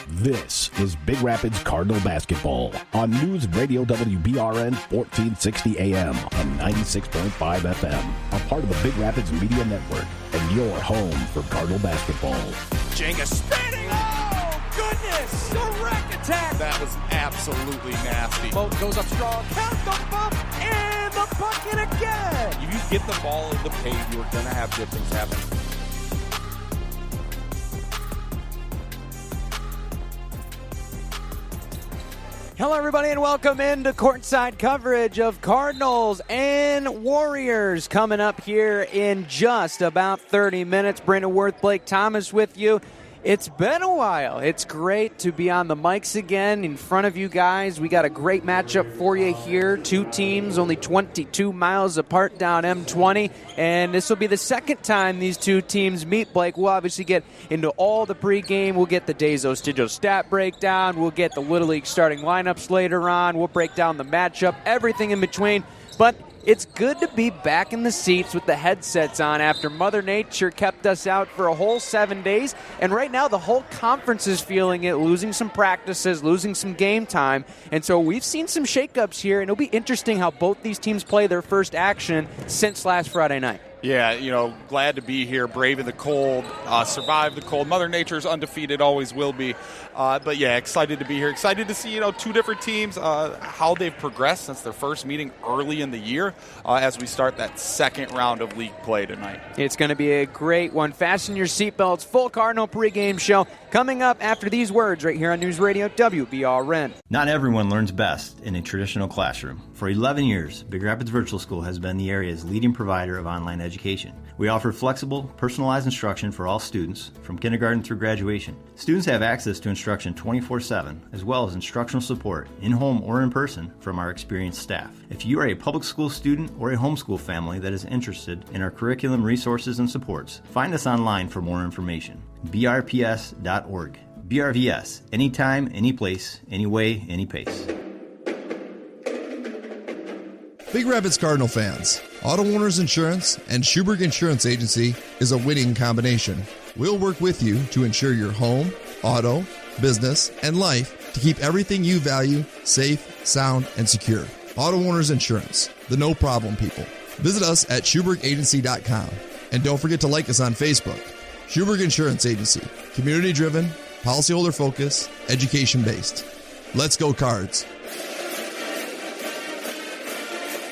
This is Big Rapids Cardinal basketball on News Radio WBRN 1460 AM and 96.5 FM, a part of the Big Rapids Media Network and your home for Cardinal basketball. Jenga spinning. Oh, goodness. Direct attack. That was absolutely nasty. Boat goes up strong. Count the bump and the bucket again. If you get the ball in the paint, you're going to have good things happen. Hello, everybody, and welcome into courtside coverage of Cardinals and Warriors coming up here in just about 30 minutes. Brandon Worth, Blake Thomas with you. It's been a while. It's great to be on the mics again in front of you guys. We got a great matchup for you here. Two teams only 22 miles apart down M20, and this will be the second time these two teams meet, Blake. We'll obviously get into all the pregame. We'll get the Dezo Studio stat breakdown. We'll get the Little League starting lineups later on. We'll break down the matchup, everything in between. But it's good to be back in the seats with the headsets on after Mother Nature kept us out for a whole 7 days. And right now the whole conference is feeling it, losing some practices, losing some game time. And so we've seen some shakeups here, and it'll be interesting how both these teams play their first action since last Friday night. Yeah, glad to be here, braving the cold, survive the cold. Mother Nature's undefeated, always will be. But, yeah, excited to be here. Excited to see, two different teams, how they've progressed since their first meeting early in the year as we start that second round of league play tonight. It's going to be a great one. Fasten your seatbelts. Full Cardinal pregame show coming up after these words right here on News Radio WBRN. Not everyone learns best in a traditional classroom. For 11 years, Big Rapids Virtual School has been the area's leading provider of online education. We offer flexible, personalized instruction for all students, from kindergarten through graduation. Students have access to instruction 24/7, as well as instructional support, in-home or in person, from our experienced staff. If you are a public school student or a homeschool family that is interested in our curriculum, resources, and supports, find us online for more information. brps.org. BRVS, anytime, any place, any way, any pace. Big Rapids Cardinal fans, Auto Owners Insurance and Schuberg Insurance Agency is a winning combination. We'll work with you to ensure your home, auto, business, and life to keep everything you value safe, sound, and secure. Auto Owners Insurance, the no-problem people. Visit us at SchubergAgency.com. And don't forget to like us on Facebook. Schuberg Insurance Agency, community-driven, policyholder-focused, education-based. Let's go Cards.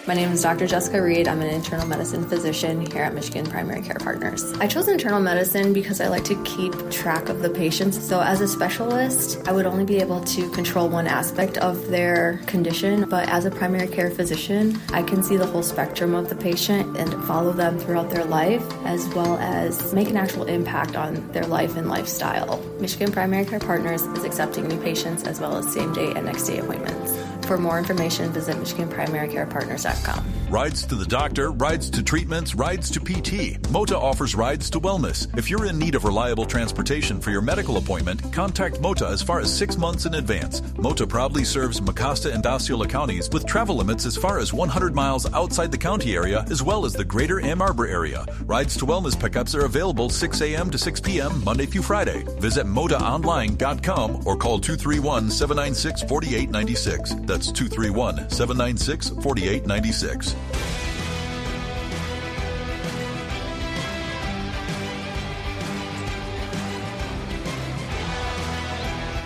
My name is Dr. Jessica Reed. I'm an internal medicine physician here at Michigan Primary Care Partners. I chose internal medicine because I like to keep track of the patients. So as a specialist, I would only be able to control one aspect of their condition. But as a primary care physician, I can see the whole spectrum of the patient and follow them throughout their life, as well as make an actual impact on their life and lifestyle. Michigan Primary Care Partners is accepting new patients as well as same-day and next-day appointments. For more information, visit MichiganPrimaryCarePartners.com. Rides to the doctor, rides to treatments, rides to PT. MOTA offers rides to wellness. If you're in need of reliable transportation for your medical appointment, contact MOTA as far as 6 months in advance. MOTA proudly serves Mecosta and Osceola counties with travel limits as far as 100 miles outside the county area, as well as the greater Ann Arbor area. Rides to wellness pickups are available 6 a.m. to 6 p.m. Monday through Friday. Visit MOTAOnline.com or call 231-796-4896. That's 231-796-4896.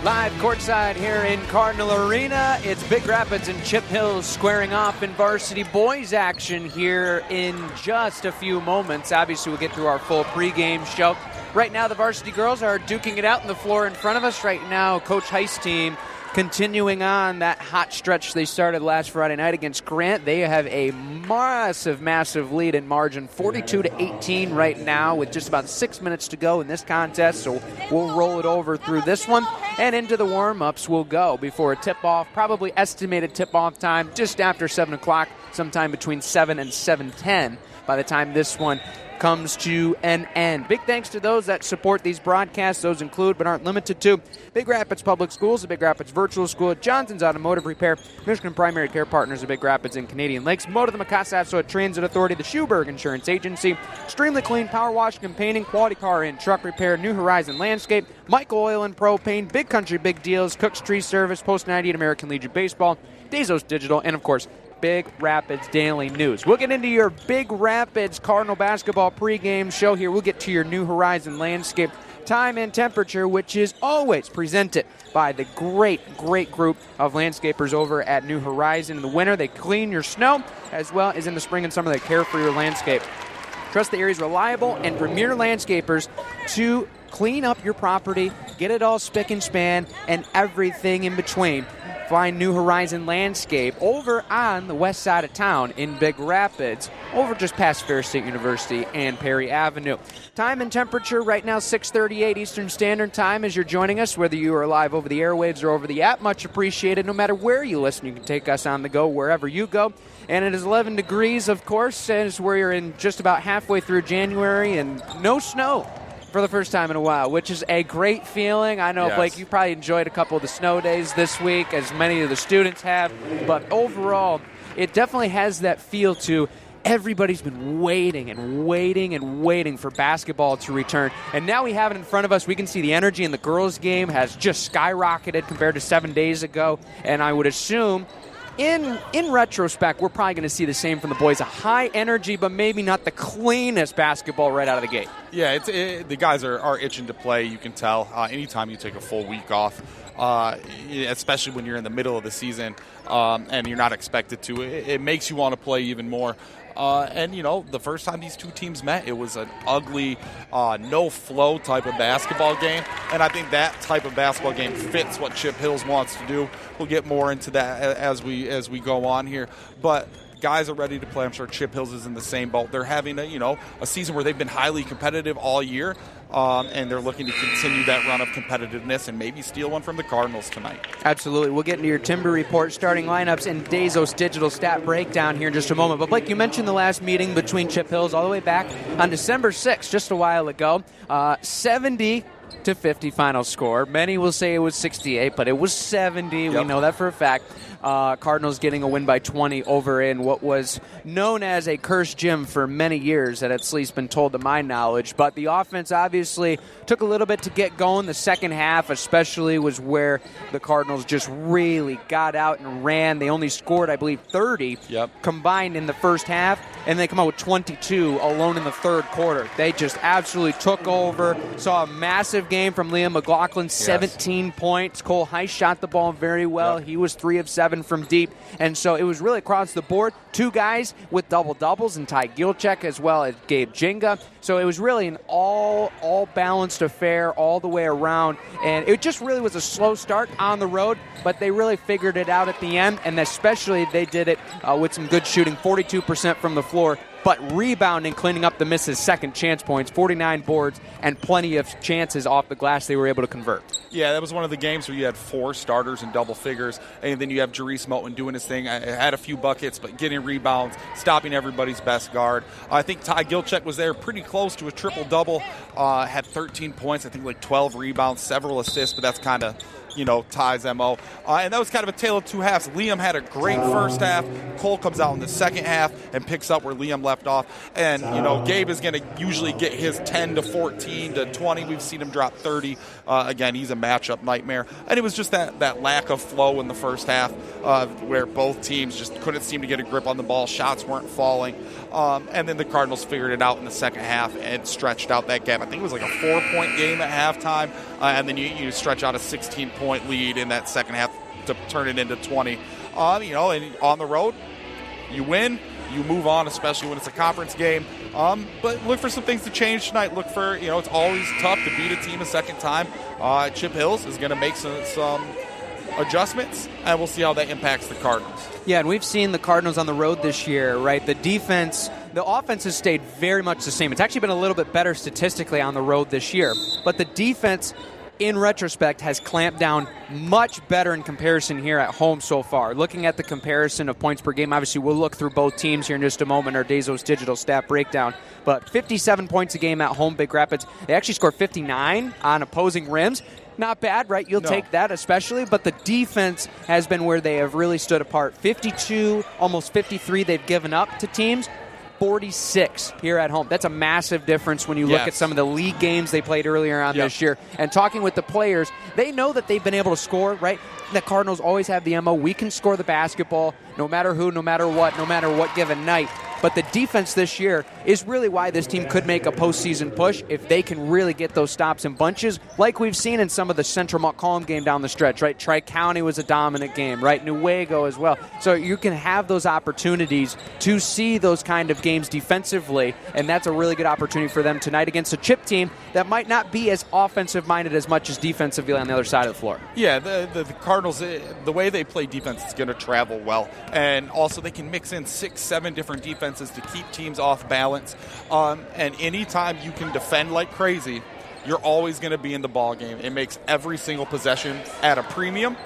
Live courtside here in Cardinal Arena. It's Big Rapids and Chip Hills squaring off in varsity boys action here in just a few moments. Obviously, we'll get through our full pregame show. Right now, the varsity girls are duking it out on the floor in front of us. Right now, Coach Haist team continuing on that hot stretch they started last Friday night against Grant. They have a massive lead in margin, 42-18 right now with just about 6 minutes to go in this contest. So we'll roll it over through this one and into the warm-ups we'll go before a tip-off, probably estimated tip-off time just after 7 o'clock, sometime between 7 and 7:10 by the time this one comes to an end. Big thanks to those that support these broadcasts. Those include, but aren't limited to, Big Rapids Public Schools, the Big Rapids Virtual School, Johnson's Automotive Repair, Michigan Primary Care Partners of Big Rapids and Canadian Lakes, Moto the Macassa Transit Authority, the Schuberg Insurance Agency, Extremely Clean Power Washing and Painting, Quality Car and Truck Repair, New Horizon Landscape, Michael Oil and Propane, Big Country Big Deals, Cook's Tree Service, Post 98 American Legion Baseball, Dazos Digital, and of course, Big Rapids Daily News. We'll get into your Big Rapids Cardinal basketball pregame show here. We'll get to your New Horizon Landscape time and temperature, which is always presented by the great group of landscapers over at New Horizon. In the winter, they clean your snow, as well as in the spring and summer, they care for your landscape. Trust the area's reliable and premier landscapers to clean up your property, get it all spick and span, and everything in between. Find New Horizon Landscape over on the west side of town in Big Rapids, over just past Fair State University and Perry Avenue. Time and temperature right now, 6:38 Eastern Standard Time as you're joining us, whether you are live over the airwaves or over the app. Much appreciated. No matter where you listen, you can take us on the go wherever you go. And it is 11 degrees, of course, as we're in just about halfway through January, and no snow for the first time in a while, which is a great feeling. I know, yes. Blake, you probably enjoyed a couple of the snow days this week, as many of the students have, but overall, it definitely has that feel to everybody's been waiting and waiting and waiting for basketball to return, and now we have it in front of us. We can see the energy in the girls' game has just skyrocketed compared to 7 days ago, and I would assume in retrospect, we're probably going to see the same from the boys. A high energy, but maybe not the cleanest basketball right out of the gate. Yeah, the guys are itching to play. You can tell anytime you take a full week off, especially when you're in the middle of the season and you're not expected to. It makes you want to play even more. And, the first time these two teams met, it was an ugly, no-flow type of basketball game. And I think that type of basketball game fits what Chip Hills wants to do. We'll get more into that as we go on here. But guys are ready to play. I'm sure Chip Hills is in the same boat. They're having a season where they've been highly competitive all year. And they're looking to continue that run of competitiveness and maybe steal one from the Cardinals tonight. Absolutely. We'll get into your Timber Report, starting lineups, and Dazos Digital Stat Breakdown here in just a moment. But, Blake, you mentioned the last meeting between Chip Hills all the way back on December 6th, just a while ago. 70-50 final score. Many will say it was 68, but it was 70. Yep. We know that for a fact. Cardinals getting a win by 20 over in what was known as a cursed gym for many years, that at least been told to my knowledge. But the offense obviously took a little bit to get going. The second half especially was where the Cardinals just really got out and ran. They only scored, I believe, 30 combined in the first half, and they come out with 22 alone in the third quarter. They just absolutely took over. Saw a massive game from Liam McLaughlin, 17 points. Cole Haist shot the ball very well. He was 3 of 7 from deep, and so it was really across the board. Two guys with double-doubles, and Ty Gilchek as well as Gabe Jenga. So it was really an all-balanced affair all the way around, and it just really was a slow start on the road, but they really figured it out at the end, and especially they did it with some good shooting, 42% from the floor, but rebounding, cleaning up the misses, second chance points, 49 boards, and plenty of chances off the glass they were able to convert. Yeah, that was one of the games where you had 4 starters in double figures, and then you have Jerice Moten doing his thing. I had a few buckets, but getting rebounds, stopping everybody's best guard. I think Ty Gilchek was there pretty close to a triple-double, had 13 points, I think like 12 rebounds, several assists, but that's kind of Ty's MO. And that was kind of a tale of two halves. Liam had a great first half. Cole comes out in the second half and picks up where Liam left off. And, Gabe is going to usually get his 10 to 14 to 20. We've seen him drop 30. Again, he's a matchup nightmare. And it was just that lack of flow in the first half where both teams just couldn't seem to get a grip on the ball. Shots weren't falling. And then the Cardinals figured it out in the second half and stretched out that gap. I think it was like a 4-point game at halftime. And then you stretch out a 16-point lead in that second half to turn it into 20. And on the road, you win, you move on, especially when it's a conference game. But look for some things to change tonight. Look for, it's always tough to beat a team a second time. Chip Hills is going to make some adjustments, and we'll see how that impacts the Cardinals. Yeah, and we've seen the Cardinals on the road this year, right? The offense has stayed very much the same. It's actually been a little bit better statistically on the road this year, but the defense in retrospect, has clamped down much better in comparison here at home so far. Looking at the comparison of points per game, obviously we'll look through both teams here in just a moment, our Dazos Digital stat breakdown. But 57 points a game at home, Big Rapids. They actually scored 59 on opposing rims. Not bad, right? You'll take that especially, but the defense has been where they have really stood apart. 52, almost 53 they've given up to teams. 46 here at home. That's a massive difference when you look at some of the league games they played earlier on this year. And talking with the players, they know that they've been able to score, right? The Cardinals always have the MO. We can score the basketball no matter who, no matter what given night. But the defense this year is really why this team could make a postseason push if they can really get those stops in bunches, like we've seen in some of the Central Montcalm game down the stretch, right? Tri-County was a dominant game, right? Newaygo as well. So you can have those opportunities to see those kind of games defensively, and that's a really good opportunity for them tonight against a Chip team that might not be as offensive-minded as much as defensively on the other side of the floor. Yeah, the Cardinals, the way they play defense is going to travel well, and also they can mix in 6-7 different defenses to keep teams off balance. And anytime you can defend like crazy, you're always going to be in the ball game. It makes every single possession at a premium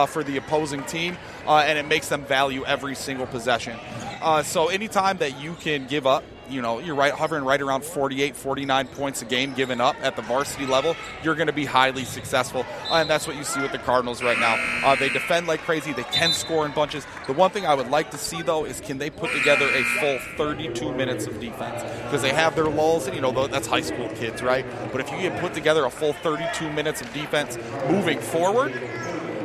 for the opposing team, and it makes them value every single possession. So anytime that you can give up, you're hovering right around 48, 49 points a game given up at the varsity level, you're going to be highly successful. And that's what you see with the Cardinals right now. They defend like crazy. They can score in bunches. The one thing I would like to see, though, is can they put together a full 32 minutes of defense? Because they have their lulls, and, that's high school kids, right? But if you can put together a full 32 minutes of defense moving forward,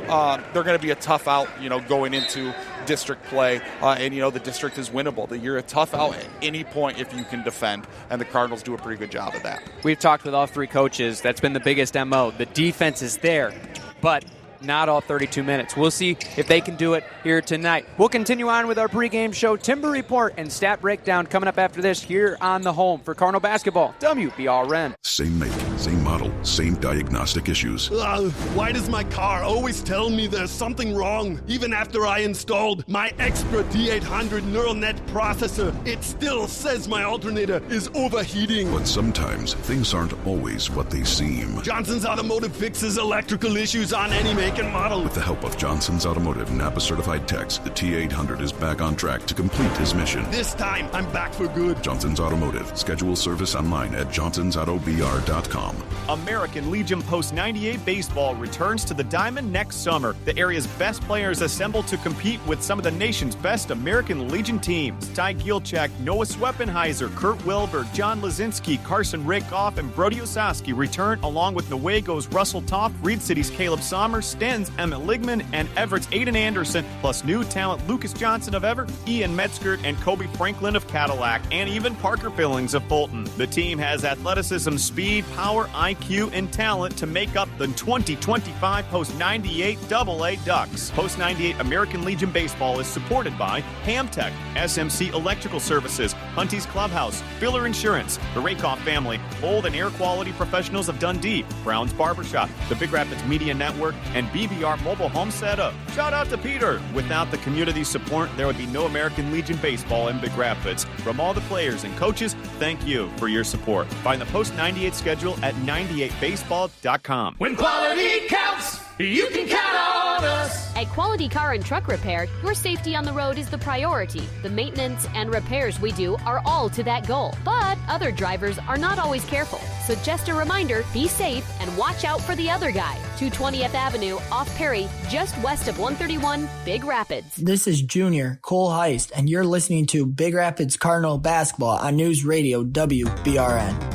they're going to be a tough out, going into district play, and the district is winnable. You're a tough out at any point if you can defend, and the Cardinals do a pretty good job of that. We've talked with all three coaches. That's been the biggest MO. The defense is there, but not all 32 minutes. We'll see if they can do it here tonight. We'll continue on with our pregame show, Timber Report, and stat breakdown coming up after this here on the home for Cardinal basketball, WBRN. Same make, same model, same diagnostic issues. Why does my car always tell me there's something wrong? Even after I installed my expert D800 neural net processor, it still says my alternator is overheating. But sometimes things aren't always what they seem. Johnson's Automotive fixes electrical issues on any make and model. With the help of Johnson's Automotive Napa-certified techs, the T800 is back on track to complete his mission. This time, I'm back for good. Johnson's Automotive. Schedule service online at johnsonsautobr.com. American Legion Post 98 Baseball returns to the Diamond next summer. The area's best players assemble to compete with some of the nation's best American Legion teams. Ty Gielchak, Noah Sweppenheiser, Kurt Wilbur, John Lazinski, Carson Rakoff, and Brody Osaski return along with Newaygo's Russell Toft, Reed City's Caleb Sommers, Sten's Emmett Ligman, and Everett's Aiden Anderson, plus new talent Lucas Johnson of Everett, Ian Metzger, and Kobe Franklin of Cadillac, and even Parker Billings of Fulton. The team has athleticism, speed, power, IQ, and talent to make up the 2025 Post 98 AA Ducks. Post 98 American Legion Baseball is supported by Hamtech, SMC Electrical Services, Hunty's Clubhouse, Filler Insurance, the Rakoff family, Old and Air Quality Professionals of Dundee, Brown's Barbershop, the Big Rapids Media Network, and BBR Mobile Home Setup. Shout out to Peter. Without the community support, there would be no American Legion Baseball in Big Rapids. From all the players and coaches, thank you for your support. Find the Post 98 schedule at 98baseball.com. When quality counts, you can count on us. At Quality Car and Truck Repair, your safety on the road is the priority. The maintenance and repairs we do are all to that goal. But other drivers are not always careful. So just a reminder, be safe and watch out for the other guy. 220th Avenue, off Perry, just west of 131, Big Rapids. This is Junior Cole Haist, and you're listening to Big Rapids Cardinal Basketball on News Radio WBRN.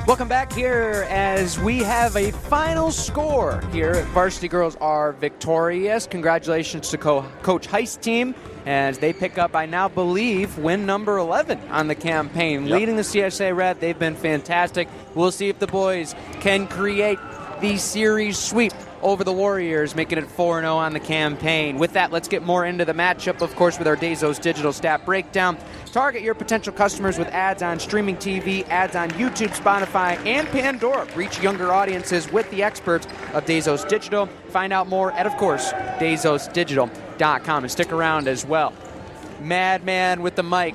Welcome back here as we have a final score here. Varsity girls are victorious. Congratulations to Coach Haist team as they pick up, I now believe, win number 11 on the campaign. Leading the CSA Red, they've been fantastic. We'll see if the boys can create the series sweep over the Warriors, making it 4-0 on the campaign. With that, let's get more into the matchup, of course, with our Dazos Digital Stat Breakdown. Target your potential customers with ads on streaming TV, ads on YouTube, Spotify, and Pandora. Reach younger audiences with the experts of Dazos Digital. Find out more at, of course, DazosDigital.com. And stick around as well. Madman with the mic.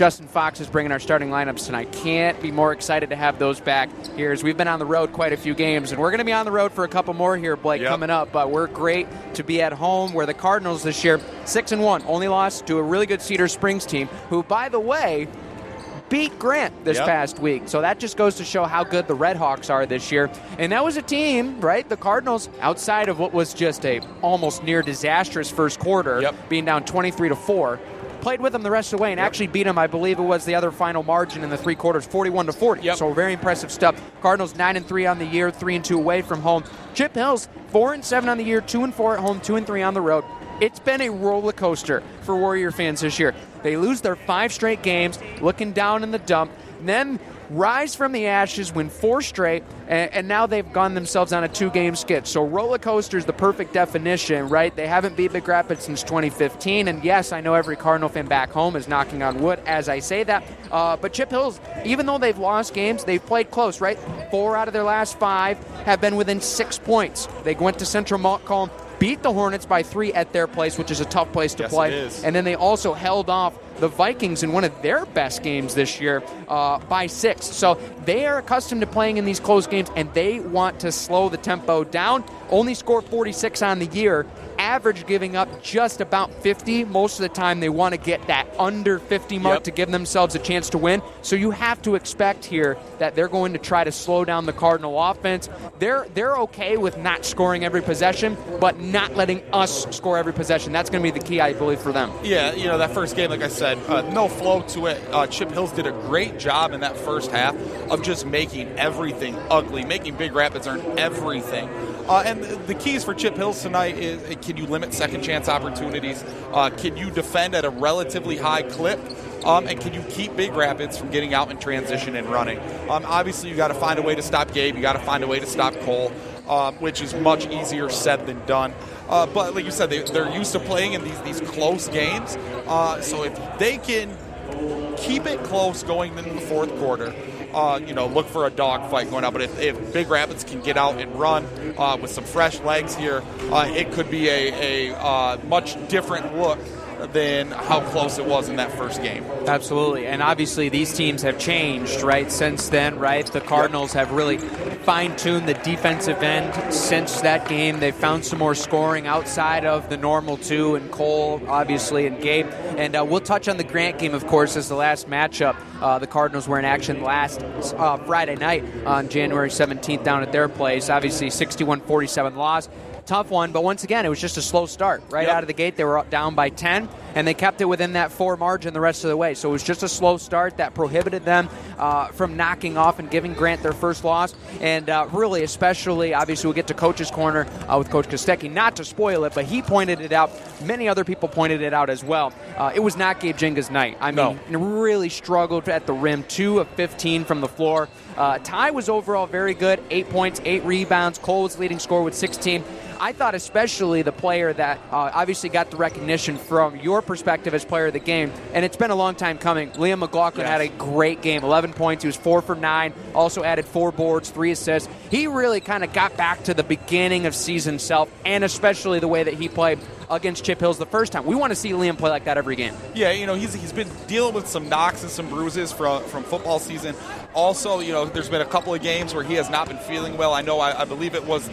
Justin Fox is bringing our starting lineups tonight. Can't be more excited to have those back here, as we've been on the road quite a few games, and we're going to be on the road for a couple more here, Blake, coming up. But we're great to be at home, where the Cardinals this year 6-1, only lost to a really good Cedar Springs team, who, by the way, beat Grant this past week. So that just goes to show how good the Red Hawks are this year. And that was a team, right? The Cardinals, outside of what was just a almost near disastrous first quarter, being down 23-4, played with them the rest of the way and actually beat them. I believe it was the other final margin in the three quarters, 41-40. So very impressive stuff. Cardinals 9-3 on the year, 3-2 away from home. Chip Hills 4-7 on the year, 2-4 at home, 2-3 on the road. It's been a roller coaster for Warrior fans this year. They lose their 5 straight games, looking down in the dump, and then rise from the ashes, win 4 straight, and now they've gone themselves on a 2-game skid. So roller coaster is the perfect definition, right? They haven't beat Big Rapids since 2015, and yes, I know every Cardinal fan back home is knocking on wood as I say that, but Chip Hills, even though they've lost games, they've played close, right? 4 out of their last 5 have been within 6 points. They went to Central Montcalm, beat the Hornets by 3 at their place, which is a tough place to play. It is. And then they also held off the Vikings in one of their best games this year by 6. So they are accustomed to playing in these close games, and they want to slow the tempo down. Only scored 46 on the year, average giving up just about 50. Most of the time they want to get that under 50 mark to give themselves a chance to win. So you have to expect here that they're going to try to slow down the Cardinal offense. They're okay with not scoring every possession, but not letting us score every possession. That's going to be the key, I believe, for them. Yeah, that first game, like I said, no flow to it. Chip Hills did a great job in that first half of just making everything ugly, making Big Rapids earn everything. And the keys for Chip Hills tonight is, can you limit second chance opportunities? Can you defend at a relatively high clip? And can you keep Big Rapids from getting out in transition and running? Obviously, you got to find a way to stop Gabe. You got to find a way to stop Cole, which is much easier said than done. But like you said, they're used to playing in these close games. So if they can keep it close going into the fourth quarter, look for a dogfight going out. But if Big Rapids can get out and run with some fresh legs here, it could be a much different look than how close it was in that first game. Absolutely. And obviously these teams have changed, right, since then, right? The Cardinals have really fine-tuned the defensive end since that game. They've found some more scoring outside of the normal two, and Cole, obviously, and Gabe. And we'll touch on the Grant game, of course, as the last matchup. The Cardinals were in action last Friday night on January 17th down at their place. Obviously, 61-47 loss. Tough one, but once again, it was just a slow start. Right out of the gate, they were down by 10, and they kept it within that 4 margin the rest of the way. So it was just a slow start that prohibited them from knocking off and giving Grant their first loss. And really, especially, obviously, we'll get to Coach's Corner with Coach Kostecki. Not to spoil it, but he pointed it out. Many other people pointed it out as well. It was not Gabe Jenga's night. I mean, really struggled at the rim, 2 of 15 from the floor. Ty was overall very good, 8 points, 8 rebounds. Cole was leading scorer with 16. I thought especially the player that obviously got the recognition from your perspective as player of the game, and it's been a long time coming. Liam McLaughlin had a great game, 11 points. He was 4 for 9, also added 4 boards, 3 assists. He really kind of got back to the beginning of season self, and especially the way that he played against Chip Hills the first time. We want to see Liam play like that every game. Yeah, he's been dealing with some knocks and some bruises from football season. Also, there's been a couple of games where he has not been feeling well. I know, I believe it was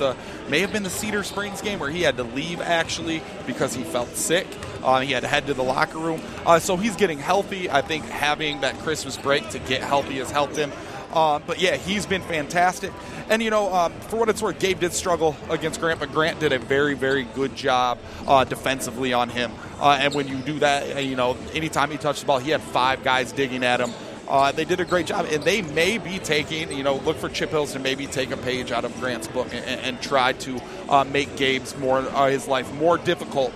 may have been the Cedar Springs game where he had to leave actually because he felt sick. He had to head to the locker room. So he's getting healthy. I think having that Christmas break to get healthy has helped him. But yeah, he's been fantastic. And, for what it's worth, Gabe did struggle against Grant, but Grant did a very, very good job defensively on him. And when you do that, anytime he touched the ball, he had 5 guys digging at him. They did a great job, and they may be taking, look for Chip Hills to maybe take a page out of Grant's book and try to make Gabe's his life more difficult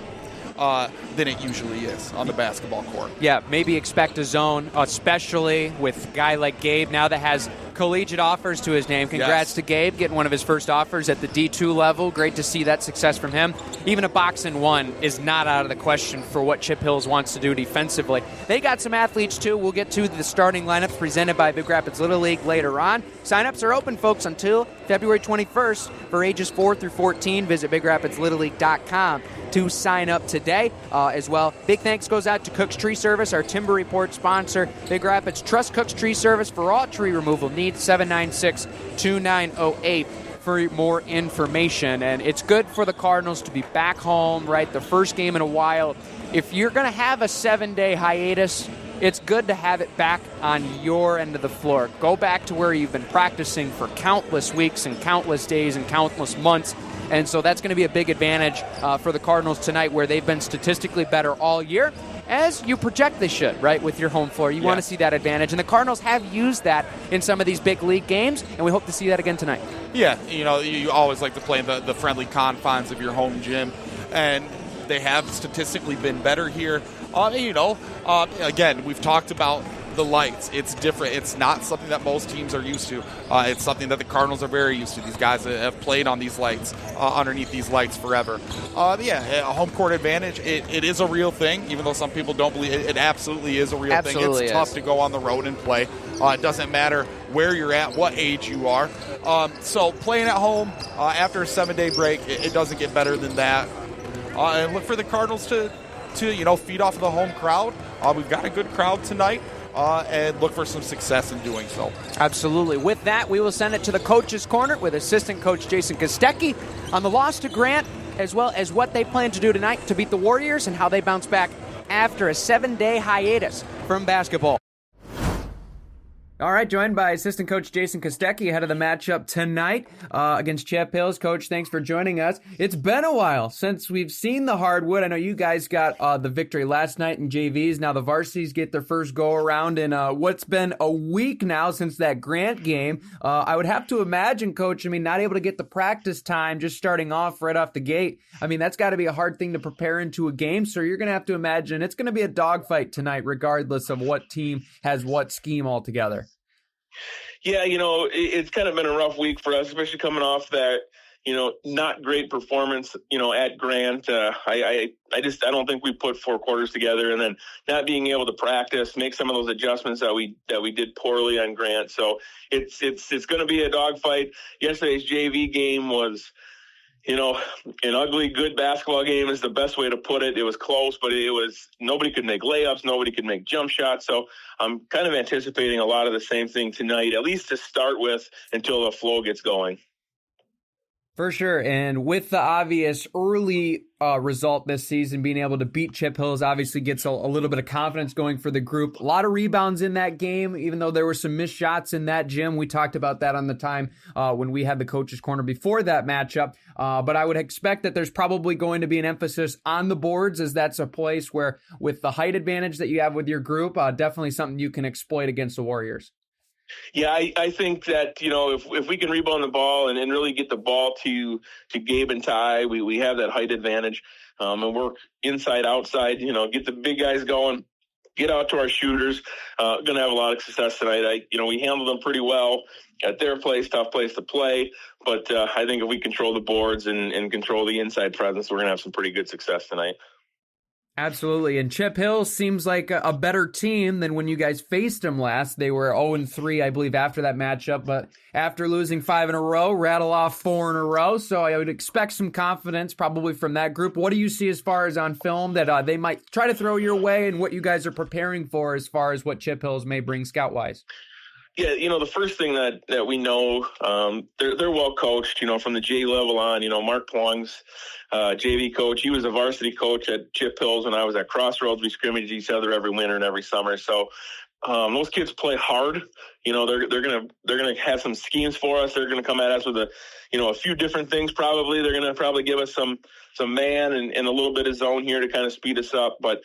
than it usually is on the basketball court. Yeah, maybe expect a zone, especially with a guy like Gabe now that has collegiate offers to his name. Congrats to Gabe, getting one of his first offers at the D2 level. Great to see that success from him. Even a box and one is not out of the question for what Chip Hills wants to do defensively. They got some athletes, too. We'll get to the starting lineups presented by Big Rapids Little League later on. Sign-ups are open, folks, until February 21st for ages 4 through 14. Visit BigRapidsLittleLeague.com to sign up today as well. Big thanks goes out to Cook's Tree Service, our Timber Report sponsor. Big Rapids, trust Cook's Tree Service for all tree removal needs. 796-2908 for more information. And it's good for the Cardinals to be back home, right? The first game in a while. If you're going to have a 7-day hiatus, it's good to have it back on your end of the floor. Go back to where you've been practicing for countless weeks and countless days and countless months. And so that's going to be a big advantage for the Cardinals tonight, where they've been statistically better all year, as you project they should, right, with your home floor. You want to see that advantage. And the Cardinals have used that in some of these big league games, and we hope to see that again tonight. Yeah, you always like to play in the friendly confines of your home gym, and they have statistically been better here. Again, we've talked about the lights. It's different. It's not something that most teams are used to. It's something that the Cardinals are very used to. These guys have played on these lights, underneath these lights forever. A home court advantage, it is a real thing, even though some people don't believe it. It absolutely is a real thing. It's tough to go on the road and play. It doesn't matter where you're at, what age you are. So playing at home after a 7-day break, it doesn't get better than that. And look for the Cardinals to feed off of the home crowd. We've got a good crowd tonight. And look for some success in doing so. Absolutely. With that, we will send it to the Coach's Corner with assistant coach Jason Kostecki on the loss to Grant, as well as what they plan to do tonight to beat the Warriors and how they bounce back after a 7-day hiatus from basketball. All right, joined by assistant coach Jason Kostecki ahead of the matchup tonight against Chippewa Hills. Coach, thanks for joining us. It's been a while since we've seen the hardwood. I know you guys got the victory last night in JVs. Now the varsities get their first go-around in what's been a week now since that Grant game. I would have to imagine, Coach, not able to get the practice time just starting off right off the gate. That's got to be a hard thing to prepare into a game, so you're going to have to imagine it's going to be a dogfight tonight regardless of what team has what scheme altogether. Yeah, it's kind of been a rough week for us, especially coming off that, not great performance, at Grant. I don't think we put 4 quarters together, and then not being able to practice, make some of those adjustments that we did poorly on Grant. So it's going to be a dogfight. Yesterday's JV game was, an ugly, good basketball game is the best way to put it. It was close, but nobody could make layups. Nobody could make jump shots. So I'm kind of anticipating a lot of the same thing tonight, at least to start with, until the flow gets going. For sure, and with the obvious early result this season, being able to beat Chippewa Hills obviously gets a little bit of confidence going for the group. A lot of rebounds in that game, even though there were some missed shots in that gym. We talked about that on the time when we had the Coach's Corner before that matchup. But I would expect that there's probably going to be an emphasis on the boards, as that's a place where, with the height advantage that you have with your group, definitely something you can exploit against the Warriors. Yeah, I think that, if we can rebound the ball and really get the ball to Gabe and Ty, we have that height advantage, and work inside, outside, get the big guys going, get out to our shooters. Going to have a lot of success tonight. We handled them pretty well at their place, tough place to play. But I think if we control the boards and control the inside presence, we're going to have some pretty good success tonight. Absolutely, and Chip Hill seems like a better team than when you guys faced them last. They were 0-3, I believe, after that matchup, but after losing 5 in a row, rattle off 4 in a row, so I would expect some confidence probably from that group. What do you see as far as on film that they might try to throw your way, and what you guys are preparing for as far as what Chip Hills may bring scout-wise? Yeah, the first thing that we know, they're well coached, from the J level on. Mark Plung's JV coach, he was a varsity coach at Chip Hills when I was at Crossroads. We scrimmaged each other every winter and every summer. So those kids play hard. They're gonna have some schemes for us. They're gonna come at us with a few different things. Probably they're gonna give us some man and a little bit of zone here to kind of speed us up. But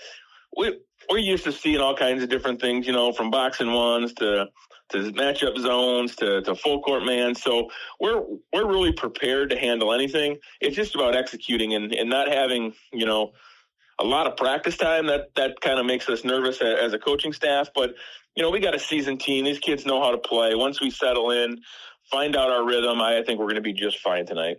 we're used to seeing all kinds of different things. From box and ones to matchup zones to full court man. So we're really prepared to handle anything. It's just about executing and not having, a lot of practice time. That kind of makes us nervous as a coaching staff. But, we got a seasoned team. These kids know how to play. Once we settle in, find out our rhythm, I think we're going to be just fine tonight.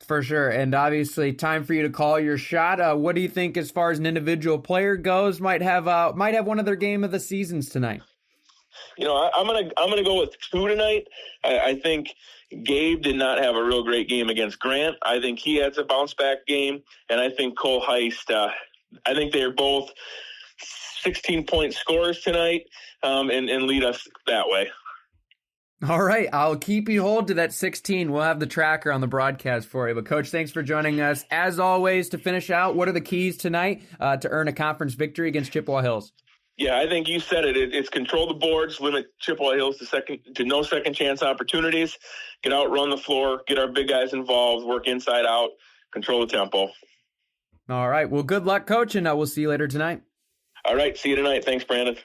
For sure, and obviously time for you to call your shot. What do you think as far as an individual player goes might have one of their game of the seasons tonight? I'm gonna go with 2 tonight. I think Gabe did not have a real great game against Grant. I think he has a bounce back game, and I think Cole Haist. I think they're both 16-point scorers tonight, and lead us that way. All right, I'll keep you hold to that 16. We'll have the tracker on the broadcast for you. But, Coach, thanks for joining us. As always, to finish out, what are the keys tonight to earn a conference victory against Chippewa Hills? Yeah, I think you said it. It's control the boards, limit Chippewa Hills to no second chance opportunities, get out, run the floor, get our big guys involved, work inside out, control the tempo. All right, well, good luck, Coach, and we'll see you later tonight. All right, see you tonight. Thanks, Brandon.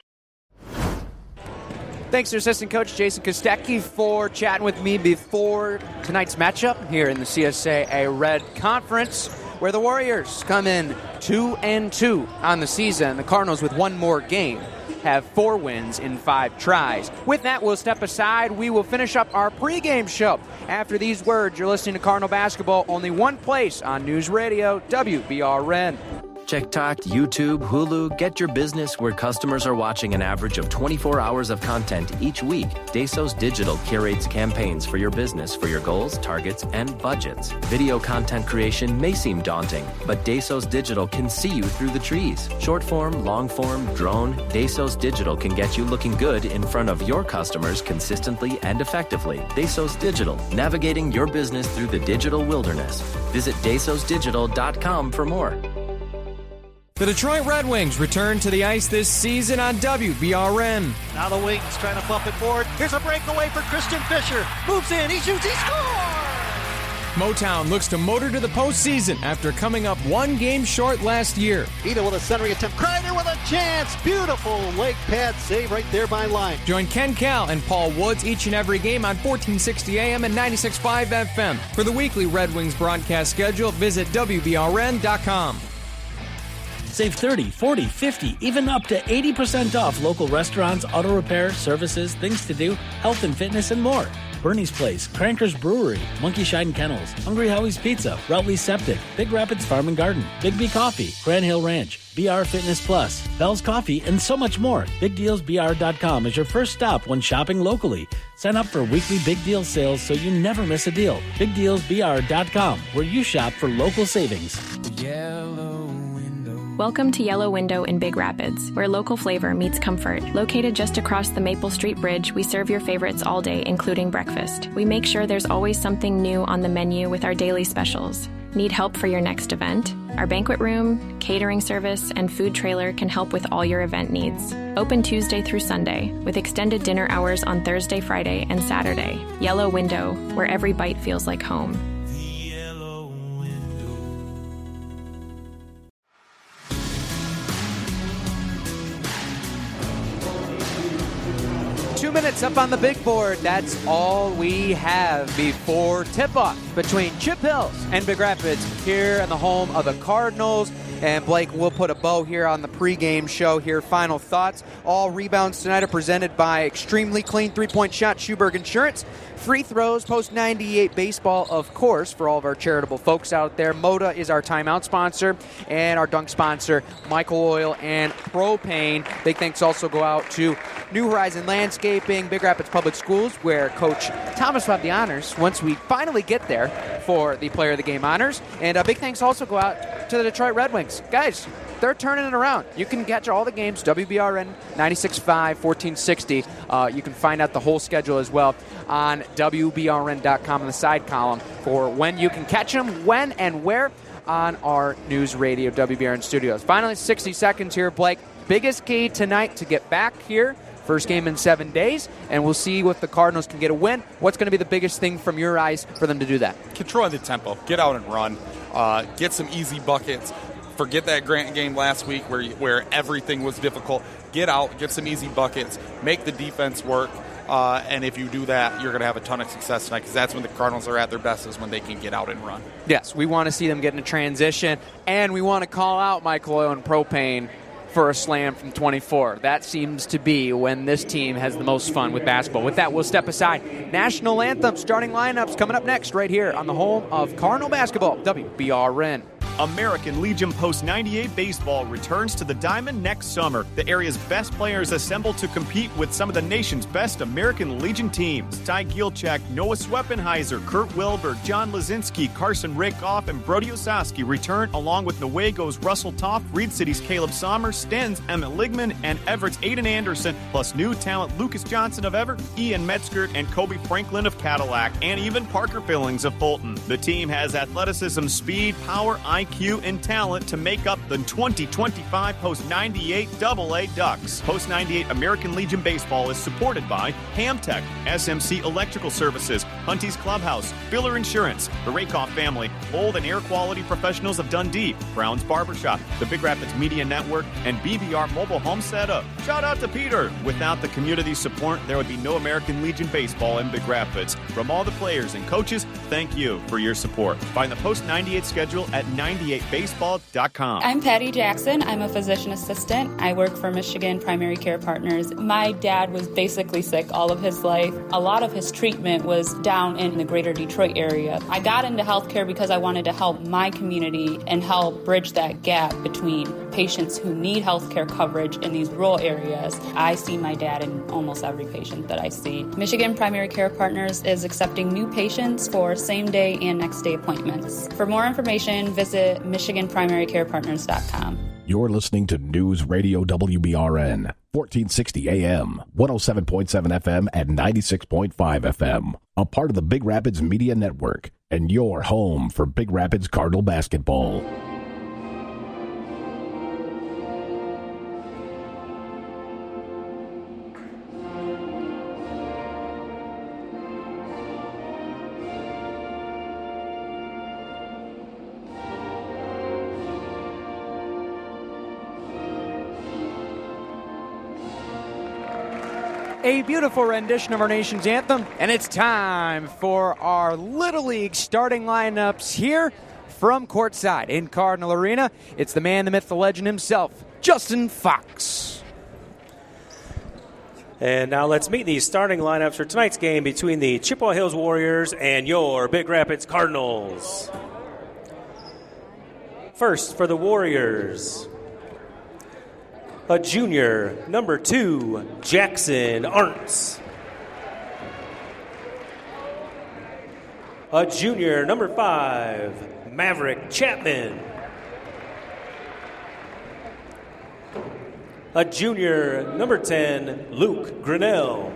Thanks to assistant coach Jason Kostecki for chatting with me before tonight's matchup here in the CSAA Red Conference, where the Warriors come in 2-2 on the season. The Cardinals, with one more game, have 4 wins in 5 tries. With that, we'll step aside. We will finish up our pregame show. After these words, you're listening to Cardinal Basketball, only one place on News Radio, WBRN. TikTok, YouTube, Hulu, get your business where customers are watching an average of 24 hours of content each week. Dasos Digital curates campaigns for your business for your goals, targets, and budgets. Video content creation may seem daunting, but Dasos Digital can see you through the trees. Short form, long form, drone, Dasos Digital can get you looking good in front of your customers consistently and effectively. Dasos Digital, navigating your business through the digital wilderness. Visit dasosdigital.com for more. The Detroit Red Wings return to the ice this season on WBRN. Now the Wings trying to bump it forward. Here's a breakaway for Christian Fisher. Moves in, he shoots, he scores! Motown looks to motor to the postseason after coming up 1 game short last year. Either with a centering attempt. Kreider with a chance. Beautiful leg pad save right there by line. Join Ken Cal and Paul Woods each and every game on 1460 AM and 96.5 FM. For the weekly Red Wings broadcast schedule, visit WBRN.com. Save 30, 40, 50, even up to 80% off local restaurants, auto repair, services, things to do, health and fitness, and more. Bernie's Place, Cranker's Brewery, Monkey Shine Kennels, Hungry Howie's Pizza, Routley's Septic, Big Rapids Farm and Garden, Big B Coffee, Grand Hill Ranch, BR Fitness Plus, Bell's Coffee, and so much more. BigDealsBR.com is your first stop when shopping locally. Sign up for weekly Big Deal sales so you never miss a deal. BigDealsBR.com, where you shop for local savings. Welcome to Yellow Window in Big Rapids, where local flavor meets comfort. Located just across the Maple Street Bridge, we serve your favorites all day, including breakfast. We make sure there's always something new on the menu with our daily specials. Need help for your next event? Our banquet room, catering service, and food trailer can help with all your event needs. Open Tuesday through Sunday, with extended dinner hours on Thursday, Friday, and Saturday. Yellow Window, where every bite feels like home. 2 minutes up on the big board. That's all we have before tip-off between Chip Hills and Big Rapids here in the home of the Cardinals. And Blake, we'll put a bow here on the pregame show here. Final thoughts. All rebounds tonight are presented by Extremely Clean Three-Point Shot, Schuberg Insurance. Free throws, post-98 baseball, of course, for all of our charitable folks out there. Moda is our timeout sponsor, and our dunk sponsor, Michael Oil and Propane. Big thanks also go out to New Horizon Landscaping, Big Rapids Public Schools, where Coach Thomas will have the honors once we finally get there for the Player of the Game honors. And big thanks also go out to the Detroit Red Wings. Guys, they're turning it around. You can catch all the games, WBRN 96.5, 1460. You can find out the whole schedule as well on WBRN.com in the side column for when you can catch them, when and where on our News Radio WBRN studios. Finally, 60 seconds here, Blake. Biggest key tonight to get back here. First game in 7 days, and we'll see if the Cardinals can get a win. What's going to be the biggest thing from your eyes for them to do that? Controlling the tempo. Get out and run. Get some easy buckets. Forget that Grant game last week where everything was difficult. Get out, get some easy buckets, make the defense work, and if you do that, you're going to have a ton of success tonight, because that's when the Cardinals are at their best, is when they can get out and run. Yes, we want to see them get in a transition, and we want to call out Michael Oil and Propane for a slam from 24. That seems to be when this team has the most fun with basketball. With that, we'll step aside. National anthem, starting lineups coming up next right here on the home of Cardinal basketball, WBRN. American Legion Post 98 baseball returns to the Diamond next summer. The area's best players assemble to compete with some of the nation's best American Legion teams. Ty Gielczak, Noah Sweppenheiser, Kurt Wilbur, John Lazinski, Carson Rakoff, and Brody Osaski return along with Nowego's Russell Toft, Reed City's Caleb Sommer, Sten's Emmett Ligman, and Everett's Aiden Anderson, plus new talent Lucas Johnson of Everett, Ian Metzger, and Kobe Franklin of Cadillac, and even Parker Billings of Fulton. The team has athleticism, speed, power, IQ, and talent to make up the 2025 Post 98 AA Ducks. Post 98 American Legion Baseball is supported by Hamtech, SMC Electrical Services, Hunty's Clubhouse, Filler Insurance, the Rakoff family, Mold and Air Quality Professionals of Dundee, Brown's Barbershop, the Big Rapids Media Network, and BBR Mobile Home Setup. Shout out to Peter. Without the community support, there would be no American Legion Baseball in Big Rapids. From all the players and coaches, thank you for your support. Find the Post 98 schedule at 98baseball.com. I'm Patty Jackson. I'm a physician assistant. I work for Michigan Primary Care Partners. My dad was basically sick all of his life. A lot of his treatment was down in the greater Detroit area. I got into healthcare because I wanted to help my community and help bridge that gap between patients who need healthcare coverage in these rural areas. I see my dad in almost every patient that I see. Michigan Primary Care Partners is accepting new patients for same-day and next-day appointments. For more information, visit MichiganPrimaryCarePartners.com. You're listening to News Radio WBRN, 1460 AM, 107.7 FM, and 96.5 FM. A part of the Big Rapids Media Network, and your home for Big Rapids Cardinal basketball. A beautiful rendition of our nation's anthem, and it's time for our Little League starting lineups here from courtside in Cardinal Arena. It's the man, the myth, the legend himself, Justin Fox. And now let's meet the starting lineups for tonight's game between the Chippewa Hills Warriors and your Big Rapids Cardinals. First for the Warriors, a junior, number 2, Jackson Arntz. A junior, number 5, Maverick Chapman. A junior, number 10, Luke Grinnell.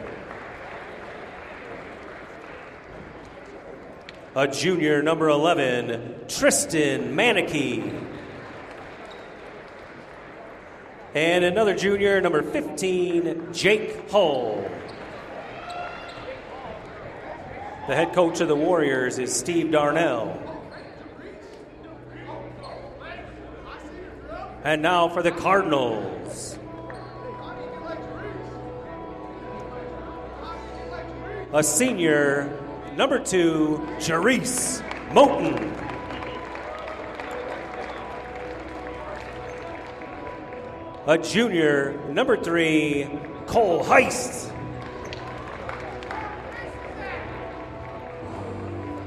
A junior, number 11, Tristan Manicky. And another junior, number 15, Jake Hull. The head coach of the Warriors is Steve Darnell. And now for the Cardinals. A senior, number 2, Jerice Moten. A junior, number 3, Cole Haist.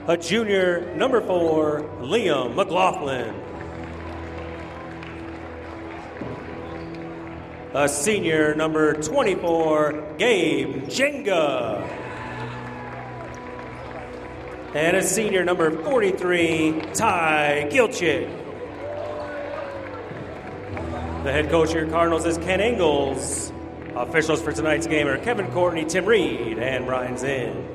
A junior, number 4, Liam McLaughlin. A senior, number 24, Gabe Jenga. And a senior, number 43, Ty Gielczak. The head coach of your Cardinals is Ken Engels. Officials for tonight's game are Kevin Courtney, Tim Reed, and Brian Zinn.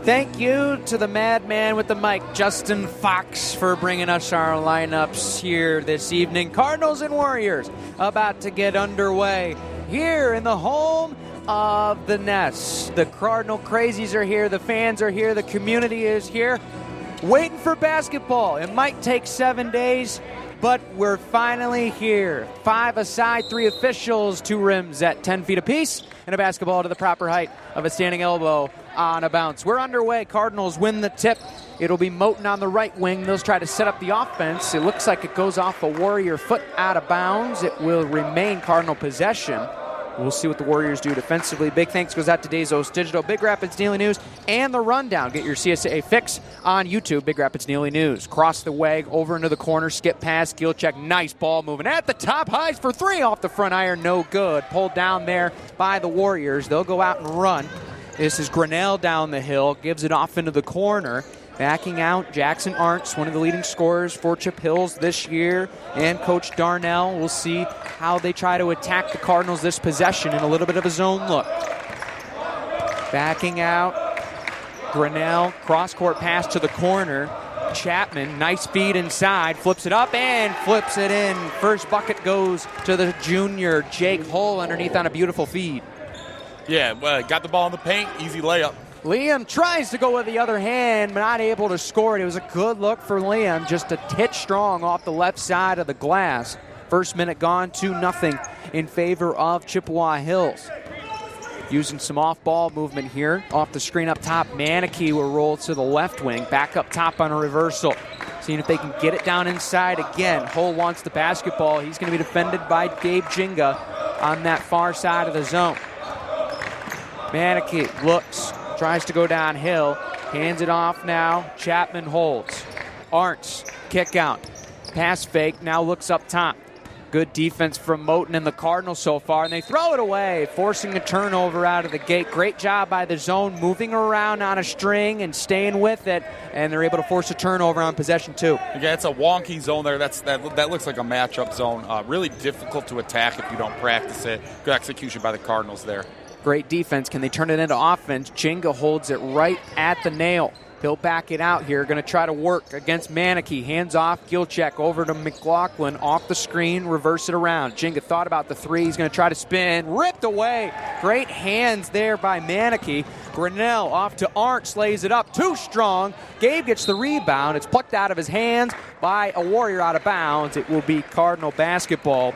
Thank you to the madman with the mic, Justin Fox, for bringing us our lineups here this evening. Cardinals and Warriors about to get underway here in the home of the Nest. The Cardinal crazies are here, the fans are here, the community is here, waiting for basketball. It might take 7 days, but we're finally here. 5 aside, 3 officials, 2 rims at 10 feet apiece, and a basketball to the proper height of a standing elbow on a bounce. We're underway. Cardinals win the tip. It'll be Moten on the right wing. They'll try to set up the offense. It looks like it goes off a Warrior foot out of bounds. It will remain Cardinal possession. We'll see what the Warriors do defensively. Big thanks goes out to Dazos Digital, Big Rapids Daily News, and The Rundown. Get your CSA fix on YouTube, Big Rapids Daily News. Cross the way, over into the corner, skip pass, skill check, nice ball moving at the top. Haist for three off the front iron, no good. Pulled down there by the Warriors. They'll go out and run. This is Grinnell down the hill, gives it off into the corner. Backing out, Jackson Arntz, one of the leading scorers for Chip Hills this year, and Coach Darnell. We'll see how they try to attack the Cardinals this possession in a little bit of a zone look. Backing out, Grinnell, cross-court pass to the corner. Chapman, nice feed inside, flips it up and flips it in. First bucket goes to the junior, Jake Hull, underneath on a beautiful feed. Yeah, got the ball in the paint, easy layup. Liam tries to go with the other hand, but not able to score it. It was a good look for Liam, just a titch strong off the left side of the glass. First minute gone, 2-0 in favor of Chippewa Hills. Using some off-ball movement here. Off the screen up top, Manakee will roll to the left wing. Back up top on a reversal. Seeing if they can get it down inside again. Hull wants the basketball. He's going to be defended by Gabe Jinga on that far side of the zone. Manakee looks. Tries to go downhill, hands it off now. Chapman holds. Arntz, kick out. Pass fake, now looks up top. Good defense from Moten and the Cardinals so far, and they throw it away, forcing a turnover out of the gate. Great job by the zone, moving around on a string and staying with it, and they're able to force a turnover on possession two. Yeah, it's a wonky zone there. That looks like a matchup zone. Really difficult to attack if you don't practice it. Good execution by the Cardinals there. Great defense. Can they turn it into offense? Jinga holds it right at the nail. He'll back it out here. Going to try to work against Manakee. Hands off. Gilcheck over to McLaughlin. Off the screen. Reverse it around. Jinga thought about the three. He's going to try to spin. Ripped away. Great hands there by Manakee. Grinnell off to Arntz. Lays it up. Too strong. Gabe gets the rebound. It's plucked out of his hands by a Warrior out of bounds. It will be Cardinal basketball.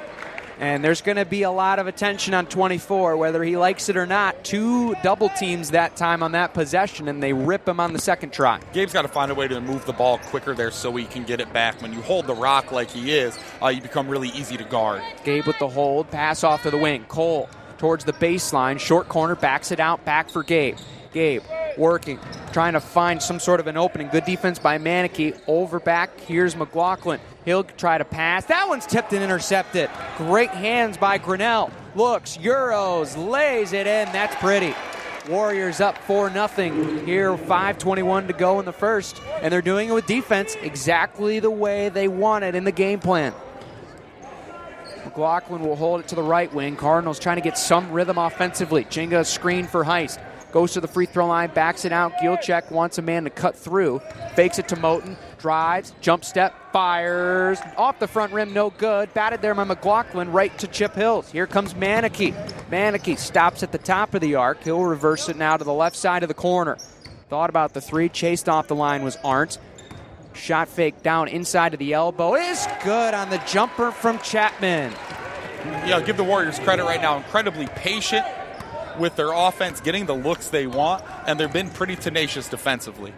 And there's going to be a lot of attention on 24, whether he likes it or not. Two double teams that time on that possession, and they rip him on the second try. Gabe's got to find a way to move the ball quicker there so he can get it back. When you hold the rock like he is, you become really easy to guard. Gabe with the hold, pass off to the wing. Cole towards the baseline, short corner, backs it out, back for Gabe. Gabe working, trying to find some sort of an opening. Good defense by Manakee. Over back, here's McLaughlin. He'll try to pass. That one's tipped and intercepted. Great hands by Grinnell. Looks, Euros, lays it in. That's pretty. Warriors up 4-0 here, 5:21 to go in the first. And they're doing it with defense exactly the way they want it in the game plan. McLaughlin will hold it to the right wing. Cardinals trying to get some rhythm offensively. Jinga screen for Haist. Goes to the free throw line, backs it out. Gilcheck wants a man to cut through. Fakes it to Moten. Drives, jump step, fires. Off the front rim, no good. Batted there by McLaughlin right to Chip Hills. Here comes Manakee. Manakee stops at the top of the arc. He'll reverse it now to the left side of the corner. Thought about the three. Chased off the line was Arntz. Shot fake down inside of the elbow. Is good on the jumper from Chapman. Yeah, give the Warriors credit right now. Incredibly patient with their offense, getting the looks they want, and they've been pretty tenacious defensively.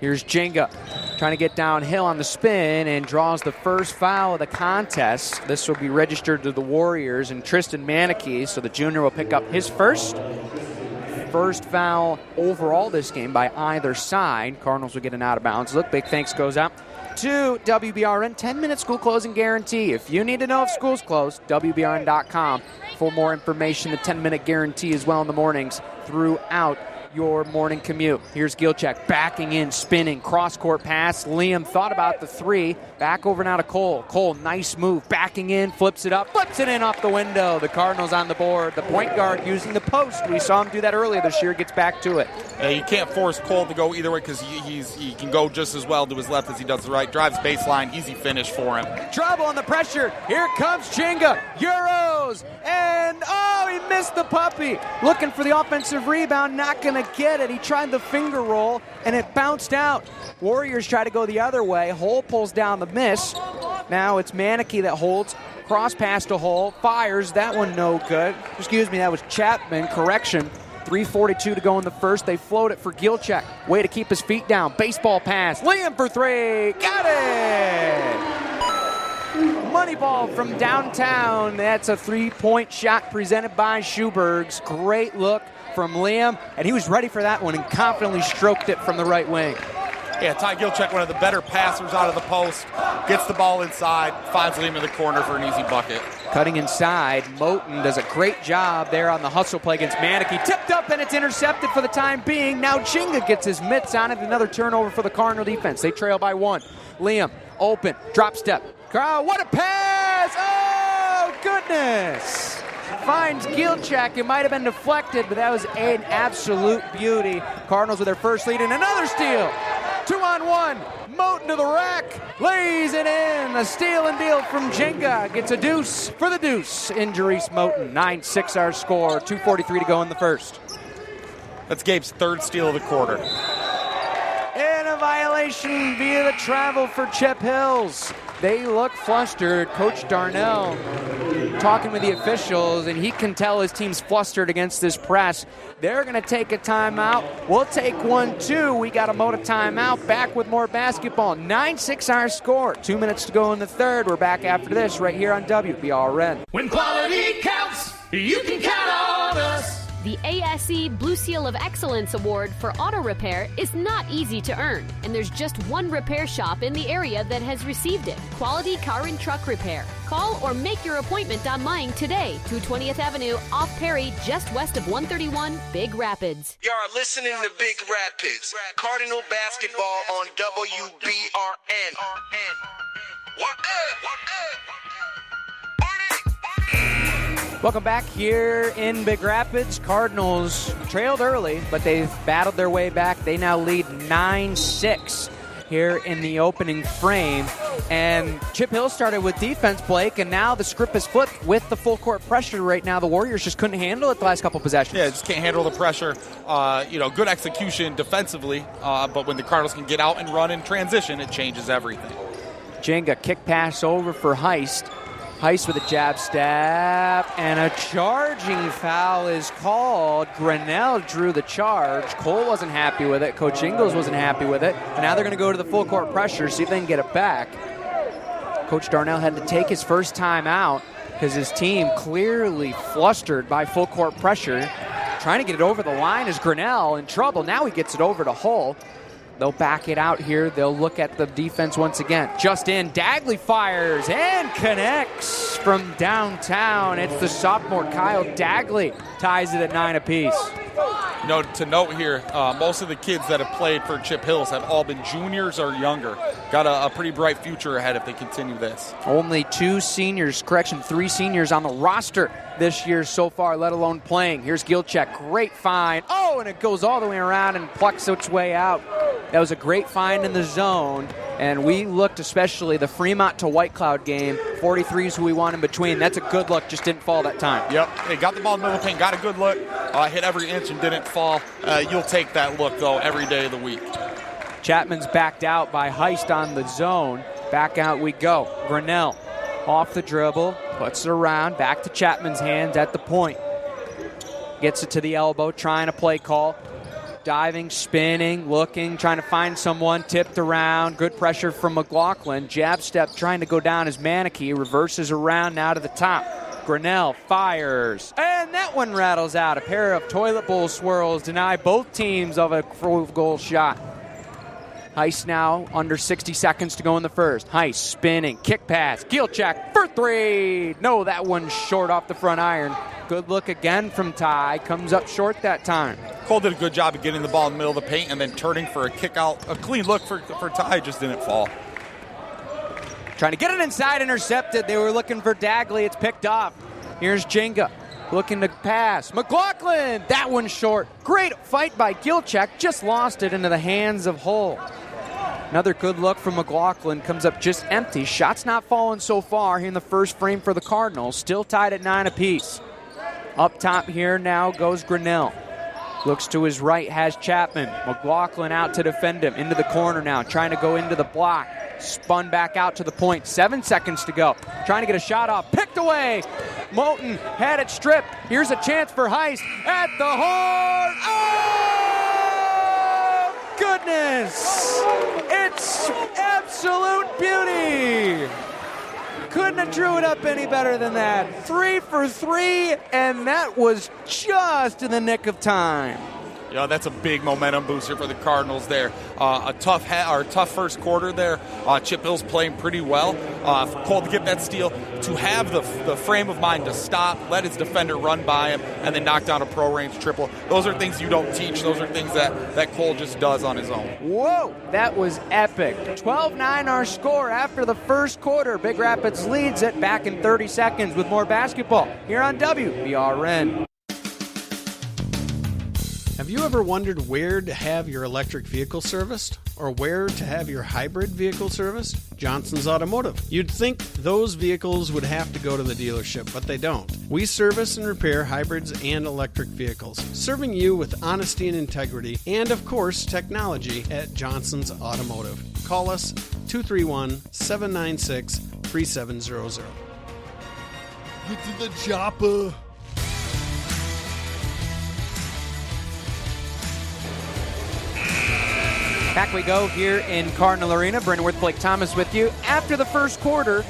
Here's Jinga trying to get downhill on the spin and draws the first foul of the contest. This will be registered to the Warriors and Tristan Manakee, so the junior will pick up his first foul overall this game by either side. Cardinals will get an out-of-bounds look. Big thanks goes out to WBRN. 10-minute school closing guarantee. If you need to know if school's closed, WBRN.com for more information. The 10-minute guarantee as well in the mornings throughout your morning commute. Here's Gilcheck backing in, spinning, cross-court pass. Liam thought about the three. Back over now to Cole. Cole, nice move, backing in, flips it up, flips it in off the window. The Cardinals on the board. The point guard using the post. We saw him do that earlier this year. Gets back to it. You can't force Cole to go either way because he can go just as well to his left as he does the right. Drives baseline, easy finish for him. Trouble on the pressure. Here comes Jinga. Euros. And, he missed the puppy. Looking for the offensive rebound, not going to get it. He tried the finger roll, and it bounced out. Warriors try to go the other way. Hull pulls down the miss. Now it's Manakee that holds. Cross pass to Hull. Fires. That one no good. Excuse me, that was Chapman. Correction. 3:42 to go in the first. They float it for Gilcheck. Way to keep his feet down. Baseball pass. Liam for three. Got it! money ball from downtown. That's a three-point shot presented by Schubergs. Great look from Liam, and he was ready for that one and confidently stroked it from the right wing. Yeah, Ty Gilchek, one of the better passers out of the post, gets the ball inside, finds Liam in the corner for an easy bucket. Cutting inside, Moten does a great job there on the hustle play against Manicky. Tipped up, and it's intercepted for the time being. Now Chinga gets his mitts on it. Another turnover for the Cardinal defense. They trail by 1. Liam, open, drop step. What a pass! Oh, goodness! Finds Gilchek. It might have been deflected, but that was an absolute beauty. Cardinals with their first lead, and another steal. 2-on-1. Moten to the rack. Lays it in. A steal and deal from Jenga. Gets a deuce for the deuce in Jerice Moten. 9-6 our score. 2:43 to go in the first. That's Gabe's third steal of the quarter. And a violation via the travel for Chip Hills. They look flustered. Coach Darnell talking with the officials, and he can tell his team's flustered against this press. They're going to take a timeout. We'll take one, too. We got a Mota timeout. Back with more basketball. 9-6 our score. 2 minutes to go in the third. We're back after this right here on WBRN. When quality counts, you can count on us. The ASE Blue Seal of Excellence Award for auto repair is not easy to earn, and there's just one repair shop in the area that has received it. Quality Car and Truck Repair. Call or make your appointment online today. 220th Avenue off Perry, just west of 131 Big Rapids. Y'all are listening to Big Rapids. Cardinal basketball on WBRN. Welcome back here in Big Rapids. Cardinals trailed early, but they've battled their way back. They now lead 9-6 here in the opening frame. And Chip Hill started with defense, Blake, and now the script is flipped with the full court pressure right now. The Warriors just couldn't handle it the last couple possessions. Yeah, just can't handle the pressure. Good execution defensively, but when the Cardinals can get out and run in transition, it changes everything. Jenga kick pass over for Haist. Haist with a jab step, and a charging foul is called. Grinnell drew the charge. Cole wasn't happy with it. Coach Ingles wasn't happy with it. And now they're going to go to the full court pressure, see if they can get it back. Coach Darnell had to take his first time out because his team clearly flustered by full court pressure. Trying to get it over the line is Grinnell in trouble. Now he gets it over to Hull. They'll back it out here. They'll look at the defense once again. Just in, Dagley fires and connects from downtown. It's the sophomore Kyle Dagley. Ties it at 9 apiece. To note here, most of the kids that have played for Chip Hills have all been juniors or younger. Got a pretty bright future ahead if they continue this. Only 3 seniors on the roster this year so far, let alone playing. Here's Gilchek, great find. Oh, and it goes all the way around and plucks its way out. That was a great find in the zone, and we looked, especially the Fremont to White Cloud game, 43 is who we want in between. That's a good look, just didn't fall that time. Yep, they got the ball in the middle of the paint, got a good look, hit every inch and didn't fall. You'll take that look, though, every day of the week. Chapman's backed out by Haist on the zone. Back out we go. Grinnell off the dribble, puts it around, back to Chapman's hands at the point. Gets it to the elbow, trying to play call. Diving, spinning, looking, trying to find someone, tipped around. Good pressure from McLaughlin. Jab step trying to go down as Manicky. Reverses around now to the top. Grinnell fires. And that one rattles out. A pair of toilet bowl swirls deny both teams of a goal shot. Haist now under 60 seconds to go in the first. Haist spinning, kick pass, Gilchek for 3. No, that one's short off the front iron. Good look again from Ty. Comes up short that time. Cole did a good job of getting the ball in the middle of the paint and then turning for a kick out. A clean look for Ty, just didn't fall. Trying to get it inside, intercepted. They were looking for Dagley. It's picked off. Here's Jenga looking to pass. McLaughlin, that one's short. Great fight by Gilchek. Just lost it into the hands of Hull. Another good look from McLaughlin. Comes up just empty. Shots not falling so far here in the first frame for the Cardinals. Still tied at 9 apiece. Up top here now goes Grinnell. Looks to his right, has Chapman. McLaughlin out to defend him. Into the corner now, trying to go into the block. Spun back out to the point. 7 seconds to go. Trying to get a shot off. Picked away. Moten had it stripped. Here's a chance for Haist at the horn. Oh, goodness. It's absolute beauty. couldn't have drew it up any better than that. 3 for 3, and that was just in the nick of time. Yeah, that's a big momentum booster for the Cardinals there. A tough first quarter there. Chip Hill's playing pretty well. Cole to get that steal, to have the frame of mind to stop, let his defender run by him, and then knock down a pro-range triple. Those are things you don't teach. Those are things that Cole just does on his own. Whoa, that was epic. 12-9 our score after the first quarter. Big Rapids leads it back in 30 seconds with more basketball here on WBRN. Have you ever wondered where to have your electric vehicle serviced? Or where to have your hybrid vehicle serviced? Johnson's Automotive. You'd think those vehicles would have to go to the dealership, but they don't. We service and repair hybrids and electric vehicles, serving you with honesty and integrity, and of course, technology at Johnson's Automotive. Call us 231-796-3700. Get to the chopper. Back we go here in Cardinal Arena. Brendan Worth, Blake Thomas with you. After the first quarter,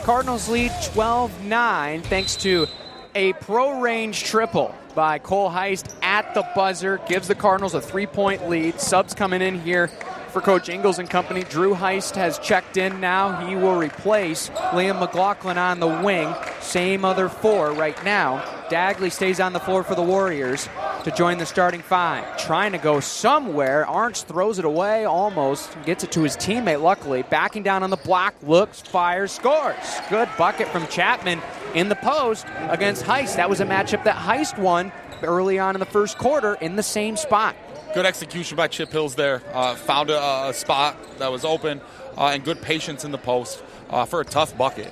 Cardinals lead 12-9 thanks to a pro-range triple by Cole Haist at the buzzer. Gives the Cardinals a 3-point lead. Subs coming in here for Coach Ingalls and company. Drew Haist has checked in now. He will replace Liam McLaughlin on the wing. Same other 4 right now. Dagley stays on the floor for the Warriors to join the starting 5. Trying to go somewhere. Arntz throws it away almost. Gets it to his teammate, luckily. Backing down on the block. Looks, fires, scores. Good bucket from Chapman in the post against Haist. That was a matchup that Haist won early on in the first quarter in the same spot. Good execution by Chip Hills there. Found a spot that was open and good patience in the post for a tough bucket.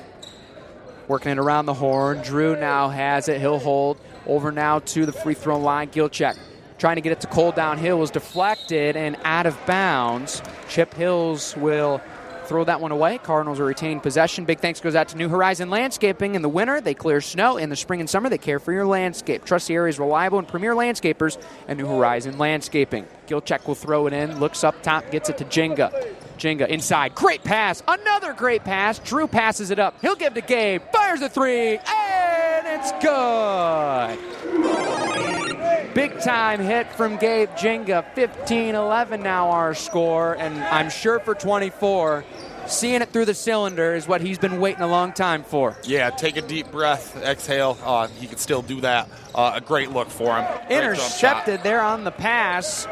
Working it around the horn. Drew now has it. He'll hold. Over now to the free throw line. Gilcheck trying to get it to Cole downhill. Was deflected and out of bounds. Chip Hills will throw that one away. Cardinals will retain possession. Big thanks goes out to New Horizon Landscaping. In the winter, they clear snow. In the spring and summer, they care for your landscape. Trust the area's reliable and premier landscapers and New Horizon Landscaping. Gilcheck will throw it in. Looks up top. Gets it to Jenga. Jenga inside. Great pass. Another great pass. Drew passes it up. He'll give to Gabe. Fires a 3. And it's good. Big time hit from Gabe Jenga. 15-11 now our score. And I'm sure for 24, seeing it through the cylinder is what he's been waiting a long time for. Yeah, take a deep breath. Exhale. He can still do that. A great look for him. Intercepted there on the pass.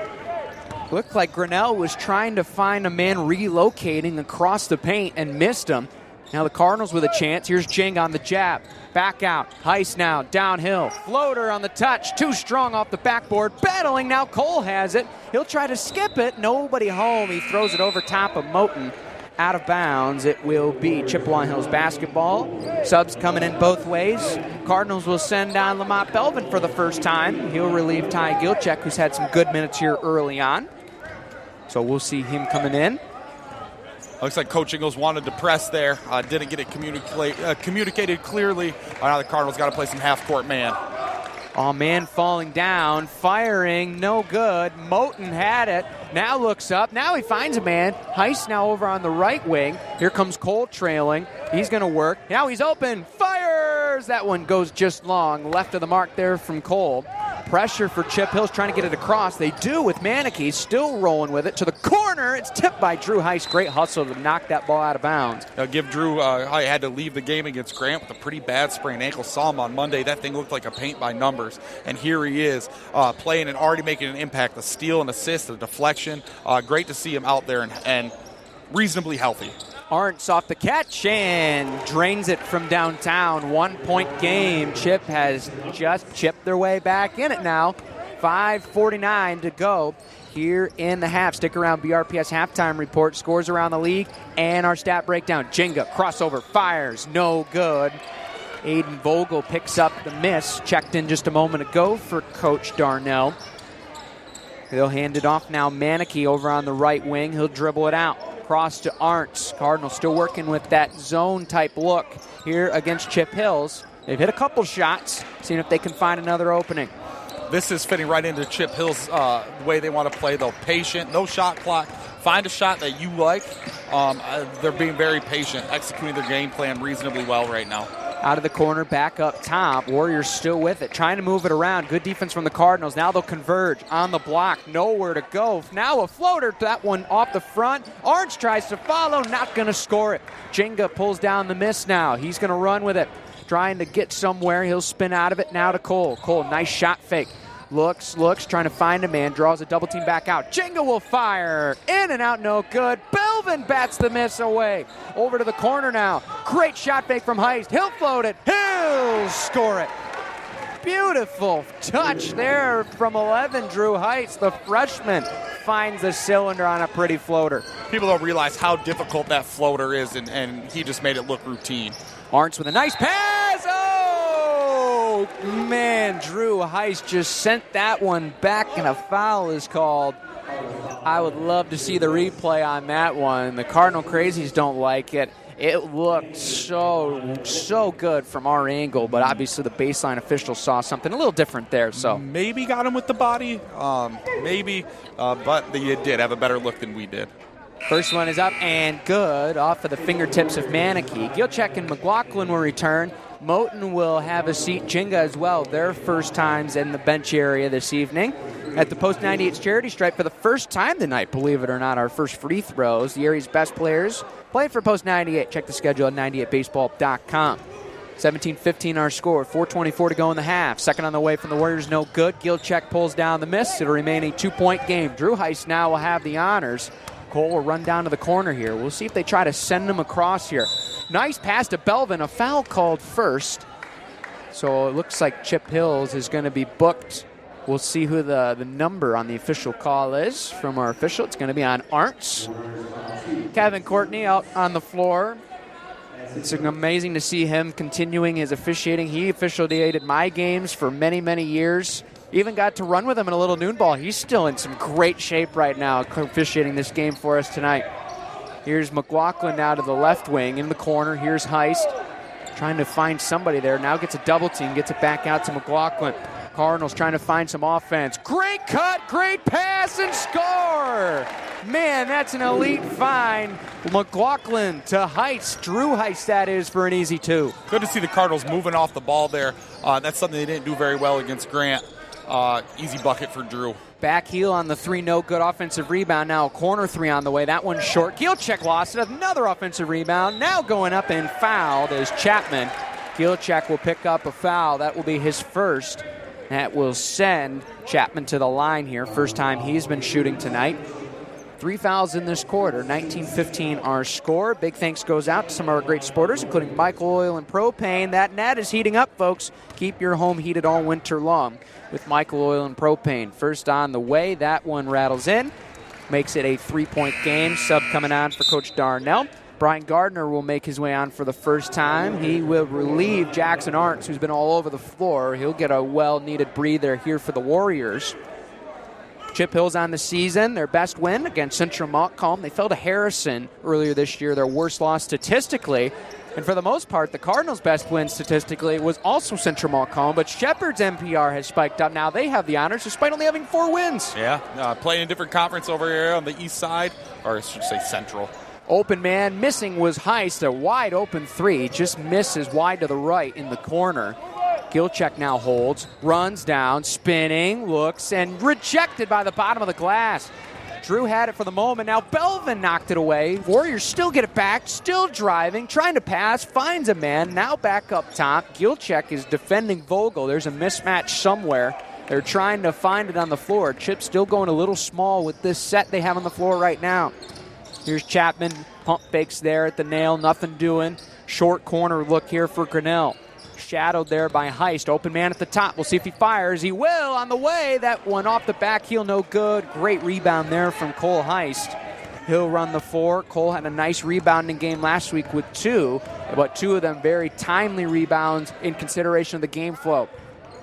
Looked like Grinnell was trying to find a man relocating across the paint and missed him. Now the Cardinals with a chance. Here's Jing on the jab. Back out. Haist now downhill. Floater on the touch. Too strong off the backboard. Battling now. Cole has it. He'll try to skip it. Nobody home. He throws it over top of Moten. Out of bounds. It will be Chippewa Hills basketball. Subs coming in both ways. Cardinals will send down Lamont Belvin for the first time. He'll relieve Ty Gilcheck, who's had some good minutes here early on. So we'll see him coming in. Looks like Coach Ingalls wanted to press there. Didn't get it communicated clearly. Now the Cardinals got to play some half-court man. Oh, man falling down, firing, no good. Moten had it. Now looks up. Now he finds a man. Haist now over on the right wing. Here comes Cole trailing. He's going to work. Now he's open. Fires! That one goes just long. Left of the mark there from Cole. Pressure for Chip Hills trying to get it across. They do with Manicky still rolling with it to the corner. It's tipped by Drew Haist. Great hustle to knock that ball out of bounds. Give Drew, I had to leave the game against Grant with a pretty bad sprained ankle. Saw him on Monday. That thing looked like a paint by numbers. And here he is playing and already making an impact. The steal and assist, the deflection. Great to see him out there and reasonably healthy. Arntz off the catch and drains it from downtown. 1-point game. Chip has just chipped their way back in it now. 5:49 to go here in the half. Stick around. BRPS halftime report. Scores around the league and our stat breakdown. Jenga crossover fires. No good. Aiden Vogel picks up the miss. Checked in just a moment ago for Coach Darnell. They'll hand it off now. Manicky over on the right wing. He'll dribble it out. Cross to Arntz. Cardinals still working with that zone-type look here against Chip Hills. They've hit a couple shots, seeing if they can find another opening. This is fitting right into Chip Hills' the way they want to play, though. Patient, no shot clock, find a shot that you like. They're being very patient, executing their game plan reasonably well right now. Out of the corner, back up top. Warriors still with it, trying to move it around. Good defense from the Cardinals. Now they'll converge on the block. Nowhere to go. Now a floater. That one off the front. Orange tries to follow. Not going to score it. Jenga pulls down the miss now. He's going to run with it. Trying to get somewhere. He'll spin out of it now to Cole. Cole, nice shot fake. Looks, trying to find a man. Draws a double team back out. Jenga will fire. In and out, no good. Belvin bats the miss away. Over to the corner now. Great shot fake from Haist. He'll float it. He'll score it. Beautiful touch there from 11. Drew Haist, the freshman, finds the cylinder on a pretty floater. People don't realize how difficult that floater is, and he just made it look routine. Arntz with a nice pass. Oh, man, Drew Haist just sent that one back, and a foul is called. I would love to see the replay on that one. The Cardinal Crazies don't like it. It looked so good from our angle, but obviously the baseline officials saw something a little different there. So maybe got him with the body, but they did have a better look than we did. First one is up and good off of the fingertips of Manicky. Gilchek and McLaughlin will return. Moten will have a seat. Jenga as well. Their first times in the bench area this evening. At the Post 98's charity stripe for the first time tonight, believe it or not, our first free throws. The area's best players play for Post 98. Check the schedule at 98baseball.com. 17-15 our score. 4:24 to go in the half. Second on the way from the Warriors, no good. Gilchek pulls down the miss. It'll remain a 2-point game. Drew Haist now will have the honors. Cole will run down to the corner here. We'll see if they try to send him across here. Nice pass to Belvin. A foul called first. So it looks like Chip Hills is going to be booked. We'll see who the number on the official call is from our official. It's going to be on Arntz. Kevin Courtney out on the floor. It's amazing to see him continuing his officiating. He officiated my games for many, many years. Even got to run with him in a little noon ball. He's still in some great shape right now, officiating this game for us tonight. Here's McLaughlin now to the left wing in the corner. Here's Haist trying to find somebody there. Now gets a double team, gets it back out to McLaughlin. Cardinals trying to find some offense. Great cut, great pass, and score! Man, that's an elite find. McLaughlin to Haist. Drew Haist, that is, for an easy two. Good to see the Cardinals moving off the ball there. That's something they didn't do very well against Grant. Easy bucket for Drew. Back heel on the three, no good. Offensive rebound. Now a corner three on the way. That one's short. Gilchek lost it. Another offensive rebound. Now going up and fouled is Chapman. Gilchek will pick up a foul. That will be his first. That will send Chapman to the line here. First time he's been shooting tonight. 3 fouls in this quarter. 19-15 our score. Big thanks goes out to some of our great supporters, including Michael Oil and Propane. That net is heating up, folks. Keep your home heated all winter long with Michael Oil and Propane. First on the way. That one rattles in. Makes it a 3-point game. Sub coming on for Coach Darnell. Brian Gardner will make his way on for the first time. He will relieve Jackson Arntz, who's been all over the floor. He'll get a well-needed breather here for the Warriors. Chip Hills on the season, their best win against Central Montcalm. They fell to Harrison earlier this year, their worst loss statistically. And for the most part, the Cardinals' best win statistically was also Central Montcalm, but Shepherd's NPR has spiked up. Now they have the honors despite only having 4 wins. Yeah, playing a different conference over here on the east side, or I should say central. Open man, missing was Haist, a wide open three, just misses wide to the right in the corner. Gilchek now holds, runs down, spinning, looks, and rejected by the bottom of the glass. Drew had it for the moment. Now Belvin knocked it away. Warriors still get it back, still driving, trying to pass, finds a man, now back up top. Gilchek is defending Vogel. There's a mismatch somewhere. They're trying to find it on the floor. Chip's still going a little small with this set they have on the floor right now. Here's Chapman, pump fakes there at the nail, nothing doing. Short corner look here for Grinnell. Shadowed there by Haist. Open man at the top. We'll see if he fires. He will on the way. That one off the back heel, no good. Great rebound there from Cole Haist. He'll run the 4. Cole had a nice rebounding game last week with 2, but 2 of them very timely rebounds in consideration of the game flow.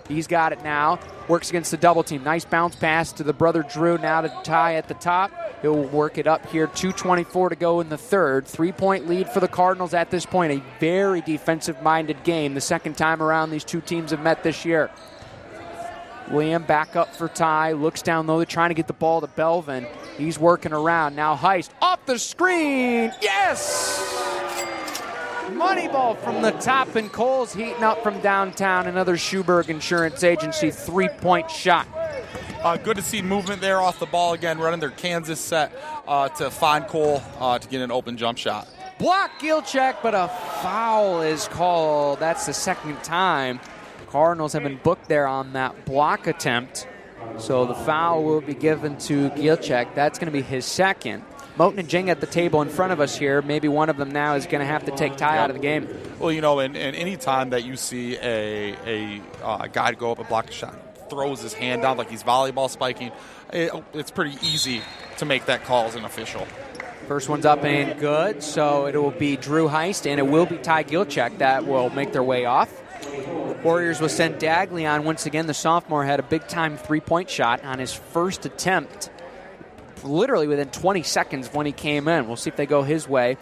He's got it now. Works against the double team. Nice bounce pass to the brother Drew now to tie at the top. He'll work it up here. 2:24 to go in the third. 3-point lead for the Cardinals at this point. A very defensive-minded game. The second time around these two teams have met this year. Liam back up for Ty. Looks down low. They're trying to get the ball to Belvin. He's working around. Now Haist off the screen. Yes! Money ball from the top, and Cole's heating up from downtown. Another Schuberg Insurance Agency 3-point shot. Good to see movement there off the ball again, running their Kansas set to find Cole to get an open jump shot. Block Gilcheck, but a foul is called. That's the second time. Cardinals have been booked there on that block attempt. So the foul will be given to Gilcheck. That's going to be his second. Moten and Jing at the table in front of us here. Maybe one of them now is going to have to take Ty out of the game. Well, and any time that you see a guy go up and block a shot, throws his hand down like he's volleyball spiking, it's pretty easy to make that call as an official. First one's up and good, so it will be Drew Haist, and it will be Ty Gilcheck that will make their way off. Warriors will send Dagley on once again. The sophomore had a big-time 3-point shot on his first attempt, literally within 20 seconds when he came in. We'll see if they go his way,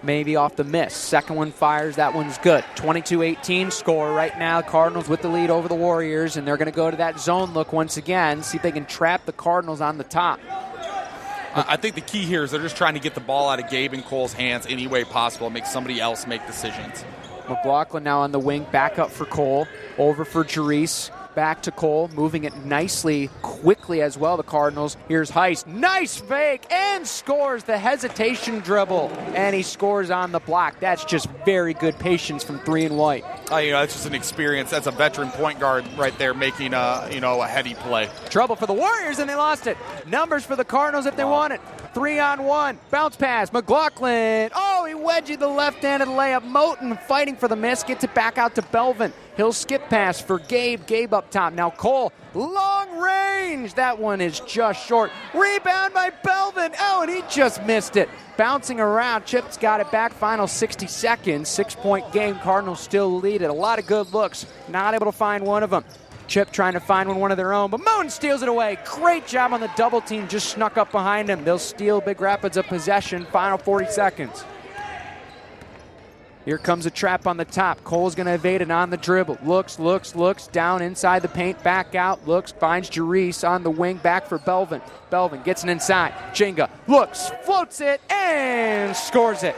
maybe off the miss. Second one fires, that one's good. 22-18 score right now. Cardinals with the lead over the Warriors, and they're going to go to that zone look once again, see if they can trap the Cardinals on the top. I think the key here is they're just trying to get the ball out of Gabe and Cole's hands any way possible and make somebody else make decisions. McLaughlin now on the wing, back up for Cole, over for Jerice, back to Cole, moving it nicely, quickly as well, the Cardinals. Here's Haist, nice fake, and scores the hesitation dribble, and he scores on the block. That's just very good patience from 3 and white. That's just an experience. That's a veteran point guard right there making a heady play. Trouble for the Warriors, and they lost it. Numbers for the Cardinals if they want it. 3-on-1, bounce pass, McLaughlin. Oh, he wedged the left-handed layup. Moten fighting for the miss, gets it back out to Belvin. He'll skip pass for Gabe. Gabe up top. Now Cole, long range. That one is just short. Rebound by Belvin. Oh, and he just missed it. Bouncing around. Chip's got it back. Final 60 seconds. 6-point game. Cardinals still lead it. A lot of good looks. Not able to find one of them. Chip trying to find one of their own, but Moten steals it away. Great job on the double team. Just snuck up behind him. They'll steal Big Rapids a possession. Final 40 seconds. Here comes a trap on the top. Cole's going to evade it on the dribble. Looks, down inside the paint, back out, looks, finds Jerice on the wing, back for Belvin. Belvin gets it inside. Jenga looks, floats it, and scores it.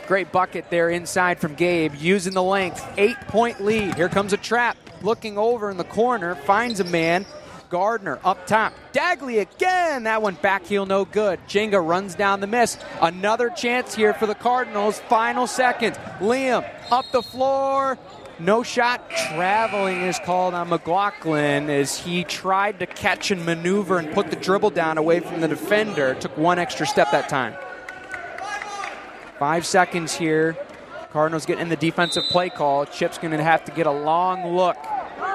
Great bucket there inside from Gabe, using the length. 8-point lead. Here comes a trap. Looking over in the corner, finds a man. Gardner up top. Dagley again. That one back heel, no good. Jenga runs down the miss. Another chance here for the Cardinals. Final seconds. Liam up the floor. No shot. Traveling is called on McLaughlin as he tried to catch and maneuver and put the dribble down away from the defender. Took one extra step that time. 5 seconds here. Cardinals getting in the defensive play call. Chip's going to have to get a long look.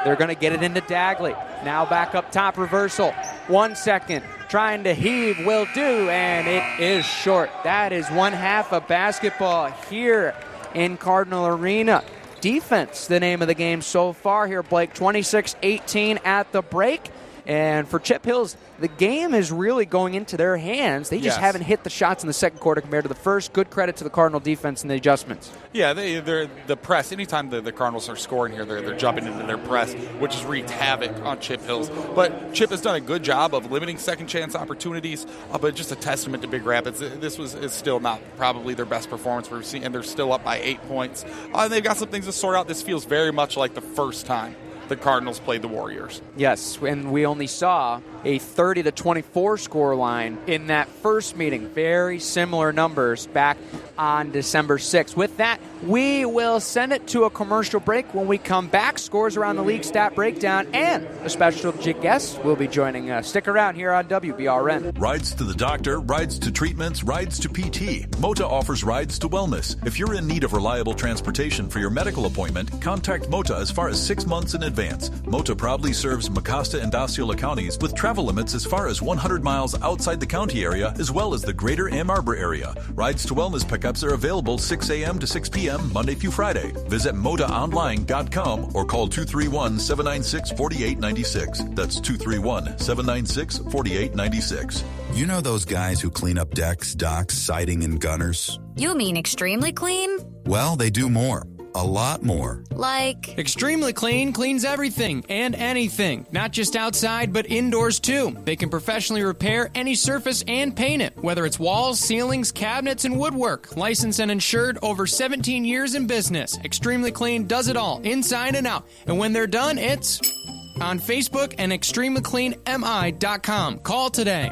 They're going to get it into Dagley. Now back up top, reversal. 1 second. Trying to heave, will do, and it is short. That is one half of basketball here in Cardinal Arena. Defense, the name of the game so far here, Blake. 26-18 at the break. And for Chip Hills, the game is really going into their hands. They just haven't hit the shots in the second quarter compared to the first. Good credit to the Cardinal defense and the adjustments. Yeah, they're the press. Anytime the Cardinals are scoring here, they're jumping into their press, which has wreaked havoc on Chip Hills. But Chip has done a good job of limiting second chance opportunities, but just a testament to Big Rapids. This is still not probably their best performance we've seen, and they're still up by 8 points. And they've got some things to sort out. This feels very much like the first time the Cardinals played the Warriors. Yes, and we only saw a 30-24 score line in that first meeting. Very similar numbers back on December 6th. With that, we will send it to a commercial break. When we come back, scores around the league, stat breakdown, and a special guest will be joining us. Stick around here on WBRN. Rides to the doctor, rides to treatments, rides to PT. Mota offers rides to wellness. If you're in need of reliable transportation for your medical appointment, contact Mota as far as 6 months in advance. Mota proudly serves Mecosta and Osceola counties with travel limits as far as 100 miles outside the county area, as well as the greater Ann Arbor area. Rides to wellness pickups are available 6 a.m. to 6 p.m. Monday through Friday. Visit MotaOnline.com or call 231-796-4896. That's 231-796-4896. You know those guys who clean up decks, docks, siding, and gunners? You mean extremely clean? Well, they do more. a lot more. Like, Extremely Clean cleans everything and anything, not just outside, but indoors too. They can professionally repair any surface and paint it, whether it's walls, ceilings, cabinets, and woodwork. Licensed and insured, over 17 years in business. Extremely Clean does it all, inside and out. And when they're done, it's on Facebook and extremelycleanmi.com. Call today.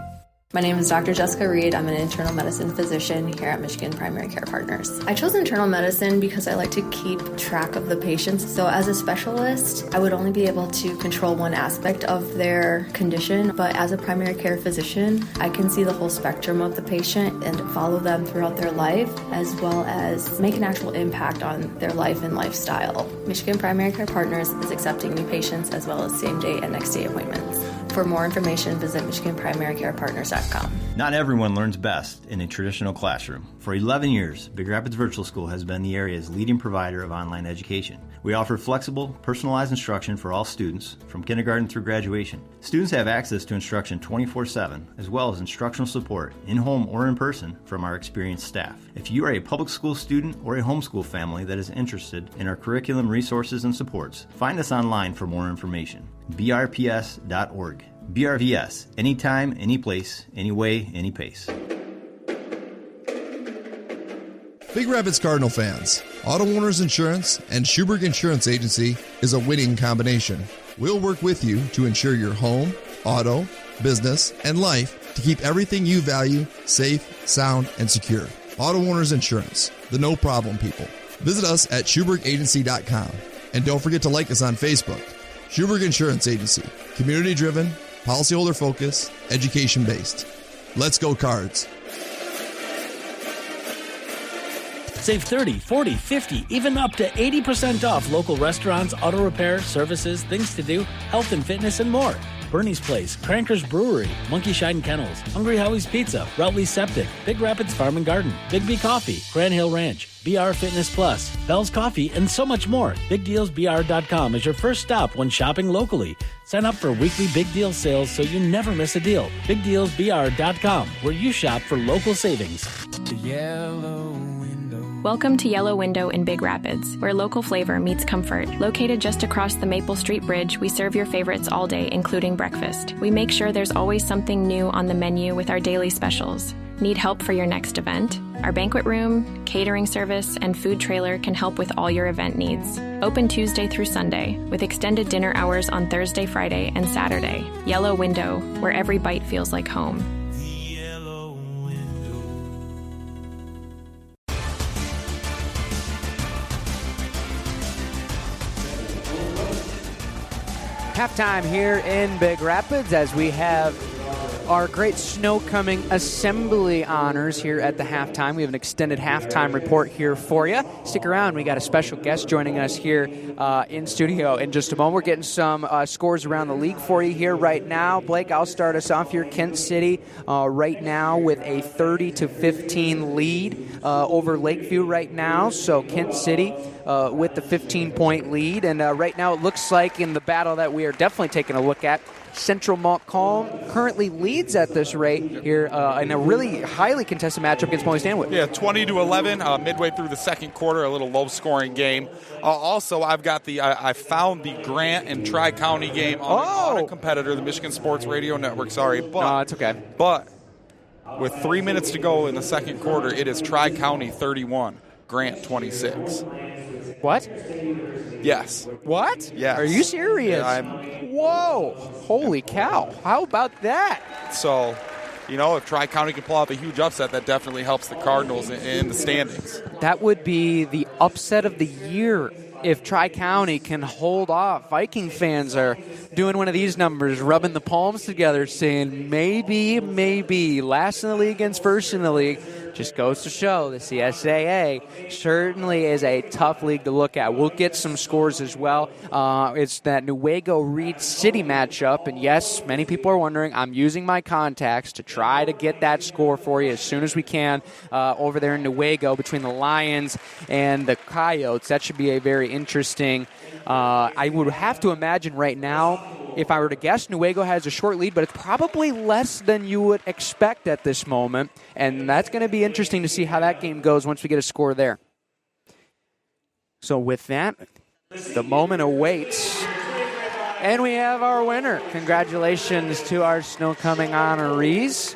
My name is Dr. Jessica Reed. I'm an internal medicine physician here at Michigan Primary Care Partners. I chose internal medicine because I like to keep track of the patients. So as a specialist, I would only be able to control one aspect of their condition. But as a primary care physician, I can see the whole spectrum of the patient and follow them throughout their life, as well as make an actual impact on their life and lifestyle. Michigan Primary Care Partners is accepting new patients as well as same-day and next-day appointments. For more information, visit MichiganPrimaryCarePartners.com. Not everyone learns best in a traditional classroom. For 11 years, Big Rapids Virtual School has been the area's leading provider of online education. We offer flexible, personalized instruction for all students, from kindergarten through graduation. Students have access to instruction 24/7, as well as instructional support, in-home or in person, from our experienced staff. If you are a public school student or a homeschool family that is interested in our curriculum, resources, and supports, find us online for more information. brps.org. BRVS. Anytime, any place, any way, any pace. Big Rapids Cardinal fans, Auto Owners Insurance and Schuberg Insurance Agency is a winning combination. We'll work with you to ensure your home, auto, business, and life to keep everything you value safe, sound, and secure. Auto Owners Insurance, the no-problem people. Visit us at SchubergAgency.com. And don't forget to like us on Facebook. Schuberg Insurance Agency, community-driven, policyholder-focused, education-based. Let's go Cards. Save 30, 40, 50, even up to 80% off local restaurants, auto repair, services, things to do, health and fitness, and more. Bernie's Place, Cranker's Brewery, Monkey Shine Kennels, Hungry Howie's Pizza, Routley's Septic, Big Rapids Farm and Garden, Big B Coffee, Grand Hill Ranch, BR Fitness Plus, Bell's Coffee, and so much more. BigDealsBR.com is your first stop when shopping locally. Sign up for weekly Big Deal sales so you never miss a deal. BigDealsBR.com, where you shop for local savings. The Yellow Window. Welcome to Yellow Window in Big Rapids, where local flavor meets comfort. Located just across the Maple Street Bridge, we serve your favorites all day, including breakfast. We make sure there's always something new on the menu with our daily specials. Need help for your next event? Our banquet room, catering service, and food trailer can help with all your event needs. Open Tuesday through Sunday, with extended dinner hours on Thursday, Friday, and Saturday. Yellow Window, where every bite feels like home. Halftime here in Big Rapids as we have our Great Snow Coming Assembly honors here at the halftime. We have an extended halftime report here for you. Stick around. We got a special guest joining us here in studio in just a moment. We're getting some scores around the league for you here right now. Blake, I'll start us off here. Kent City right now with a 30-15 lead over Lakeview right now. So Kent City with the 15-point lead. And right now it looks like in the battle that we are definitely taking a look at, Central Montcalm currently leads at this rate here in a really highly contested matchup against Moy Stanwood. Yeah, 20-11 midway through the second quarter, a litlittle low-scoring game. Also, I found the Grant and Tri-County game on a competitor, the Michigan Sports Radio Network. Sorry, but no, it's okay. But with 3 minutes to go in the second quarter, it is Tri-County 31, Grant 26. What? Yes. What? Yes. Are you serious? Whoa. Holy cow. How about that? So, if Tri-County can pull off a huge upset, that definitely helps the Cardinals in the standings. That would be the upset of the year if Tri-County can hold off. Viking fans are doing one of these numbers, rubbing the palms together, saying maybe. Last in the league against first in the league. Just goes to show the CSAA certainly is a tough league to look at. We'll get some scores as well. It's that Newaygo-Reed City matchup. And, yes, many people are wondering, I'm using my contacts to try to get that score for you as soon as we can over there in Newaygo between the Lions and the Coyotes. That should be a very interesting. I would have to imagine right now, if I were to guess, Newaygo has a short lead, but it's probably less than you would expect at this moment. And that's going to be interesting to see how that game goes once we get a score there. So with that, the moment awaits. And we have our winner. Congratulations to our Snow Coming honorees,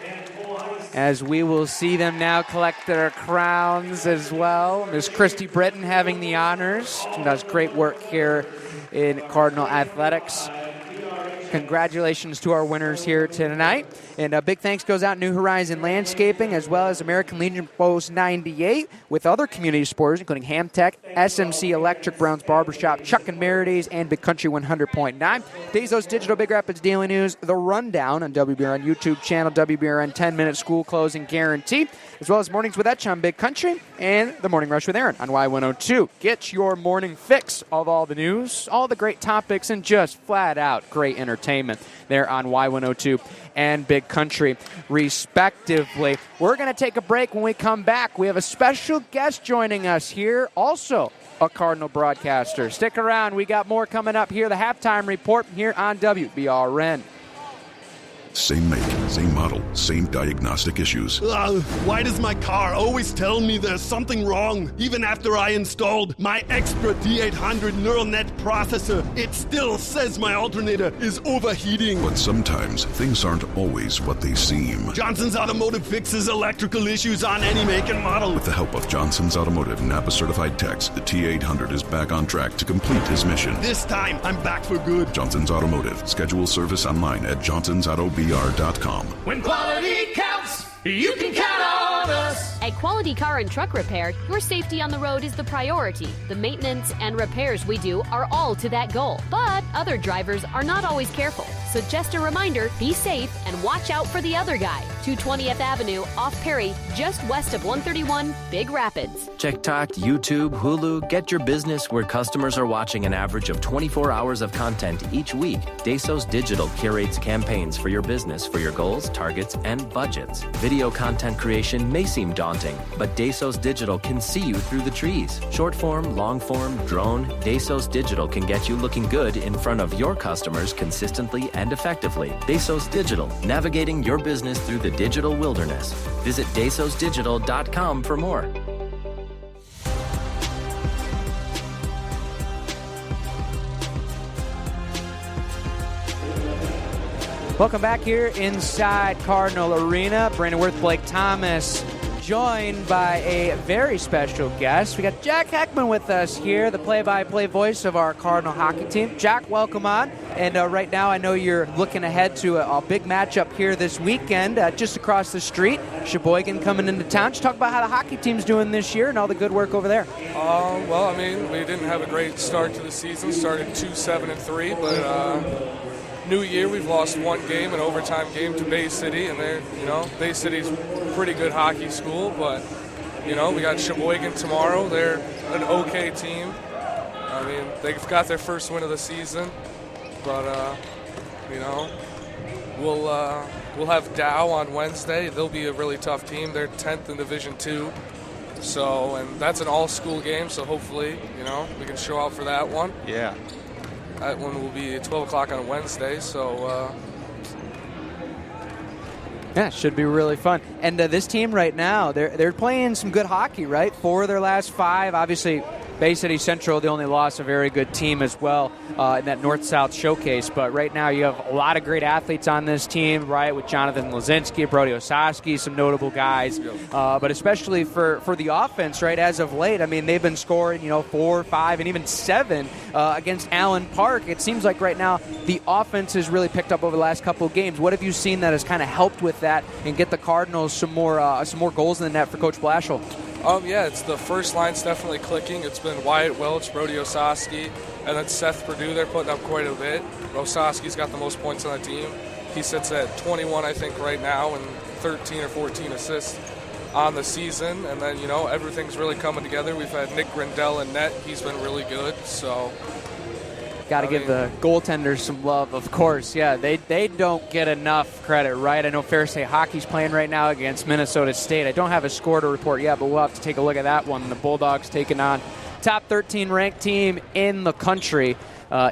as we will see them now collect their crowns as well. Miss Christy Britton having the honors. She does great work here in Cardinal Athletics. Congratulations to our winners here tonight. And a big thanks goes out New Horizon Landscaping, as well as American Legion Post 98, with other community supporters, including Hamtech, SMC Electric, Brown's Barbershop, Chuck and Merides, and Big Country 100.9. Bezos Digital Big Rapids Daily News, The Rundown on WBRN YouTube channel, WBRN 10-minute school closing guarantee, as well as Mornings with Etch on Big Country, and The Morning Rush with Aaron on Y102. Get your morning fix of all the news, all the great topics, and just flat-out great entertainment there on Y102 and Big Country, respectively. We're going to take a break. When we come back, we have a special guest joining us here, also a Cardinal broadcaster. Stick around. We got more coming up here. The halftime report here on WBRN. Same make, same model, same diagnostic issues. Why does my car always tell me there's something wrong? Even after I installed my extra D800 neural net processor, it still says my alternator is overheating. But sometimes things aren't always what they seem. Johnson's Automotive fixes electrical issues on any make and model. With the help of Johnson's Automotive Napa-certified techs, the T800 is back on track to complete his mission. This time, I'm back for good. Johnson's Automotive. Schedule service online at johnsonsautoBR.com. When quality counts, you can count on us. At Quality Car and Truck Repair, your safety on the road is the priority. The maintenance and repairs we do are all to that goal. But other drivers are not always careful. So just a reminder, be safe and watch out for the other guy. 220th Avenue, off Perry, just west of 131, Big Rapids. TikTok, YouTube, Hulu, get your business where customers are watching an average of 24 hours of content each week. Dasos Digital curates campaigns for your business for your goals, targets, and budgets. Video content creation may seem daunting, but Dasos Digital can see you through the trees. Short form, long form, drone, Dasos Digital can get you looking good in front of your customers consistently and effectively. Dasos Digital, navigating your business through the digital wilderness. Visit dasosdigital.com for more. Welcome back here inside Cardinal Arena. Brandon Worth, Blake Thomas, joined by a very special guest. We got Jack Heckman with us here, the play-by-play voice of our Cardinal hockey team. Jack, welcome on. And right now I know you're looking ahead to a big matchup here this weekend, just across the street. Sheboygan coming into town. Just talk about how the hockey team's doing this year and all the good work over there. Well, I mean, we didn't have a great start to the season. Started 2-7-3, but new year, we've lost one game, an overtime game to Bay City, and they're, Bay City's a pretty good hockey school, but, we got Sheboygan tomorrow. They're an okay team. I mean, they've got their first win of the season, but, we'll have Dow on Wednesday. They'll be a really tough team. They're 10th in Division II, so, and that's an all-school game, so hopefully, we can show out for that one. Yeah. That one will be at 12 o'clock on Wednesday, so... Yeah, should be really fun. And this team right now, they're playing some good hockey, right? 4 of their last 5. Obviously, Bay City Central, they only lost a very good team as well in that North-South showcase. But right now you have a lot of great athletes on this team, right, with Jonathan Lazinski, Brody Osaski, some notable guys. But especially for the offense, right, as of late, I mean, they've been scoring, 4, 5, and even 7 against Allen Park. It seems like right now the offense has really picked up over the last couple of games. What have you seen that has kind of helped with that and get the Cardinals some more goals in the net for Coach Blashill? Yeah, it's the first line's definitely clicking. It's been Wyatt Welch, Brody Osaski, and then Seth Perdue. They're putting up quite a bit. Osaski's got the most points on the team. He sits at 21, I think, right now, and 13 or 14 assists on the season. And then, everything's really coming together. We've had Nick Grindell in net. He's been really good, so... Got to give the goaltenders some love, of course. Yeah, they don't get enough credit, right? I know Fair State Hockey's playing right now against Minnesota State. I don't have a score to report yet, but we'll have to take a look at that one. The Bulldogs taking on top 13 ranked team in the country.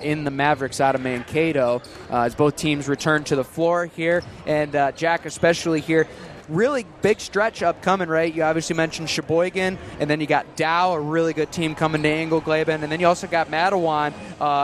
in the Mavericks out of Mankato as both teams return to the floor here. And Jack, especially here, really big stretch upcoming, right? You obviously mentioned Sheboygan, and then you got Dow, a really good team coming to Engelgleben, and then you also got Matawan,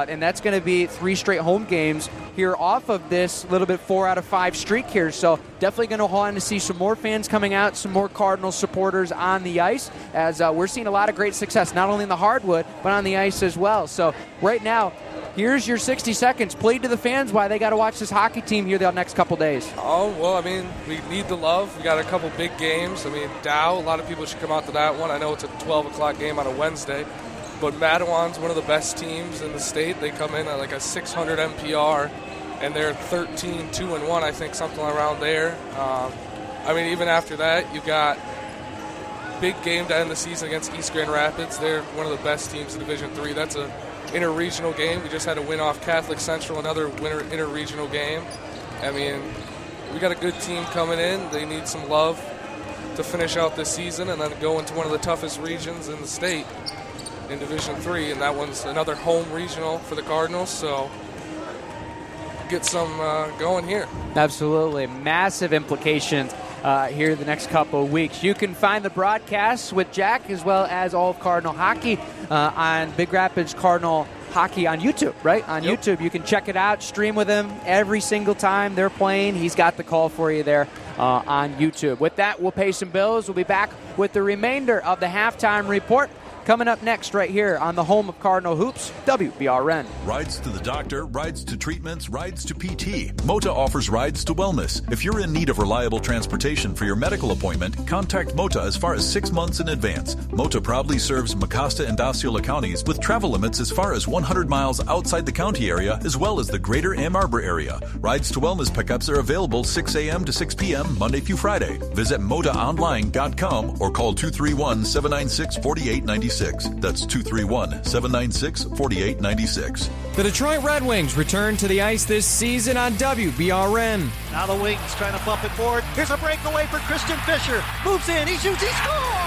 and that's going to be 3 straight home games here off of this little bit 4 out of 5 streak here. So definitely going to want to see some more fans coming out, some more Cardinals supporters on the ice, as we're seeing a lot of great success, not only in the hardwood, but on the ice as well. So right now, here's your 60 seconds. Plead to the fans why they got to watch this hockey team here the next couple days. Oh, well, I mean, we need the love. We got a couple big games. I mean, Dow, a lot of people should come out to that one. I know it's a 12 o'clock game on a Wednesday, but Matawan's one of the best teams in the state. They come in at like a 600 MPR, and they're 13-2-1, I think, something around there. I mean, even after that, you got big game to end the season against East Grand Rapids. They're one of the best teams in Division III. That's a interregional game. We just had a win off Catholic Central, another winner interregional game. I mean, we got a good team coming in. They need some love to finish out this season and then go into one of the toughest regions in the state in Division III, and that one's another home regional for the Cardinals, so get some going here. Absolutely. Massive implications here the next couple of weeks. You can find the broadcasts with Jack as well as all of Cardinal hockey on Big Rapids Cardinal Hockey on YouTube, right? On YouTube. You can check it out, stream with him every single time they're playing. He's got the call for you there on YouTube. With that, we'll pay some bills. We'll be back with the remainder of the halftime report coming up next right here on the home of Cardinal Hoops, WBRN. Rides to the doctor, rides to treatments, rides to PT. Mota offers rides to wellness. If you're in need of reliable transportation for your medical appointment, contact Mota as far as 6 months in advance. Mota proudly serves Mecosta and Osceola counties with travel limits as far as 100 miles outside the county area, as well as the greater Ann Arbor area. Rides to wellness pickups are available 6 a.m. to 6 p.m. Monday through Friday. Visit motaonline.com or call 231-796-4896. That's 231-796-4896. The Detroit Red Wings return to the ice this season on WBRN. Now the Wings trying to bump it forward. Here's a breakaway for Christian Fisher. Moves in, he shoots, he scores!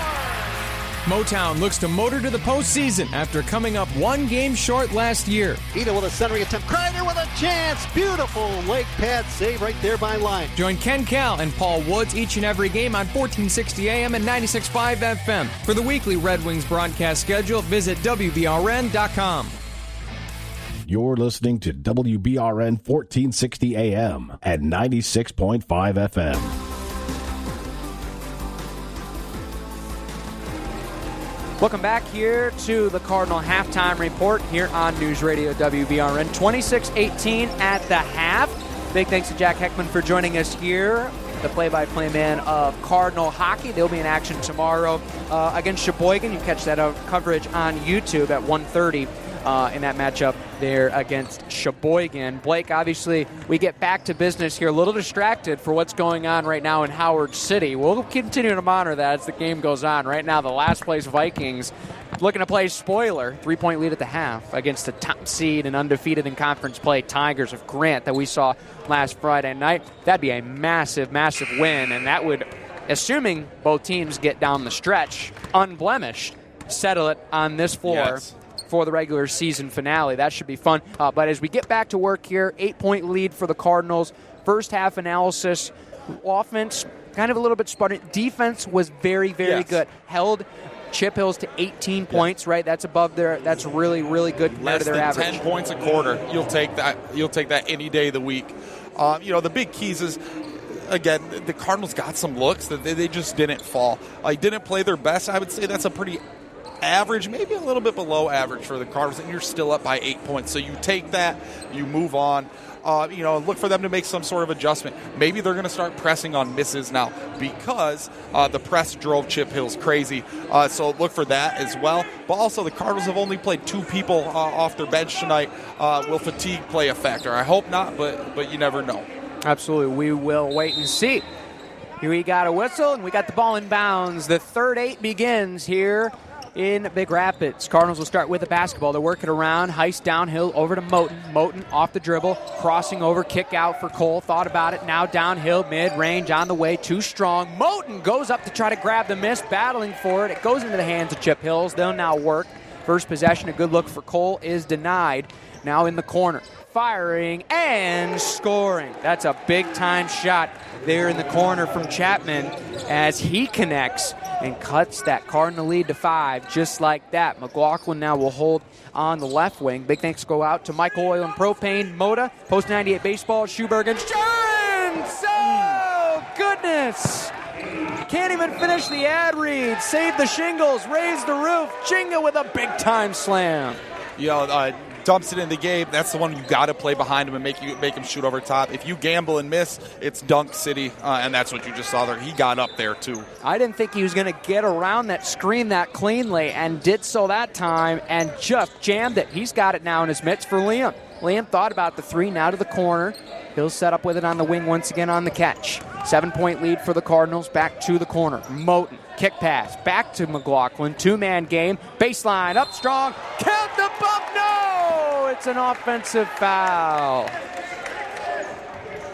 Motown looks to motor to the postseason after coming up 1 game short last year. Ida with a centering attempt. Kreider with a chance. Beautiful leg pad save right there by line. Join Ken Cal and Paul Woods each and every game on 1460 AM and 96.5 FM. For the weekly Red Wings broadcast schedule, visit WBRN.com. You're listening to WBRN 1460 AM at 96.5 FM. Welcome back here to the Cardinal Halftime Report here on News Radio WBRN. 26-18 at the half. Big thanks to Jack Heckman for joining us here, the play-by-play man of Cardinal hockey. They'll be in action tomorrow against Sheboygan. You catch that coverage on YouTube at 1:30 in that matchup there against Sheboygan. Blake, obviously, we get back to business here. A little distracted for what's going on right now in Howard City. We'll continue to monitor that as the game goes on. Right now, the last place Vikings looking to play spoiler, 3-point lead at the half against the top seed and undefeated in conference play Tigers of Grant that we saw last Friday night. That'd be a massive, massive win, and that would, assuming both teams get down the stretch unblemished, settle it on this floor. Yes. For the regular season finale. That should be fun. But as we get back to work here, 8-point lead for the Cardinals. First half analysis, offense kind of a little bit sputtering. Defense was very, very good. Held Chip Hills to 18 points, right? That's above their. That's really, really good compared to their average. 10 points a quarter. You'll take that. You'll take that any day of the week. The big keys is, again, the Cardinals got some looks that they just didn't fall. Didn't play their best. I would say that's a pretty average, maybe a little bit below average for the Cardinals, and you're still up by 8 points. So you take that, you move on. Look for them to make some sort of adjustment. Maybe they're going to start pressing on misses now because the press drove Chip Hills crazy. So look for that as well. But also the Cardinals have only played 2 people off their bench tonight. Will fatigue play a factor? I hope not, but you never know. Absolutely. We will wait and see. Here we got a whistle, and we got the ball in bounds. The third 8 begins here in Big Rapids. Cardinals will start with the basketball. They're working around. Haist downhill over to Moten. Moten off the dribble. Crossing over. Kick out for Cole. Thought about it. Now downhill. Mid-range on the way. Too strong. Moten goes up to try to grab the miss. Battling for it. It goes into the hands of Chip Hills. They'll now work First possession, a good look for Cole, is denied. Now in the corner, firing and scoring. That's a big-time shot there in the corner from Chapman as he connects and cuts that Cardinal lead to 5 just like that. McLaughlin now will hold on the left wing. Big thanks go out to Michael Oil and Propane, Moda, Post 98 Baseball, Schuberg Insurance. Oh, goodness. Can't even finish the ad read. Save the shingles, raise the roof. Chinga with a big-time slam. Dumps it in the game. That's the one you got to play behind him and make him shoot over top. If you gamble and miss, it's dunk city, and that's what you just saw there. He got up there too. I didn't think he was going to get around that screen that cleanly, and did so that time, and just jammed it. He's got it now in his mitts for Liam. Liam thought about the 3, now to the corner. He'll set up with it on the wing once again on the catch. 7-point lead for the Cardinals, back to the corner. Moten, kick pass, back to McLaughlin, 2-man game, baseline, up strong, count the bump, no! It's an offensive foul.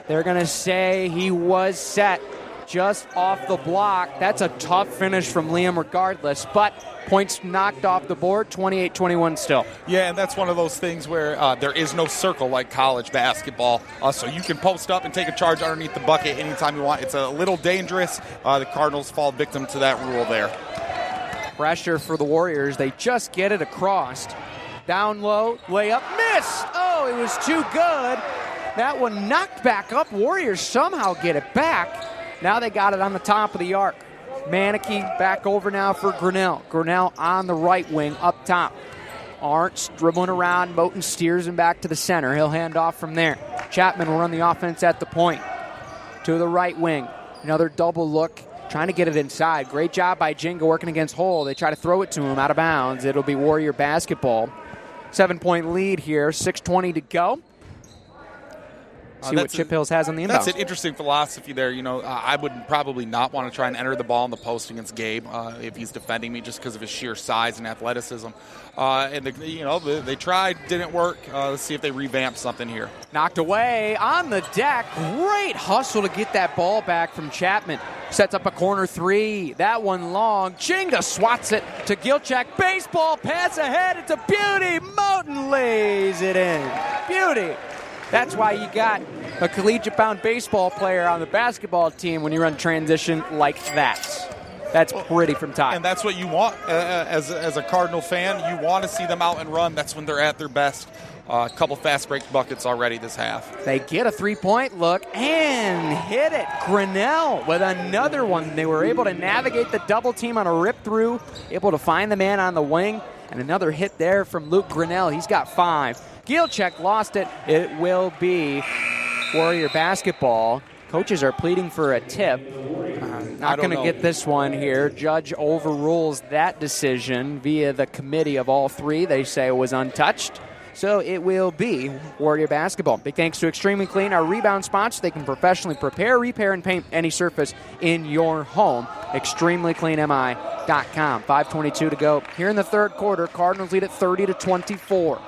They're going to say he was set just off the block. That's a tough finish from Liam regardless, but points knocked off the board, 28-21 still. Yeah, and that's one of those things where there is no circle like college basketball, so you can post up and take a charge underneath the bucket anytime you want. It's a little dangerous. The Cardinals fall victim to that rule there. Pressure for the Warriors. They just get it across. Down low, layup, missed. Oh, it was too good. That one knocked back up. Warriors somehow get it back. Now they got it on the top of the arc. Manicky back over now for Grinnell. Grinnell on the right wing up top. Arndt dribbling around. Moten steers him back to the center. He'll hand off from there. Chapman will run the offense at the point. To the right wing. Another double look. Trying to get it inside. Great job by Jinga working against Hole. They try to throw it to him out of bounds. It'll be Warrior basketball. 7-point lead here. 6:20 to go. See what Chip Hills has on the inbound. That's an interesting philosophy there. I would probably not want to try and enter the ball in the post against Gabe if he's defending me just because of his sheer size and athleticism. They tried, didn't work. Let's see if they revamp something here. Knocked away on the deck. Great hustle to get that ball back from Chapman. Sets up a corner 3. That one long. Chinga swats it to Gilchak. Baseball pass ahead. It's a beauty. Moten lays it in. Beauty. That's why you got a collegiate-bound baseball player on the basketball team when you run transition like that. That's pretty from top. And that's what you want as a Cardinal fan. You want to see them out and run. That's when they're at their best. A couple fast break buckets already this half. They get a 3-point look and hit it. Grinnell with another one. They were able to navigate the double team on a rip through, able to find the man on the wing, and another hit there from Luke Grinnell. He's got 5. Gilchek lost it. It will be Warrior basketball. Coaches are pleading for a tip. Not going to get this one here. Judge overrules that decision via the committee of all 3. They say it was untouched. So it will be Warrior basketball. Big thanks to Extremely Clean, our rebound sponsor. They can professionally prepare, repair, and paint any surface in your home. ExtremelyCleanMI.com. 5:22 to go. Here in the third quarter, Cardinals lead at 30-24.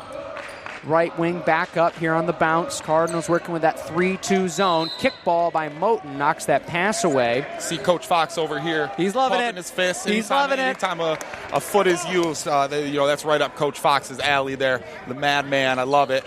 Right wing back up here on the bounce. Cardinals working with that 3-2 zone. Kick ball by Moten knocks that pass away. See Coach Fox over here. He's loving it. His fist. He's loving it. Anytime a foot is used, that's right up Coach Fox's alley there. The madman. I love it.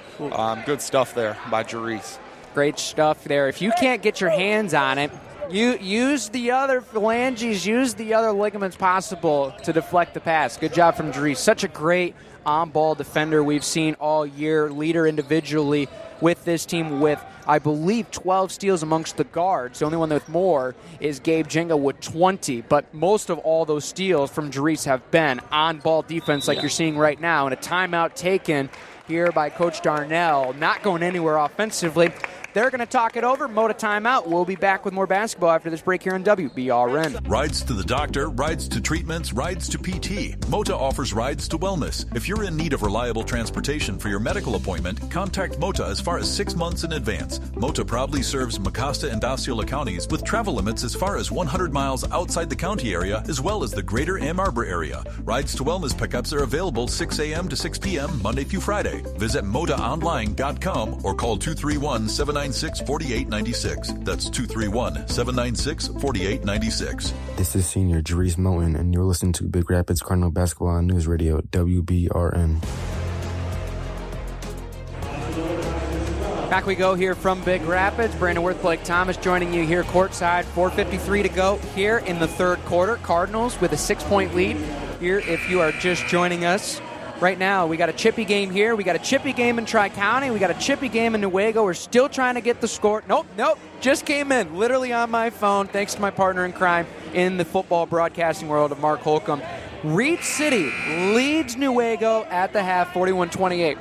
Good stuff there by Jerice. Great stuff there. If you can't get your hands on it, you use the other phalanges, use the other ligaments possible to deflect the pass. Good job from Jerice. Such a great on-ball defender we've seen all year, leader individually with this team with, I believe, 12 steals amongst the guards. The only one with more is Gabe Jinga with 20, but most of all those steals from Jerice have been on-ball defense like you're seeing right now, and a timeout taken here by Coach Darnell, not going anywhere offensively. They're going to talk it over. Moda timeout. We'll be back with more basketball after this break here on WBRN. Rides to the doctor, rides to treatments, rides to PT. Mota offers rides to wellness. If you're in need of reliable transportation for your medical appointment, contact Mota as far as 6 months in advance. Mota proudly serves Mecosta and Osceola counties with travel limits as far as 100 miles outside the county area, as well as the greater Ann Arbor area. Rides to wellness pickups are available 6 a.m. to 6 p.m. Monday through Friday. Visit MotaOnline.com or call 231-790 231-796-4896. That's 231-796-4896. This is Senior Jerice Moten, and you're listening to Big Rapids Cardinal Basketball on News Radio, WBRN. Back we go here from Big Rapids. Brandon Worth, Blake Thomas joining you here courtside. 4:53 to go here in the third quarter. Cardinals with a 6-point lead here if you are just joining us. Right now, we got a chippy game here. We got a chippy game in Tri-County. We got a chippy game in Newaygo. We're still trying to get the score. Nope. Just came in, literally on my phone, thanks to my partner in crime in the football broadcasting world of Mark Holcomb. Reed City leads Newaygo at the half, 41-28.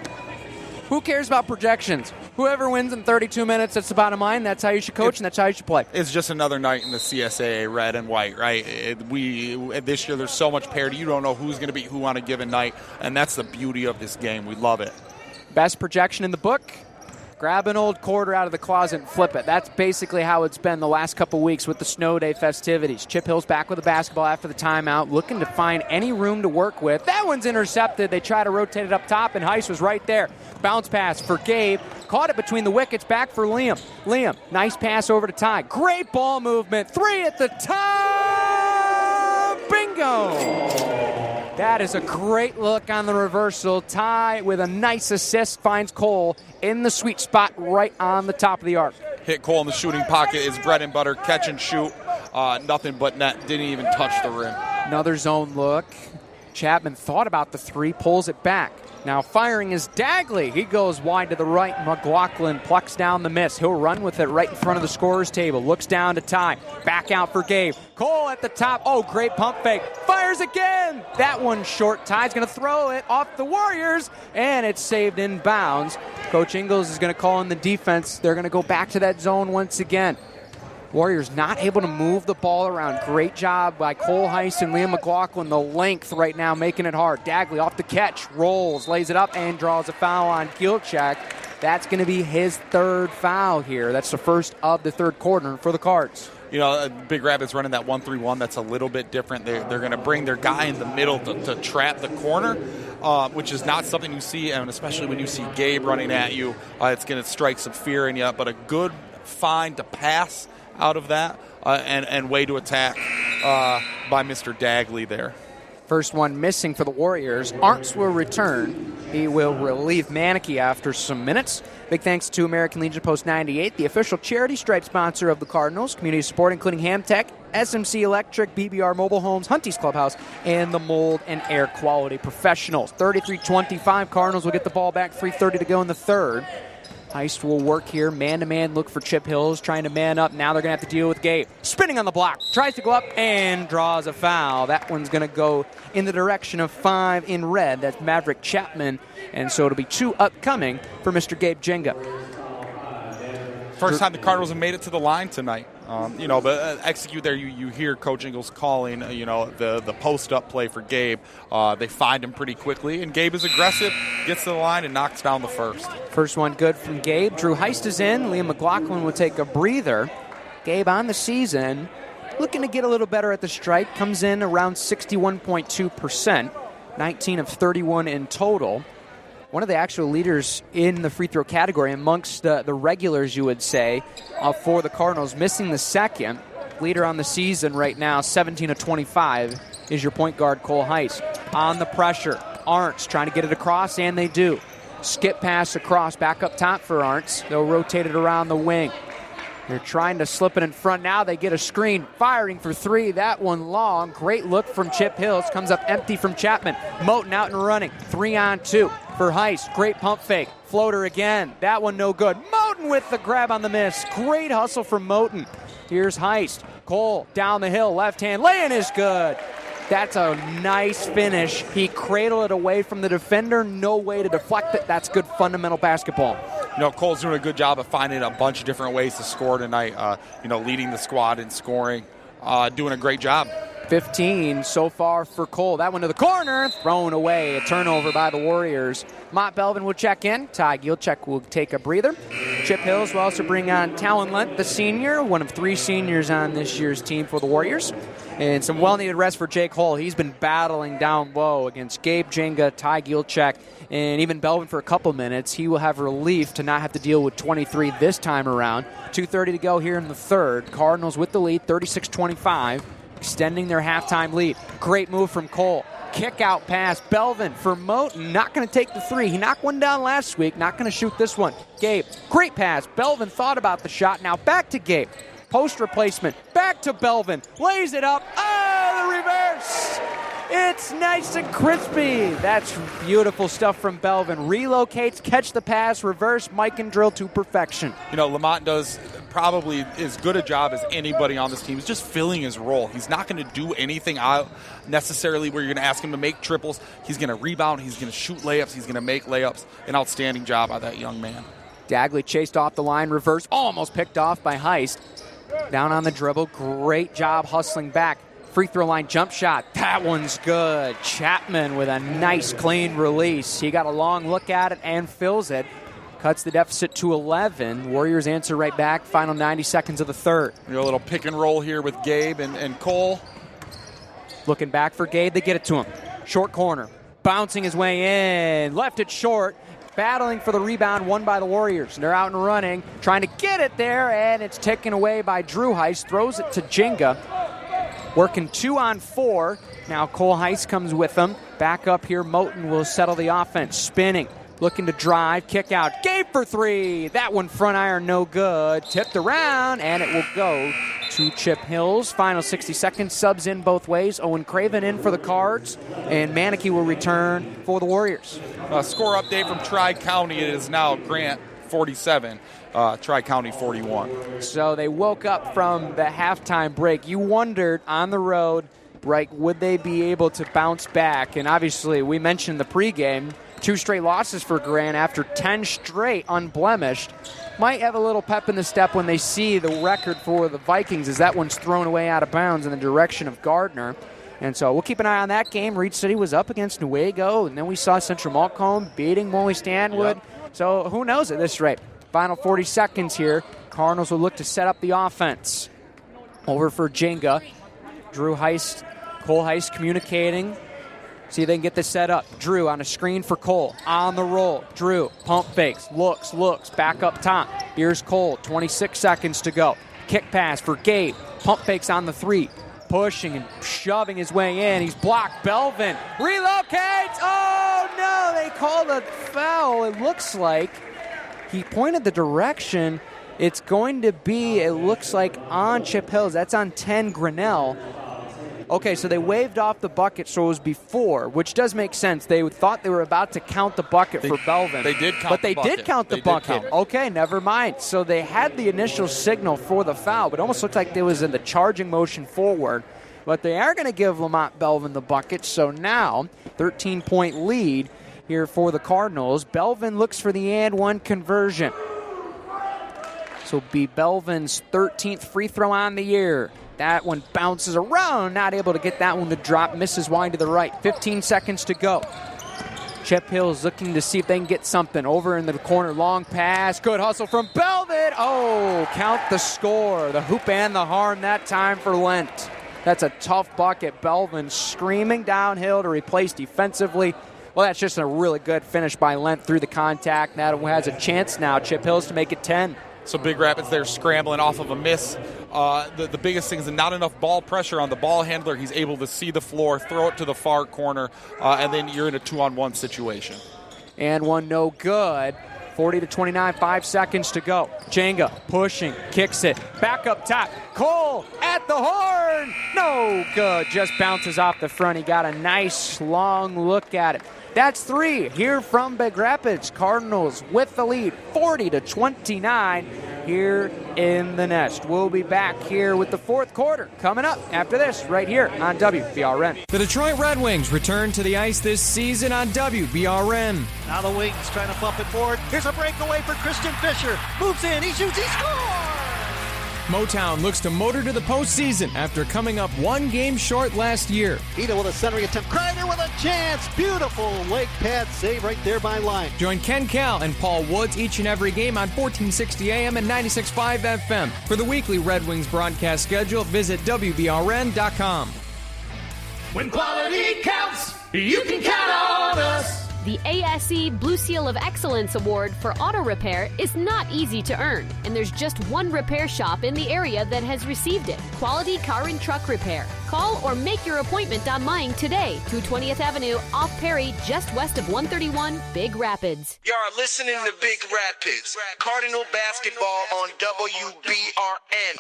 Who cares about projections? Whoever wins in 32 minutes, that's the bottom line. That's how you should coach, and that's how you should play. It's just another night in the CSAA red and white, right? This year there's so much parity. You don't know who's going to beat who on a given night, and that's the beauty of this game. We love it. Best projection in the book? Grab an old quarter out of the closet and flip it. That's basically how it's been the last couple weeks with the snow day festivities. Chip Hill's back with the basketball after the timeout, looking to find any room to work with. That one's intercepted. They try to rotate it up top, and Haist was right there. Bounce pass for Gabe. Caught it between the wickets, back for Liam. Liam, nice pass over to Ty. Great ball movement. 3 at the top. Bingo! That is a great look on the reversal. Ty with a nice assist finds Cole in the sweet spot right on the top of the arc. Hit Cole in the shooting pocket is bread and butter. Catch and shoot. Nothing but net. Didn't even touch the rim. Another zone look. Chapman thought about the 3, pulls it back. Now firing is Dagley. He goes wide to the right. McLaughlin plucks down the miss. He'll run with it right in front of the scorer's table. Looks down to Ty. Back out for Gabe. Cole at the top. Oh, great pump fake. Fires again. That one short. Ty's going to throw it off the Warriors, and it's saved in bounds. Coach Ingles is going to call in the defense. They're going to go back to that zone once again. Warriors not able to move the ball around. Great job by Cole Haist and Liam McLaughlin. The length right now making it hard. Dagley off the catch, rolls, lays it up, and draws a foul on Gilchak. That's going to be his 3rd foul here. That's the first of the third quarter for the Cards. You know, Big Rapids running that 1-3-1. That's a little bit different. They're going to bring their guy in the middle to trap the corner, which is not something you see, and especially when you see Gabe running at you, it's going to strike some fear in you. But a good find to pass out of that and way to attack by Mr. Dagley there. First one missing for the Warriors. Arntz will return. He will relieve Manicky after some minutes. Big thanks to American Legion Post 98, the official charity stripe sponsor of the Cardinals. Community support including Hamtech, SMC Electric, BBR Mobile Homes, Hunty's Clubhouse, and the Mold and Air Quality Professionals. 33-25. Cardinals will get the ball back. 3:30 to go in the third. Haist will work here, man-to-man, look for Chip Hills, trying to man up. Now they're going to have to deal with Gabe. Spinning on the block, tries to go up, and draws a foul. That one's going to go in the direction of 5 in red. That's Maverick Chapman, and so it'll be 2 upcoming for Mr. Gabe Jenga. First time the Cardinals have made it to the line tonight. But execute there. You hear Coach Ingles calling, the post-up play for Gabe. They find him pretty quickly, and Gabe is aggressive, gets to the line, and knocks down the first. First one good from Gabe. Drew Haist is in. Liam McLaughlin will take a breather. Gabe on the season, looking to get a little better at the stripe. Comes in around 61.2%, 19 of 31 in total. One of the actual leaders in the free throw category amongst the regulars, you would say, for the Cardinals, missing the second. Leader on the season right now, 17 of 25, is your point guard, Cole Haist. On the pressure, Arntz trying to get it across, and they do. Skip pass across, back up top for Arntz. They'll rotate it around the wing. They're trying to slip it in front. Now they get a screen. Firing for 3. That one long. Great look from Chip Hills. Comes up empty from Chapman. Moten out and running. 3-on-2 for Haist. Great pump fake. Floater again. That one no good. Moten with the grab on the miss. Great hustle from Moten. Here's Haist. Cole down the hill. Left hand. Lay-in is good. That's a nice finish. He cradled it away from the defender. No way to deflect it. That's good fundamental basketball. Cole's doing a good job of finding a bunch of different ways to score tonight. Leading the squad in scoring. Doing a great job. 15 so far for Cole. That one to the corner. Thrown away. A turnover by the Warriors. Mott Belvin will check in. Ty Gilchek will take a breather. Chip Hills will also bring on Talon Lent, the senior, one of 3 seniors on this year's team for the Warriors. And some well-needed rest for Jake Hull. He's been battling down low against Gabe Jenga, Ty Gielczak, and even Belvin for a couple minutes. He will have relief to not have to deal with 23 this time around. 2:30 to go here in the third. Cardinals with the lead, 36-25, extending their halftime lead. Great move from Cole. Kick out pass. Belvin for Moten. Not going to take the 3. He knocked one down last week. Not going to shoot this one. Gabe. Great pass. Belvin thought about the shot. Now back to Gabe. Post replacement. Back to Belvin. Lays it up. Oh, the reverse. It's nice and crispy. That's beautiful stuff from Belvin. Relocates, catch the pass, reverse, Mike and drill to perfection. You know, Lamont does probably as good a job as anybody on this team. He's just filling his role. He's not going to do anything out necessarily where you're going to ask him to make triples. He's going to rebound. He's going to shoot layups. He's going to make layups. An outstanding job by that young man. Dagley chased off the line, reverse, almost picked off by Haist. Down on the dribble, great job hustling back. Free throw line jump shot. That one's good. Chapman with a nice clean release. He got a long look at it and fills it. Cuts the deficit to 11. Warriors answer right back. Final 90 seconds of the third. A little pick and roll here with Gabe and Cole. Looking back for Gabe. They get it to him. Short corner. Bouncing his way in. Left it short. Battling for the rebound, won by the Warriors. They're out and running. Trying to get it there, and it's taken away by Drew Haist. Throws it to Jenga. Working 2-on-4. Now Cole Haist comes with them. Back up here, Moten will settle the offense. Spinning, looking to drive, kick out. Gabe for 3. That one front iron, no good. Tipped around, and it will go to Chip Hills. Final 60 seconds, subs in both ways. Owen Craven in for the Cards, and Manicky will return for the Warriors. Score update from Tri-County. It is now Grant 47. Tri-County 41. So they woke up from the halftime break. You wondered on the road, right, would they be able to bounce back? And obviously, we mentioned the pregame, 2 straight losses for Grant after 10 straight unblemished. Might have a little pep in the step when they see the record for the Vikings as that one's thrown away out of bounds in the direction of Gardner. And so we'll keep an eye on that game. Reed City was up against Newaygo, and then we saw Central Malcolm beating Molly Stanwood. Yep. So who knows at this rate? Final 40 seconds here. Cardinals will look to set up the offense. Over for Jenga. Drew Haist, Cole Haist communicating. See if they can get this set up. Drew on a screen for Cole. On the roll. Drew, pump fakes, looks, back up top. Here's Cole, 26 seconds to go. Kick pass for Gabe. Pump fakes on the 3. Pushing and shoving his way in. He's blocked. Belvin relocates. Oh, no, they called a foul. It looks like he pointed the direction. It's going to be, it looks like, on Chip Hills. That's on 10 Grinnell. Okay, so they waved off the bucket, so it was before, which does make sense. They thought they were about to count the bucket for Belvin. They did count but the they bucket. did count the bucket. Okay, never mind. So they had the initial signal for the foul, but it almost looked like it was in the charging motion forward. But they are going to give Lamont Belvin the bucket, so now 13-point lead here for the Cardinals. Belvin looks for the and one conversion. So it'll be Belvin's 13th free throw on the year. That one bounces around, not able to get that one to drop, misses wide to the right. 15 seconds to go. Chip Hills looking to see if they can get something. Over in the corner, long pass. Good hustle from Belvin. Oh, count the score. The hoop and the harm that time for Lent. That's a tough bucket. Belvin screaming downhill to replace defensively. Well, that's just a really good finish by Lent through the contact. That has a chance now, Chip Hills, to make it 10. So Big Rapids, they're scrambling off of a miss. The biggest thing is not enough ball pressure on the ball handler. He's able to see the floor, throw it to the far corner, and then you're in a 2-on-1 situation. And one no good. 40-29, 5 seconds to go. Jenga pushing, kicks it. Back up top. Cole at the horn. No good. Just bounces off the front. He got a nice long look at it. That's 3 here from Big Rapids. Cardinals with the lead, 40-29 here in the Nest. We'll be back here with the fourth quarter coming up after this right here on WBRN. The Detroit Red Wings return to the ice this season on WBRN. Now the Wings trying to bump it forward. Here's a breakaway for Christian Fisher. Moves in, he shoots, he scores! Motown looks to motor to the postseason after coming up one game short last year. Ito with a centering attempt. Kreider with a chance. Beautiful leg pad save right there by line. Join Ken Cal and Paul Woods each and every game on 1460 AM and 96.5 FM. For the weekly Red Wings broadcast schedule, visit WBRN.com. When quality counts, you can count on us. The ASE Blue Seal of Excellence Award for auto repair is not easy to earn, and there's just one repair shop in the area that has received it. Quality Car and Truck Repair. Call or make your appointment online today. 220th Avenue off Perry, just west of 131 Big Rapids. Y'all are listening to Big Rapids. Cardinal basketball on WBRN.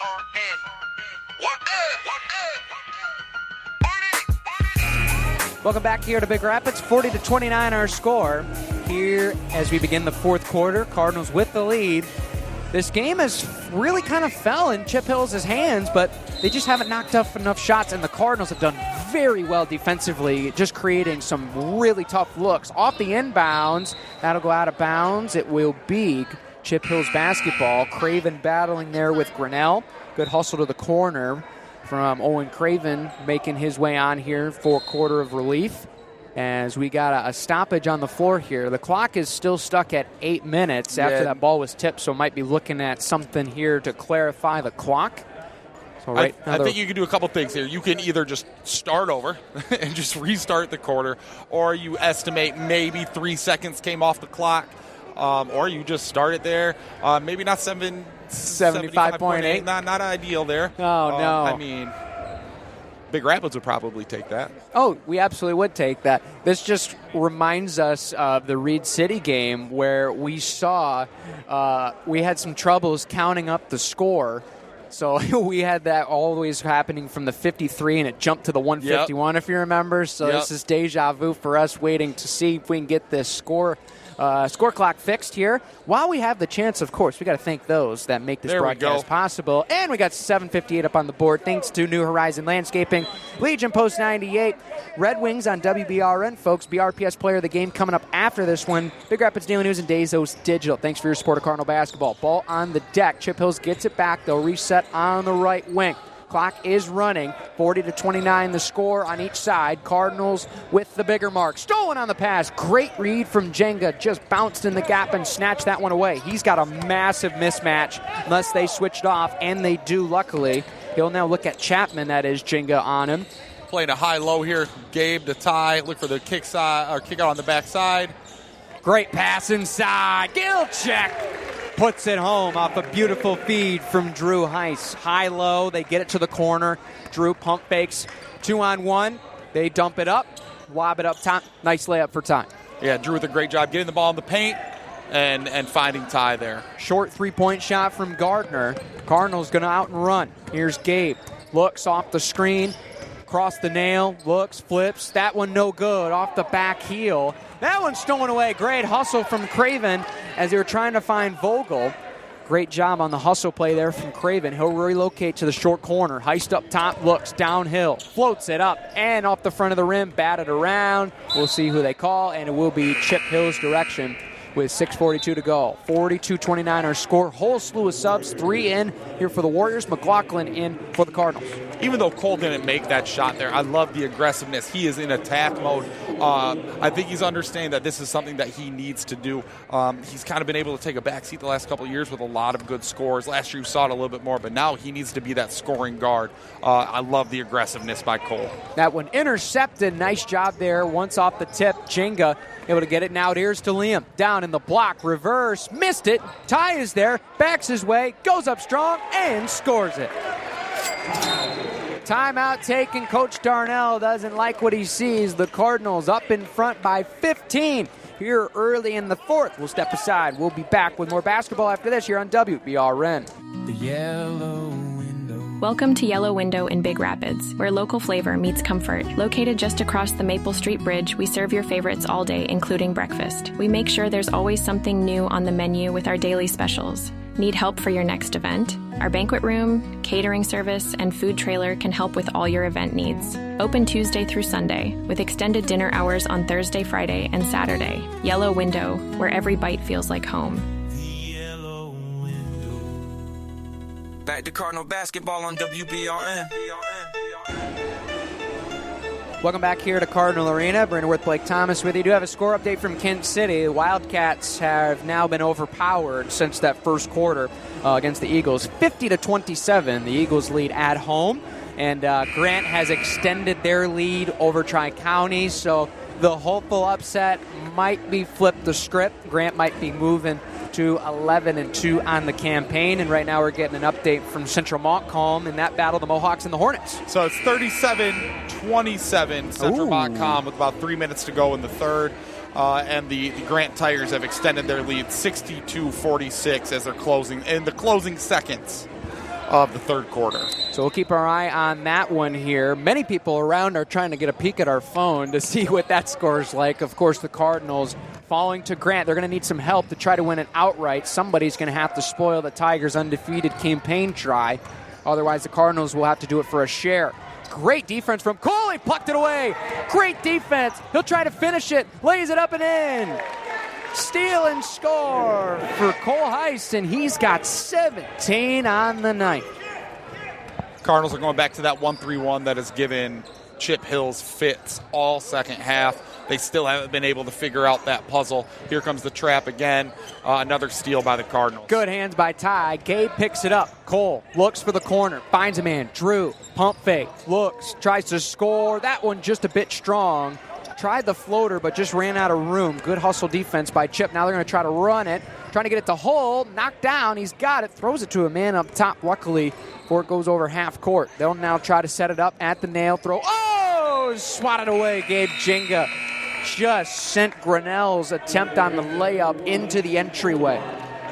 Welcome back here to Big Rapids. 40-29 our score here as we begin the fourth quarter. Cardinals with the lead. This game has really kind of fell in Chip Hills' hands, but they just haven't knocked off enough shots, and the Cardinals have done very well defensively, just creating some really tough looks. Off the inbounds, that'll go out of bounds. It will be Chip Hills basketball. Craven battling there with Grinnell. Good hustle to the corner from Owen Craven, making his way on here for a quarter of relief as we got a stoppage on the floor here. The clock is still stuck at 8 minutes after that ball was tipped, so might be looking at something here to clarify the clock. So I think you can do a couple things here. You can either just start over and just restart the quarter, or you estimate maybe 3 seconds came off the clock, or you just start it there. Maybe not 75.8. Not ideal there. Oh, no. I mean, Big Rapids would probably take that. Oh, we absolutely would take that. This just reminds us of the Reed City game where we saw we had some troubles counting up the score. So we had that always happening from the 53, and it jumped to the 151, if you remember. So this is deja vu for us, waiting to see if we can get this score clock fixed here. While we have the chance, of course, we got to thank those that make this broadcast possible. And we got 7:58 up on the board thanks to New Horizon Landscaping, Legion Post 98, Red Wings on WBRN, folks. BRPS Player of the Game coming up after this one. Big Rapids Daily News and Dazos Digital. Thanks for your support of Cardinal basketball. Ball on the deck. Chip Hills gets it back. They'll reset on the right wing. Clock is running. 40-29 the score on each side. Cardinals with the bigger mark. Stolen on the pass. Great read from Jenga. Just bounced in the gap and snatched that one away. He's got a massive mismatch unless they switched off, and they do, luckily. He'll now look at Chapman, that is Jenga on him. Playing a high-low here. Gabe to tie. Look for the kick out on the backside. Great pass inside. Gill check. Puts it home off a beautiful feed from Drew Haist. High-low, they get it to the corner. Drew pump fakes 2-on-1. They dump it up, lob it up top. Nice layup for Ty. Yeah, Drew with a great job getting the ball in the paint and finding Ty there. Short three-point shot from Gardner. Cardinals going to out and run. Here's Gabe. Looks off the screen. Across the nail. Looks, flips. That one no good. Off the back heel. That one's stolen away. Great hustle from Craven as they were trying to find Vogel. Great job on the hustle play there from Craven. He'll relocate to the short corner. Haist up top, looks downhill, floats it up, and off the front of the rim, batted around. We'll see who they call, and it will be Chip Hills' direction with 6:42 to go. 42-29 our score. Whole slew of subs, 3 in here for the Warriors. McLaughlin in for the Cardinals. Even though Cole didn't make that shot there, I love the aggressiveness. He is in attack mode. I think he's understanding that this is something that he needs to do. He's kind of been able to take a backseat the last couple of years with a lot of good scores. Last year you saw it a little bit more, but now he needs to be that scoring guard. I love the aggressiveness by Cole. That one intercepted. Nice job there. Once off the tip, Jenga able to get it. Now here's to Liam. Down in the block. Reverse. Missed it. Ty is there. Backs his way. Goes up strong and scores it. Timeout taken. Coach Darnell doesn't like what he sees. The Cardinals up in front by 15 here early in the fourth. We'll step aside. We'll be back with more basketball after this here on WBRN. The Yellow Window. Welcome to Yellow Window in Big Rapids, where local flavor meets comfort. Located just across the Maple Street Bridge, we serve your favorites all day, including breakfast. We make sure there's always something new on the menu with our daily specials. Need help for your next event? Our banquet room, catering service, and food trailer can help with all your event needs. Open Tuesday through Sunday, with extended dinner hours on Thursday, Friday, and Saturday. Yellow Window, where every bite feels like home. Back to Cardinal basketball on WBRN. Welcome back here to Cardinal Arena. Brandon Worth, Blake Thomas with you. Do have a score update from Kent City. The Wildcats have now been overpowered since that first quarter against the Eagles. 50-27, the Eagles lead at home. And Grant has extended their lead over Tri-County, so the hopeful upset might be flipped the script. Grant might be moving to 11-2 on the campaign, and right now we're getting an update from Central Montcalm in that battle, the Mohawks and the Hornets. So it's 37-27 Central Montcalm with about 3 minutes to go in the third. And the Grant Tigers have extended their lead 62-46 as they're closing in the closing seconds of the third quarter. So we'll keep our eye on that one here. Many people around are trying to get a peek at our phone to see what that score is like. Of course, the Cardinals falling to Grant. They're going to need some help to try to win it outright. Somebody's going to have to spoil the Tigers' undefeated campaign try. Otherwise, the Cardinals will have to do it for a share. Great defense from Cole. He plucked it away. Great defense. He'll try to finish it. Lays it up and in. Steal and score for Cole Haist, and he's got 17 on the night. Cardinals are going back to that 1-3-1 that has given Chip Hills fits all second half. They still haven't been able to figure out that puzzle. Here comes the trap again. Another steal by the Cardinals. Good hands by Ty. Gabe picks it up. Cole looks for the corner. Finds a man. Drew, pump fake. Looks, tries to score. That one just a bit strong. Tried the floater, but just ran out of room. Good hustle defense by Chip. Now they're going to try to run it. Trying to get it to Hull. Knocked down. He's got it. Throws it to a man up top, luckily, before it goes over half court. They'll now try to set it up at the nail. Throw. Oh! Swatted away. Gabe Jenga just sent Grinnell's attempt on the layup into the entryway.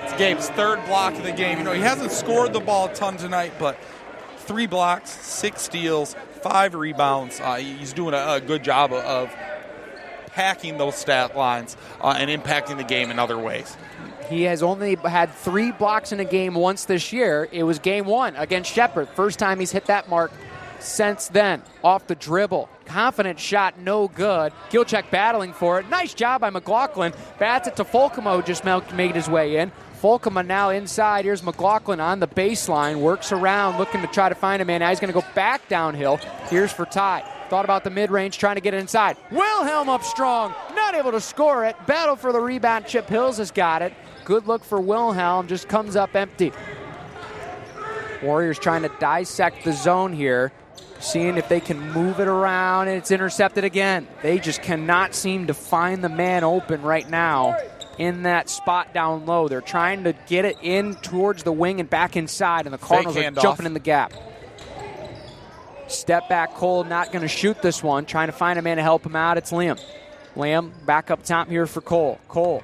It's Gabe's third block of the game. You know, he hasn't scored the ball a ton tonight, but 3 blocks, 6 steals, 5 rebounds. He's doing a good job of packing those stat lines and impacting the game in other ways. He has only had 3 blocks in a game once this year. It was game 1 against Shepherd. First time he's hit that mark since then. Off the dribble. Confident shot, no good. Gilcheck battling for it. Nice job by McLaughlin. Bats it to Folkamo, just made his way in. Folkama now inside. Here's McLaughlin on the baseline. Works around, looking to try to find a man. Now he's going to go back downhill. Here's for Ty. Thought about the mid-range, trying to get it inside. Wilhelm up strong. Not able to score it. Battle for the rebound. Chip Hills has got it. Good look for Wilhelm. Just comes up empty. Warriors trying to dissect the zone here. Seeing if they can move it around, and it's intercepted again. They just cannot seem to find the man open right now in that spot down low. They're trying to get it in towards the wing and back inside, and the Cardinals are jumping in the gap. Step back, Cole not going to shoot this one. Trying to find a man to help him out. It's Liam. Liam back up top here for Cole. Cole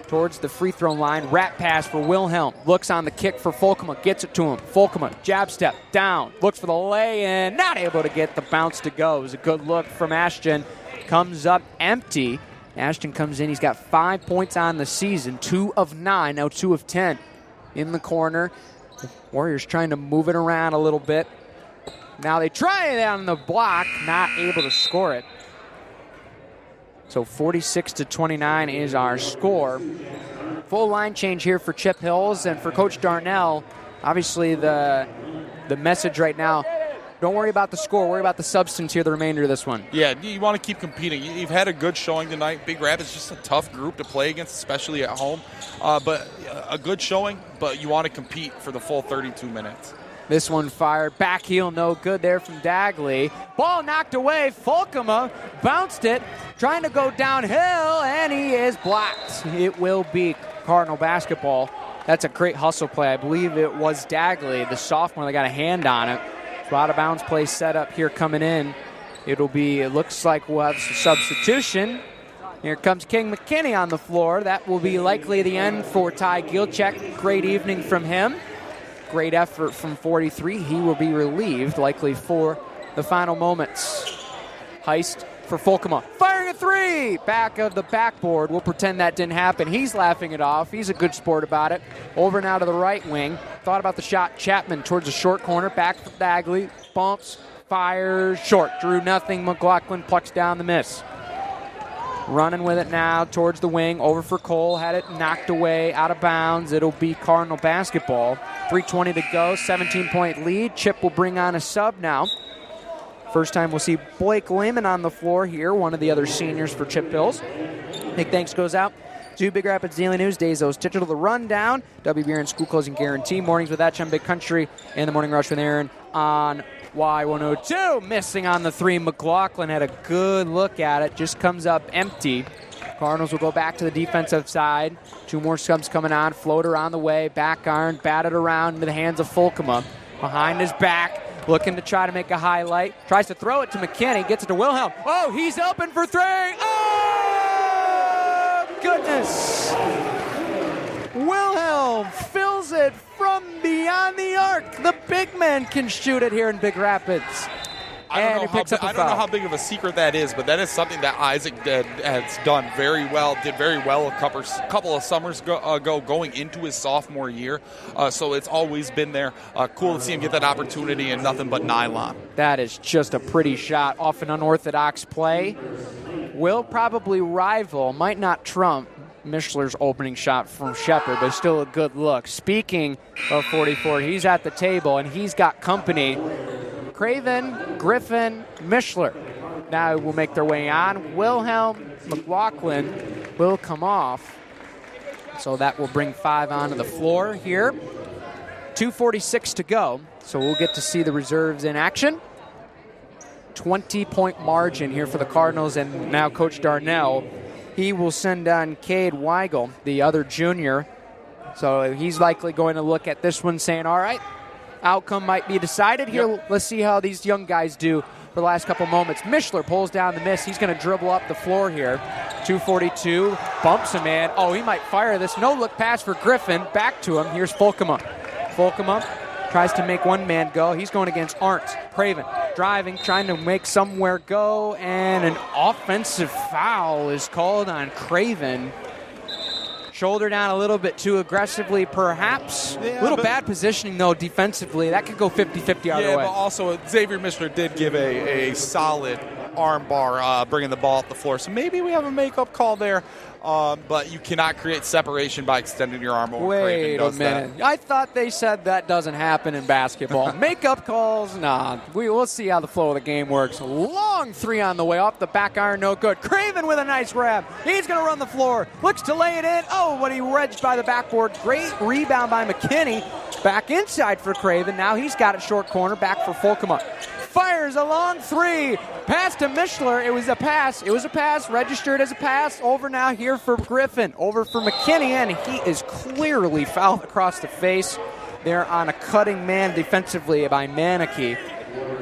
towards the free throw line. Rat pass for Wilhelm. Looks on the kick for Folkama. Gets it to him. Folkama, jab step, down. Looks for the lay-in. Not able to get the bounce to go. It was a good look from Ashton. Comes up empty. Ashton comes in. He's got 5 points on the season. 2 of 9. Now 2 of 10. In the corner. The Warriors trying to move it around a little bit. Now they try it on the block. Not able to score it. So 46-29 is our score. Full line change here for Chip Hills and for Coach Darnell. Obviously the message right now, don't worry about the score, worry about the substance here the remainder of this one. Yeah, you want to keep competing. You've had a good showing tonight. Big Rapids is just a tough group to play against, especially at home. But a good showing, but you want to compete for the full 32 minutes. This one fired. Back heel, no good there from Dagley. Ball knocked away. Folkama bounced it. Trying to go downhill, and he is blocked. It will be Cardinal basketball. That's a great hustle play. I believe it was Dagley, the sophomore, that got a hand on it. So out of bounds play set up here coming in. It looks like we'll have a substitution. Here comes King McKinney on the floor. That will be likely the end for Ty Gilcheck. Great evening from him. Great effort from 43. He will be relieved, likely for the final moments. Haist for Folkama. Firing a 3! Back of the backboard. We'll pretend that didn't happen. He's laughing it off. He's a good sport about it. Over now to the right wing. Thought about the shot. Chapman towards the short corner. Back for Dagley. Bumps. Fires. Short. Drew nothing. McLaughlin plucks down the miss. Running with it now towards the wing. Over for Cole. Had it knocked away. Out of bounds. It'll be Cardinal basketball. 3:20 to go, 17-point lead. Chip will bring on a sub now. First time we'll see Blake Lehman on the floor here, one of the other seniors for Chip Hills. Big thanks goes out to Big Rapids Daily News, Dazos Digital, The Rundown, WBRN School Closing Guarantee, Mornings with Etchem, Big Country, and the Morning Rush with Aaron on Y102. Missing on the three. McLaughlin had a good look at it, just comes up empty. Cardinals will go back to the defensive side. Two more subs coming on. Floater on the way. Back iron. Batted around into the hands of Fulkema. Behind his back. Looking to try to make a highlight. Tries to throw it to McKinney. Gets it to Wilhelm. Oh, he's open for three. Oh, goodness. Wilhelm fills it from beyond the arc. The big man can shoot it here in Big Rapids. I don't know how big of a secret that is, but that is something that Isaac has done very well, did very well a couple of summers ago going into his sophomore year. So it's always been there. Cool to see him get that opportunity and nothing but nylon. That is just a pretty shot off an unorthodox play. Will probably rival, might not trump, Mishler's opening shot from Shepard, but still a good look. Speaking of 44, he's at the table, and he's got company. Craven, Griffin, Mishler now will make their way on. Wilhelm, McLaughlin will come off. So that will bring 5 onto the floor here. 2:46 to go, so we'll get to see the reserves in action. 20-point margin here for the Cardinals, and now Coach Darnell, he will send on Cade Weigel, the other junior. So he's likely going to look at this one saying, all right, outcome might be decided here. Yep. Let's see how these young guys do for the last couple moments. Mishler pulls down the miss. He's going to dribble up the floor here. 2:42, bumps a man. Oh, he might fire this. No-look pass for Griffin. Back to him. Here's Fulkema. Fulkema tries to make one man go. He's going against Arntz. Craven driving, trying to make somewhere go, and an offensive foul is called on Craven. Shoulder down a little bit too aggressively, perhaps. A little bad positioning, though, defensively. That could go 50-50 either way. Yeah, but also Xavier Mishler did give a solid arm bar bringing the ball up the floor. So maybe we have a makeup call there. But you cannot create separation by extending your arm over. Wait a minute. I thought they said that doesn't happen in basketball. Makeup calls? Nah. We'll see how the flow of the game works. Long three on the way. Off the back iron, no good. Craven with a nice grab. He's going to run the floor. Looks to lay it in. Oh, but he wedged by the backboard. Great rebound by McKinney. Back inside for Craven. Now he's got it short corner. Back for Fulkema. Fires a long three. Pass to Mishler. It was a pass. Registered as a pass. Over now here for Griffin. Over for McKinney, and he is clearly fouled across the face there on a cutting man defensively by Manicky.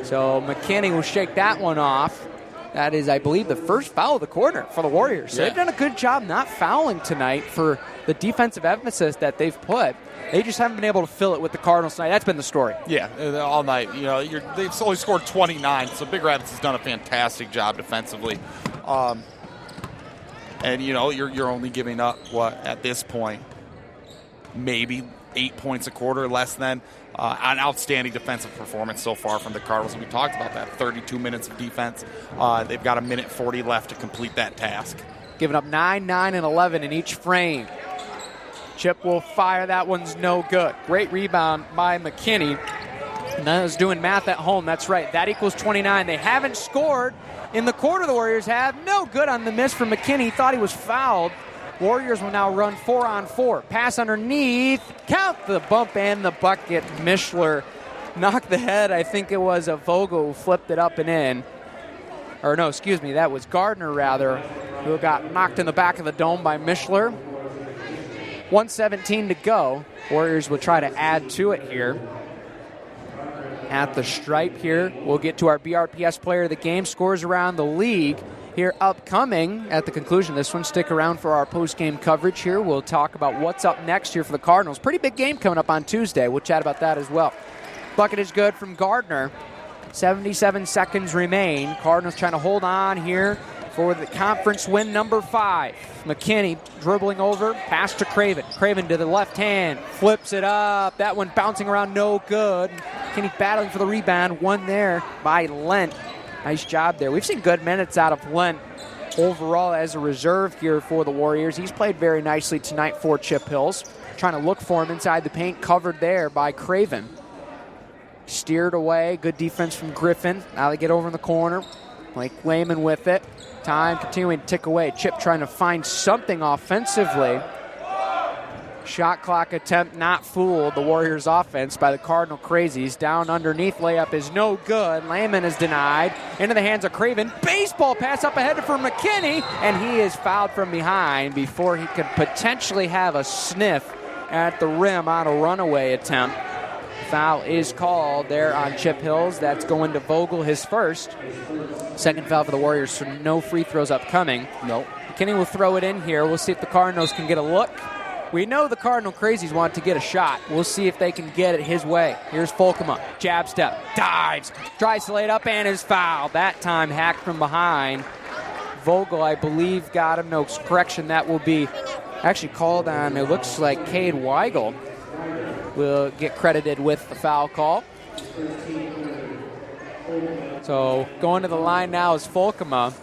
So McKinney will shake that one off. That is, I believe, the first foul of the quarter for the Warriors. So they've done a good job not fouling tonight for the defensive emphasis that they've put. They just haven't been able to fill it with the Cardinals tonight. That's been the story. Yeah, all night. You know, they've only scored 29, so Big Rapids has done a fantastic job defensively. And you know, you're only giving up at this point, maybe 8 points a quarter, less than. An outstanding defensive performance so far from the Cardinals. And we talked about that. 32 minutes of defense. They've got 1:40 left to complete that task. Giving up 9, 9, and 11 in each frame. Chip will fire. That one's no good. Great rebound by McKinney. And I was doing math at home. That's right. That equals 29. They haven't scored in the quarter. The Warriors have. No good on the miss from McKinney. Thought he was fouled. Warriors will now run 4-on-4. Pass underneath. Count the bump and the bucket. Mishler knocked the head. I think it was a Vogel who flipped it up and in. Or no, excuse me. That was Gardner, rather, who got knocked in the back of the dome by Mishler. 1:17 to go. Warriors will try to add to it here. At the stripe here, we'll get to our BRPS player of the game. Scores around the league here upcoming at the conclusion of this one. Stick around for our post-game coverage here. We'll talk about what's up next here for the Cardinals. Pretty big game coming up on Tuesday. We'll chat about that as well. Bucket is good from Gardner. 77 seconds remain. Cardinals trying to hold on here for the conference win number 5. McKinney dribbling over, pass to Craven. Craven to the left hand, flips it up. That one bouncing around, no good. McKinney battling for the rebound. One there by Lent. Nice job there. We've seen good minutes out of Lent overall as a reserve here for the Warriors. He's played very nicely tonight for Chip Hills. trying to look for him inside the paint, covered there by Craven. Steered away, good defense from Griffin. Now they get over in the corner. Blake Lehman with it. Time continuing to tick away. Chip trying to find something offensively. Shot clock attempt not fooled the Warriors offense by the Cardinal Crazies. Down underneath, layup is no good. Lehman is denied. Into the hands of Craven. Baseball pass up ahead for McKinney, and he is fouled from behind before he could potentially have a sniff at the rim on a runaway attempt. Foul is called there on Chip Hills. That's going to Vogel, his first. Second foul for the Warriors, so no free throws upcoming. Nope. McKinney will throw it in here. We'll see if the Cardinals can get a look. We know the Cardinal Crazies want to get a shot. We'll see if they can get it his way. Here's Folkema. Jab step. Dives. Tries to lay it up and is fouled. That time hacked from behind. Vogel, I believe, got him. No correction. That will be actually called on, it looks like Cade Weigel will get credited with the foul call. So going to the line now is Folkema.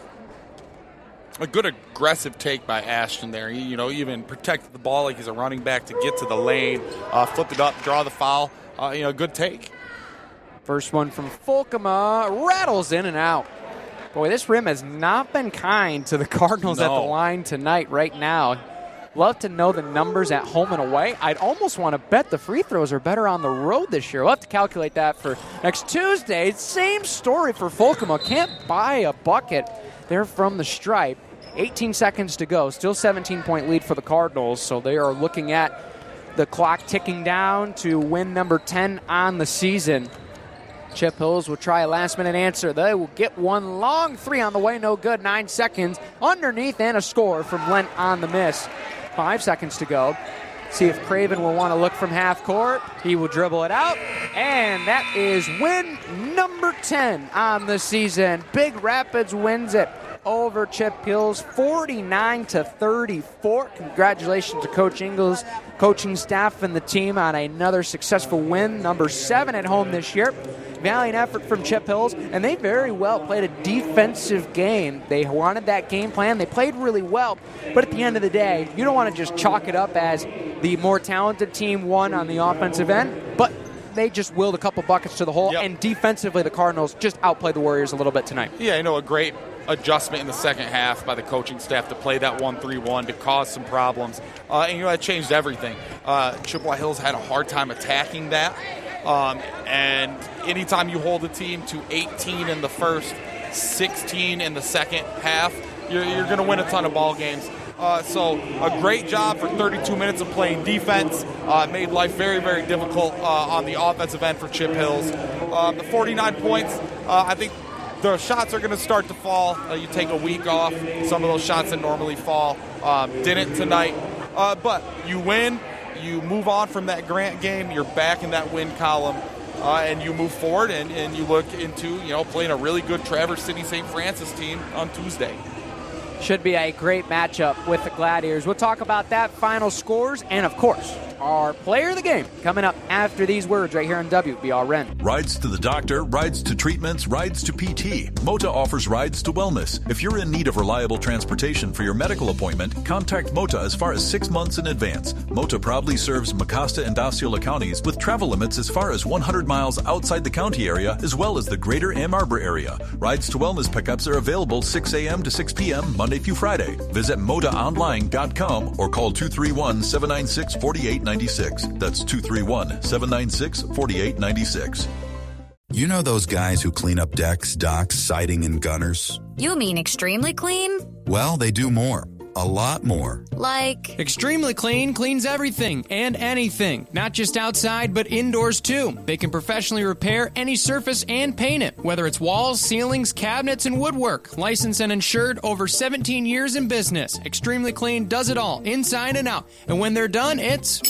A good aggressive take by Ashton there. He, even protected the ball like he's a running back to get to the lane, flip it up, draw the foul. Good take. First one from Folkema, rattles in and out. Boy, this rim has not been kind to the Cardinals at the line tonight right now. Love to know the numbers at home and away. I'd almost want to bet the free throws are better on the road this year. We'll have to calculate that for next Tuesday. Same story for Folkema. Can't buy a bucket there from the stripe. 18 seconds to go. Still 17-point lead for the Cardinals, so they are looking at the clock ticking down to win number 10 on the season. Chip Hills will try a last-minute answer. They will get one long three on the way. No good. 9 seconds underneath and a score from Lent on the miss. 5 seconds to go. See if Craven will want to look from half court. He will dribble it out. And that is win number 10 on the season. Big Rapids wins it over Chip Hills 49-34. Congratulations to Coach Ingles, coaching staff, and the team on another successful win. Number 7 at home this year. Valiant effort from Chip Hills, and they very well played a defensive game. They wanted that game plan. They played really well, but at the end of the day, you don't want to just chalk it up as the more talented team won on the offensive end, but they just willed a couple buckets to the hole, and defensively the Cardinals just outplayed the Warriors a little bit tonight. Yeah, a great adjustment in the second half by the coaching staff to play that 1-3-1 to cause some problems. And that changed everything. Chippewa Hills had a hard time attacking that. And anytime you hold a team to 18 in the first, 16 in the second half, you're going to win a ton of ball games. So a great job for 32 minutes of playing defense. Made life very, very difficult on the offensive end for Chip Hills. The 49 points, I think the shots are going to start to fall. You take a week off. Some of those shots that normally fall didn't tonight. But you win. You move on from that Grant game. You're back in that win column. And you move forward and you look into, playing a really good Traverse City St. Francis team on Tuesday. Should be a great matchup with the Gladiators. We'll talk about that, final scores, and, of course, our player of the game coming up after these words right here on WBRN. Rides to the doctor, rides to treatments, rides to PT. Mota offers rides to wellness. If you're in need of reliable transportation for your medical appointment, contact Mota as far as 6 months in advance. Mota proudly serves Mecosta and Osceola counties with travel limits as far as 100 miles outside the county area, as well as the greater Ann Arbor area. Rides to wellness pickups are available 6 a.m. to 6 p.m. Monday through Friday. Visit motaonline.com or call 231-796-4896. That's 231-796-4896. You know those guys who clean up decks, docks, siding, and gunners? You mean extremely clean? Well, they do more. A lot more. Like? Extremely Clean cleans everything and anything. Not just outside, but indoors too. They can professionally repair any surface and paint it, whether it's walls, ceilings, cabinets, and woodwork. Licensed and insured, over 17 years in business. Extremely Clean does it all, inside and out. And when they're done, it's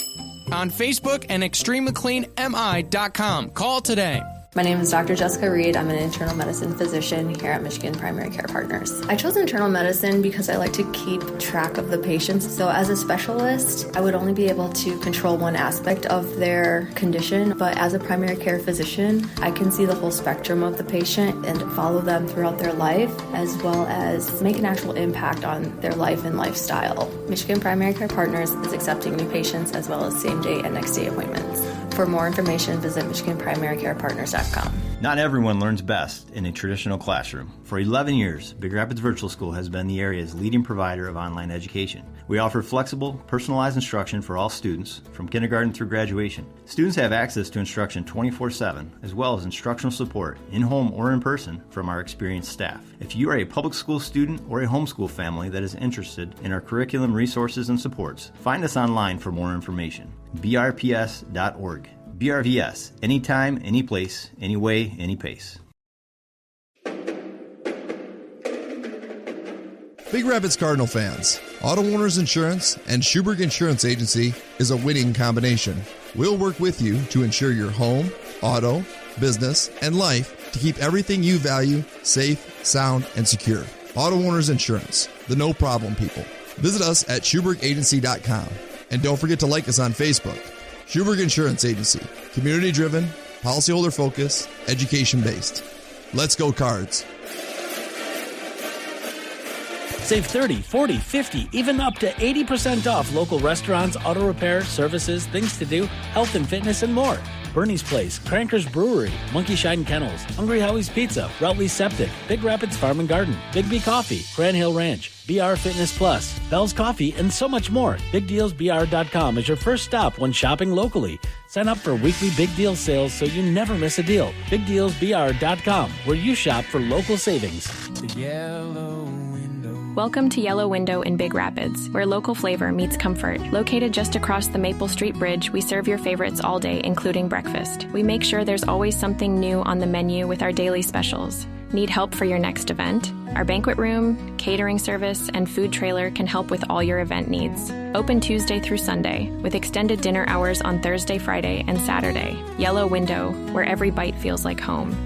on Facebook and extremelycleanmi.com. Call today. My name is Dr. Jessica Reed. I'm an internal medicine physician here at Michigan Primary Care Partners. I chose internal medicine because I like to keep track of the patients. So as a specialist, I would only be able to control one aspect of their condition. But as a primary care physician, I can see the whole spectrum of the patient and follow them throughout their life, as well as make an actual impact on their life and lifestyle. Michigan Primary Care Partners is accepting new patients as well as same-day and next-day appointments. For more information, visit MichiganPrimaryCarePartners.com. Not everyone learns best in a traditional classroom. For 11 years, Big Rapids Virtual School has been the area's leading provider of online education. We offer flexible, personalized instruction for all students, from kindergarten through graduation. Students have access to instruction 24/7, as well as instructional support, in-home or in person, from our experienced staff. If you are a public school student or a homeschool family that is interested in our curriculum, resources, and supports, find us online for more information. brps.org. BRVS. Anytime, any place, any way, any pace. Big Rapids Cardinal fans, Auto Owners Insurance and Schuberg Insurance Agency is a winning combination. We'll work with you to ensure your home, auto, business, and life to keep everything you value safe, sound, and secure. Auto Owners Insurance, the no-problem people. Visit us at SchubergAgency.com. And don't forget to like us on Facebook. Schuberg Insurance Agency. Community-driven, policyholder-focused, education-based. Let's go Cards. Save 30, 40, 50, even up to 80% off local restaurants, auto repair, services, things to do, health and fitness, and more. Bernie's Place, Cranker's Brewery, Monkey Shine Kennels, Hungry Howie's Pizza, Routley's Septic, Big Rapids Farm and Garden, Big B Coffee, Cran Hill Ranch, BR Fitness Plus, Bell's Coffee, and so much more. BigDealsBR.com is your first stop when shopping locally. Sign up for weekly Big Deal sales so you never miss a deal. BigDealsBR.com, where you shop for local savings. The yellow window. Welcome to Yellow Window in Big Rapids, where local flavor meets comfort. Located just across the Maple Street Bridge, we serve your favorites all day, including breakfast. We make sure there's always something new on the menu with our daily specials. Need help for your next event? Our banquet room, catering service, and food trailer can help with all your event needs. Open Tuesday through Sunday, with extended dinner hours on Thursday, Friday, and Saturday. Yellow Window, where every bite feels like home.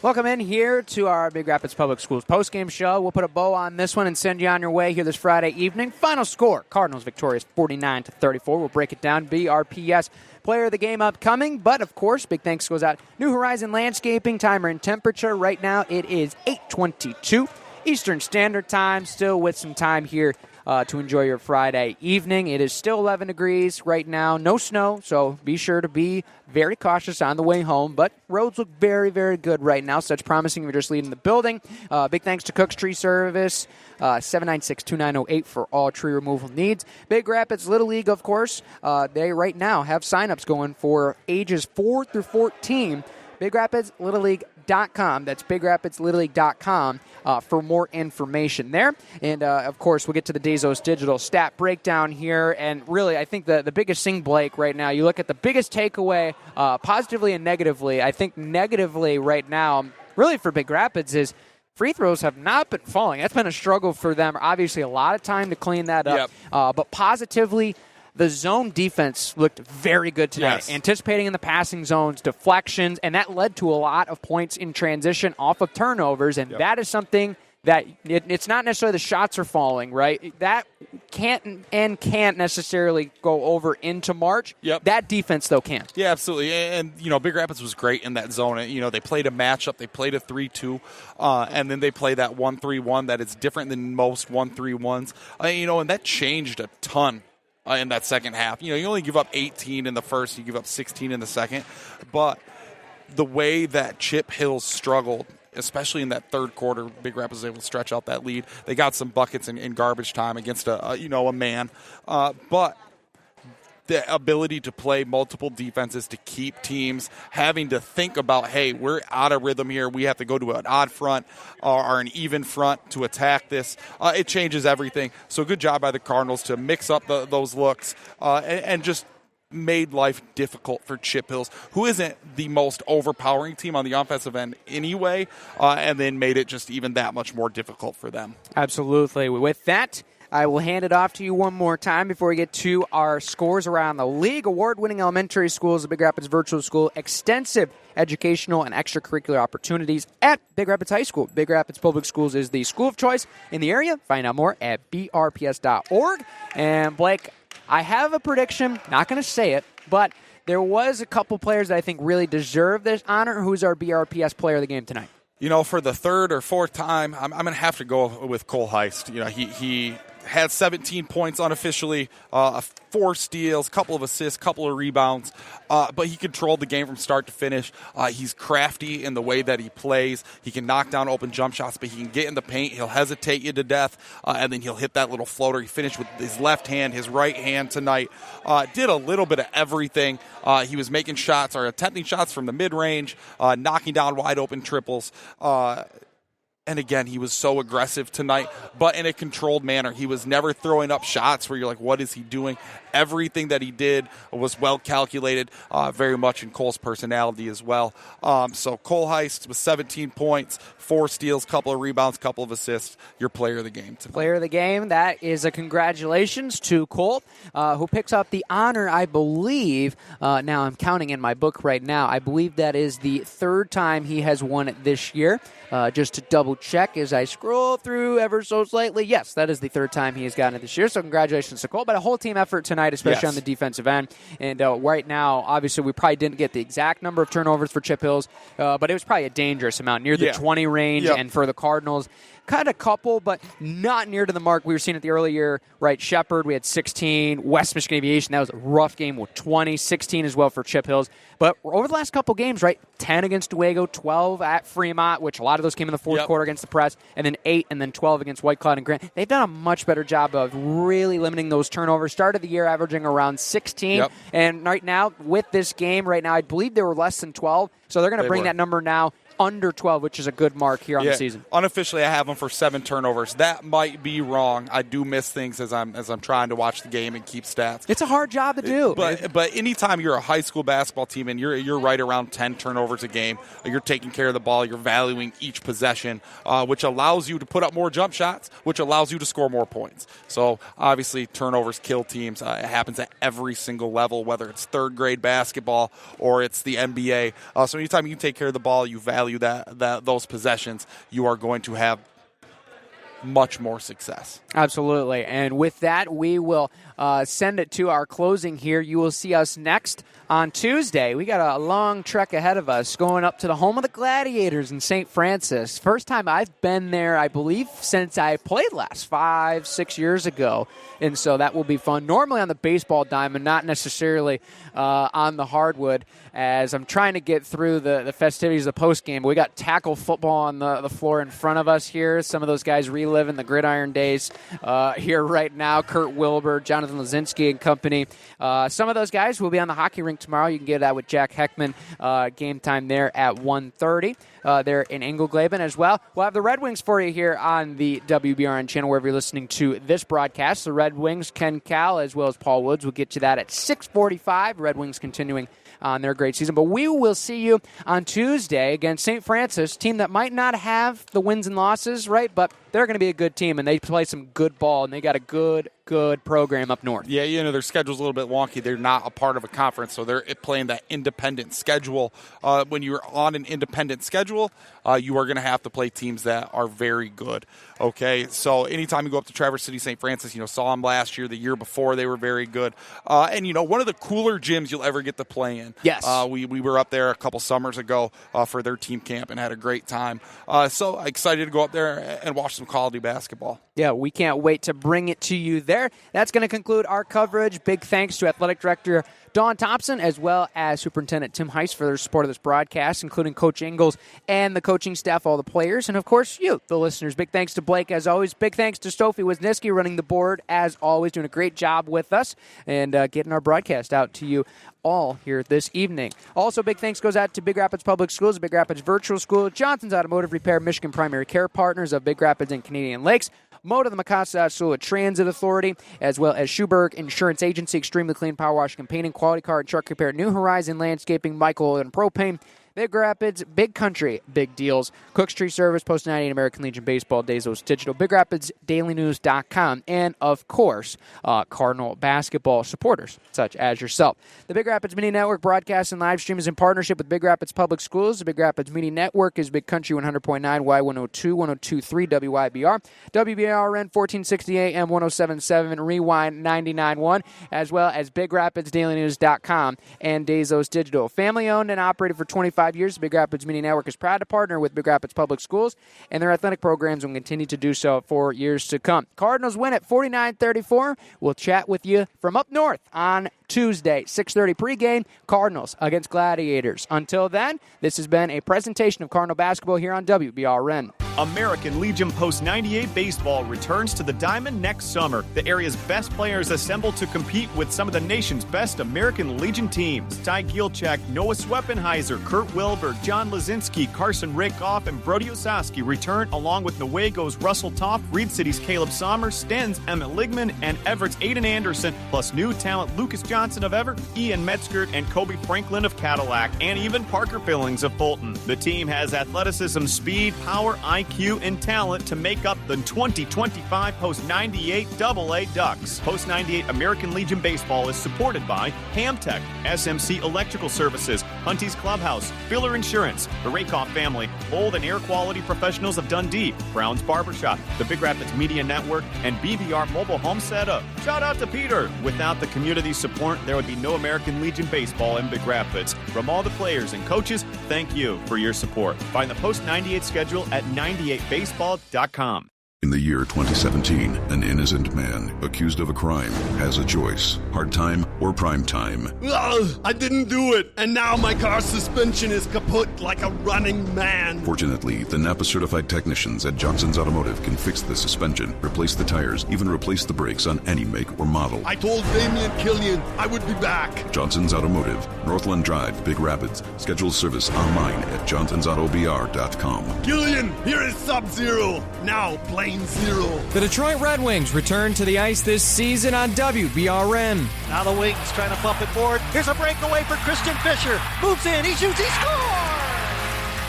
Welcome in here to our Big Rapids Public Schools postgame show. We'll put a bow on this one and send you on your way here this Friday evening. Final score, Cardinals victorious 49-34. We'll break it down. BRPS player of the game upcoming. But, of course, big thanks goes out New Horizon Landscaping, timer and temperature. Right now it is 8:22 Eastern Standard Time, still with some time here to enjoy your Friday evening. It is still 11 degrees right now. No snow, so be sure to be very cautious on the way home. But roads look very, very good right now, so that's promising if you're just leaving the building. Big thanks to Cook's Tree Service, 796-2908 for all tree removal needs. Big Rapids Little League, of course, they right now have signups going for ages 4 through 14. BigRapidsLittleLeague.com. That's BigRapidsLittleLeague.com for more information there. And, of course, we'll get to the Dazos Digital stat breakdown here. And really, I think the biggest thing, Blake, right now, you look at the biggest takeaway positively and negatively. I think negatively right now, really for Big Rapids, is free throws have not been falling. That's been a struggle for them. Obviously, a lot of time to clean that up. Yep. But positively, the zone defense looked very good tonight, yes. Anticipating in the passing zones, deflections, and that led to a lot of points in transition off of turnovers, and that is something that it's not necessarily the shots are falling, right? That can't necessarily go over into March. Yep. That defense, though, can. Yeah, absolutely. And, Big Rapids was great in that zone. They played a matchup. They played a 3-2, and then they play that 1-3-1 that is different than most 1-3-1s. And that changed a ton in that second half. You only give up 18 in the first, you give up 16 in the second. But the way that Chip Hills struggled, especially in that third quarter, Big Rapids was able to stretch out that lead. They got some buckets in garbage time against a man. But the ability to play multiple defenses, to keep teams having to think about, hey, we're out of rhythm here. We have to go to an odd front or an even front to attack this. It changes everything. So good job by the Cardinals to mix up those looks and just made life difficult for Chip Hills, who isn't the most overpowering team on the offensive end anyway, and then made it just even that much more difficult for them. Absolutely. With that, I will hand it off to you one more time before we get to our scores around the league. Award-winning elementary schools, the Big Rapids Virtual School, extensive educational and extracurricular opportunities at Big Rapids High School. Big Rapids Public Schools is the school of choice in the area. Find out more at brps.org. And Blake, I have a prediction, not going to say it, but there was a couple players that I think really deserve this honor. Who's our BRPS player of the game tonight? For the third or fourth time, I'm going to have to go with Cole Haist. He had 17 points unofficially, 4 steals, couple of assists, couple of rebounds, but he controlled the game from start to finish. He's crafty in the way that he plays. He can knock down open jump shots, but he can get in the paint. He'll hesitate you to death, and then he'll hit that little floater. He finished with his left hand, his right hand tonight. Did a little bit of everything. He was making shots or attempting shots from the mid-range, knocking down wide-open triples. And again, he was so aggressive tonight, but in a controlled manner. He was never throwing up shots where you're like, what is he doing? Everything that he did was well calculated, very much in Cole's personality as well. So Cole Haist with 17 points, 4 steals, couple of rebounds, couple of assists, your player of the game tonight. Player of the game, that is a congratulations to Cole, who picks up the honor, I believe. Now I'm counting in my book right now. I believe that is the 3rd time he has won it this year. Just to double check as I scroll through ever so slightly. Yes, that is the 3rd time he has gotten it this year. So congratulations to Cole. But a whole team effort tonight, especially on the defensive end. And right now, obviously, we probably didn't get the exact number of turnovers for Chip Hills, but it was probably a dangerous amount, near the 20 range. Yep. And for the Cardinals, kind of a couple, but not near to the mark we were seeing at the early year. Right, Shepherd, we had 16. West Michigan Aviation, that was a rough game with 20. 16 as well for Chip Hills. But over the last couple games, right, 10 against Duego, 12 at Fremont, which a lot of those came in the fourth quarter against the Press, and then 8 and then 12 against White Cloud and Grant. They've done a much better job of really limiting those turnovers. Started the year averaging around 16, and right now, with this game, I believe they were less than 12, so they're going to bring that number now under 12, which is a good mark here on the season. Unofficially, I have them for 7 turnovers. That might be wrong. I do miss things as I'm trying to watch the game and keep stats. It's a hard job to do. But anytime you're a high school basketball team and you're right around 10 turnovers a game, you're taking care of the ball, you're valuing each possession, which allows you to put up more jump shots, which allows you to score more points. So obviously, turnovers kill teams. It happens at every single level, whether it's 3rd grade basketball or it's the NBA. So anytime you take care of the ball, you value those possessions, you are going to have much more success. Absolutely. And with that, we will send it to our closing here. You will see us next on Tuesday. We got a long trek ahead of us going up to the home of the Gladiators in St. Francis. First time I've been there, I believe, since I played last 5-6 years ago. And so that will be fun. Normally on the baseball diamond, not necessarily on the hardwood, as I'm trying to get through the festivities of the postgame. We got tackle football on the floor in front of us here. Some of those guys reliving the gridiron days here right now. Kurt Wilbur, Jonathan Lazinski and company. Some of those guys will be on the hockey rink tomorrow. You can get that with Jack Heckman. Game time there at 1:30. There in Engelglaben as well. We'll have the Red Wings for you here on the WBRN channel, wherever you're listening to this broadcast. The Red Wings, Ken Cal, as well as Paul Woods. We'll get you that at 6:45. Red Wings continuing on their great season. But we will see you on Tuesday against St. Francis, team that might not have the wins and losses, right? But they're going to be a good team, and they play some good ball, and they got a good program up north. Yeah, their schedule's a little bit wonky. They're not a part of a conference, so they're playing that independent schedule. When you're on an independent schedule, you are going to have to play teams that are very good. Okay, so anytime you go up to Traverse City, St. Francis, saw them last year, the year before, they were very good. And, one of the cooler gyms you'll ever get to play in. Yes. We were up there a couple summers ago for their team camp and had a great time. So excited to go up there and watch some quality basketball. Yeah, we can't wait to bring it to you there. That's going to conclude our coverage. Big thanks to Athletic Director Dawn Thompson, as well as Superintendent Tim Haist for their support of this broadcast, including Coach Ingalls and the coaching staff, all the players, and, of course, you, the listeners. Big thanks to Blake, as always. Big thanks to Sophie Wisniewski running the board, as always, doing a great job with us and getting our broadcast out to you all here this evening. Also, big thanks goes out to Big Rapids Public Schools, Big Rapids Virtual School, Johnson's Automotive Repair, Michigan Primary Care Partners of Big Rapids and Canadian Lakes, Moda, the Mikasa Transit Authority, as well as Schuberg Insurance Agency, Extremely Clean Power Washing and Painting, Quality Car and Truck Repair, New Horizon Landscaping, Michael and Propane, Big Rapids, Big Country, Big Deals, Cooks Tree Service, Post 98, American Legion Baseball, Dazos Digital, Big Rapids, DailyNews.com, and, of course, Cardinal basketball supporters, such as yourself. The Big Rapids Media Network broadcasts and live stream is in partnership with Big Rapids Public Schools. The Big Rapids Media Network is Big Country 100.9, Y102, 102.3, WYBR, WBRN 1460 AM, 107.7, Rewind 99.1, as well as Big Rapids, DailyNews.com, and Dazos Digital. Family owned and operated for 25 years, the Big Rapids Media Network is proud to partner with Big Rapids Public Schools, and their athletic programs will continue to do so for years to come. Cardinals win at 49-34. We'll chat with you from up north on Tuesday, 6:30 pregame, Cardinals against Gladiators. Until then, this has been a presentation of Cardinal basketball here on WBRN. American Legion Post 98 Baseball returns to the Diamond next summer. The area's best players assemble to compete with some of the nation's best American Legion teams. Ty Gielchak, Noah Sweppenheiser, Kurt Wilbur, John Lazinski, Carson Rakoff, and Brody Osowski return along with Noego's Russell Toft, Reed City's Caleb Sommer, Sten's Emmett Ligman, and Everett's Aiden Anderson, plus new talent Lucas Johnson of Everett, Ian Metzger, and Kobe Franklin of Cadillac, and even Parker Billings of Fulton. The team has athleticism, speed, power, IQ, and talent to make up the 2025 Post 98 AA Ducks. Post 98 American Legion Baseball is supported by Hamtech, SMC Electrical Services, Hunty's Clubhouse, Filler Insurance, the Rakoff family, Old and Air Quality Professionals of Dundee, Brown's Barbershop, the Big Rapids Media Network, and BBR Mobile Home Setup. Shout out to Peter. Without the community support, there would be no American Legion Baseball in Big Rapids. From all the players and coaches, thank you for your support. Find the Post 98 schedule at 98baseball.com. In the year 2017, an innocent man accused of a crime has a choice: hard time or prime time. Ugh, I didn't do it, and now my car's suspension is kaput like a running man. Fortunately, the Napa-certified technicians at Johnson's Automotive can fix the suspension, replace the tires, even replace the brakes on any make or model. I told Damian Killian I would be back. Johnson's Automotive, Northland Drive, Big Rapids. Schedule service online at johnsonsautobr.com. Killian, here is Sub-Zero. Now Plain Zero. The Detroit Red Wings return to the ice this season on WBRN. Now the Wings trying to bump it forward. Here's a breakaway for Christian Fisher. Moves in, he shoots, he scores!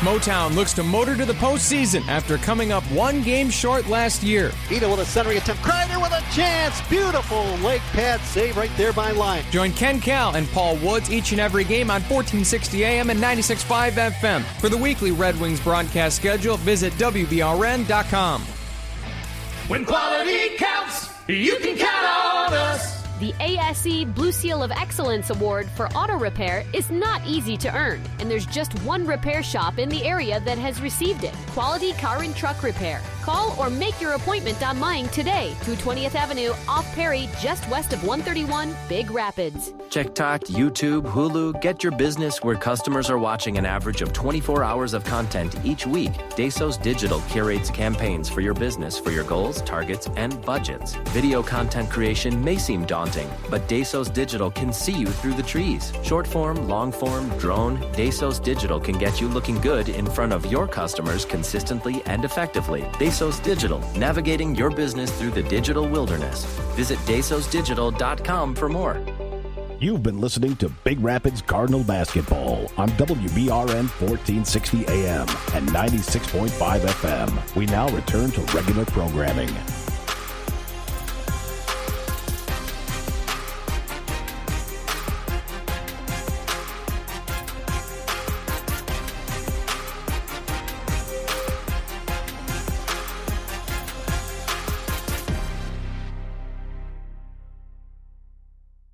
Motown looks to motor to the postseason after coming up one game short last year. Ito with a centering attempt. Kreider with a chance. Beautiful leg pad save right there by line. Join Ken Cal and Paul Woods each and every game on 1460 AM and 96.5 FM. For the weekly Red Wings broadcast schedule, visit WBRN.com. When quality counts, you can count on us. The ASE Blue Seal of Excellence Award for auto repair is not easy to earn, and there's just one repair shop in the area that has received it. Quality Car and Truck Repair. Call or make your appointment online today. 220th Avenue, off Perry, just west of 131, Big Rapids. TikTok, YouTube, Hulu, get your business where customers are watching an average of 24 hours of content each week. Dazos Digital curates campaigns for your business for your goals, targets, and budgets. Video content creation may seem daunting, but Dazos Digital can see you through the trees. Short form, long form, drone, Dazos Digital can get you looking good in front of your customers consistently and effectively. Dazos Digital, navigating your business through the digital wilderness. Visit DazosDigital.com for more. You've been listening to Big Rapids Cardinal basketball on WBRN 1460 AM and 96.5 FM. We now return to regular programming.